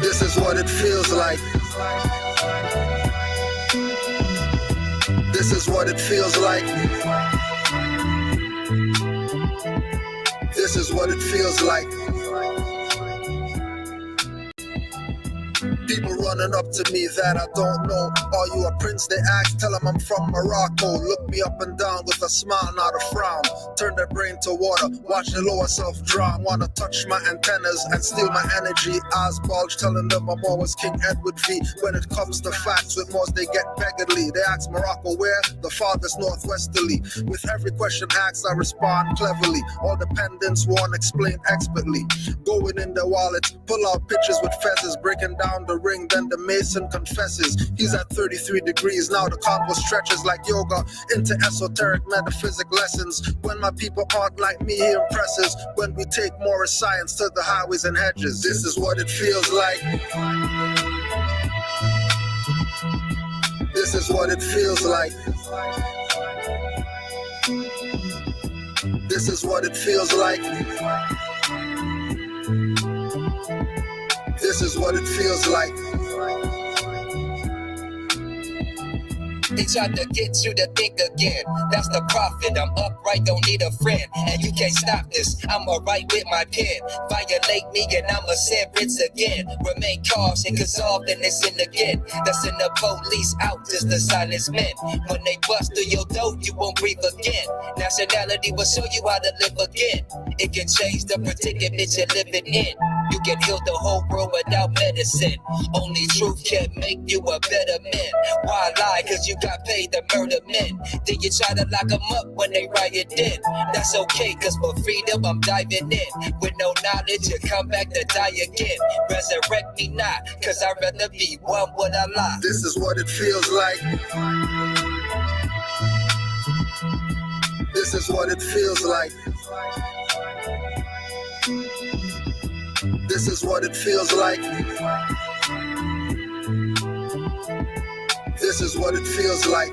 This is what it feels like. This is what it feels like. This is what it feels like. People running up to me that I don't know. Are you a prince? They ask. Tell them I'm from Morocco. Look me up and down with a smile, not a frown. Turn their brain to water. Watch the lower self drown. Wanna touch my antennas and steal my energy. Eyes bulge, telling them I'm always King Edward V. When it comes to facts, with Moors they get beggarly. They ask Morocco where? The farthest northwesterly. With every question asked, I respond cleverly. All dependents won't explain expertly. Going in their wallets, pull out pictures with feathers, breaking down the ring, then the mason confesses. He's at 33 degrees, now the convo stretches like yoga into esoteric metaphysic lessons. When my people aren't like me, he impresses. When we take more science to the highways and hedges. This is what it feels like. This is what it feels like. This is what it feels like. This is what it feels like. They tried to get you to think again. That's the prophet. I'm upright, don't need a friend. And you can't stop this. I'ma write with my pen. Violate me and I'ma send Ritz again. Remain cautious, cause often it's in again. That's in the police out, just the silence men. When they bust through your door, you won't breathe again. Nationality will show you how to live again. It can change the predicament you're living in. You can heal the whole world without medicine. Only truth can make you a better man. Why lie? Cause you got paid to murder men. Then you try to lock them up when they riot in. That's okay, cause for freedom I'm diving in. With no knowledge you come back to die again. Resurrect me not, cause I'd rather be one with Allah. This is what it feels like. This is what it feels like. This is what it feels like. This is what it feels like.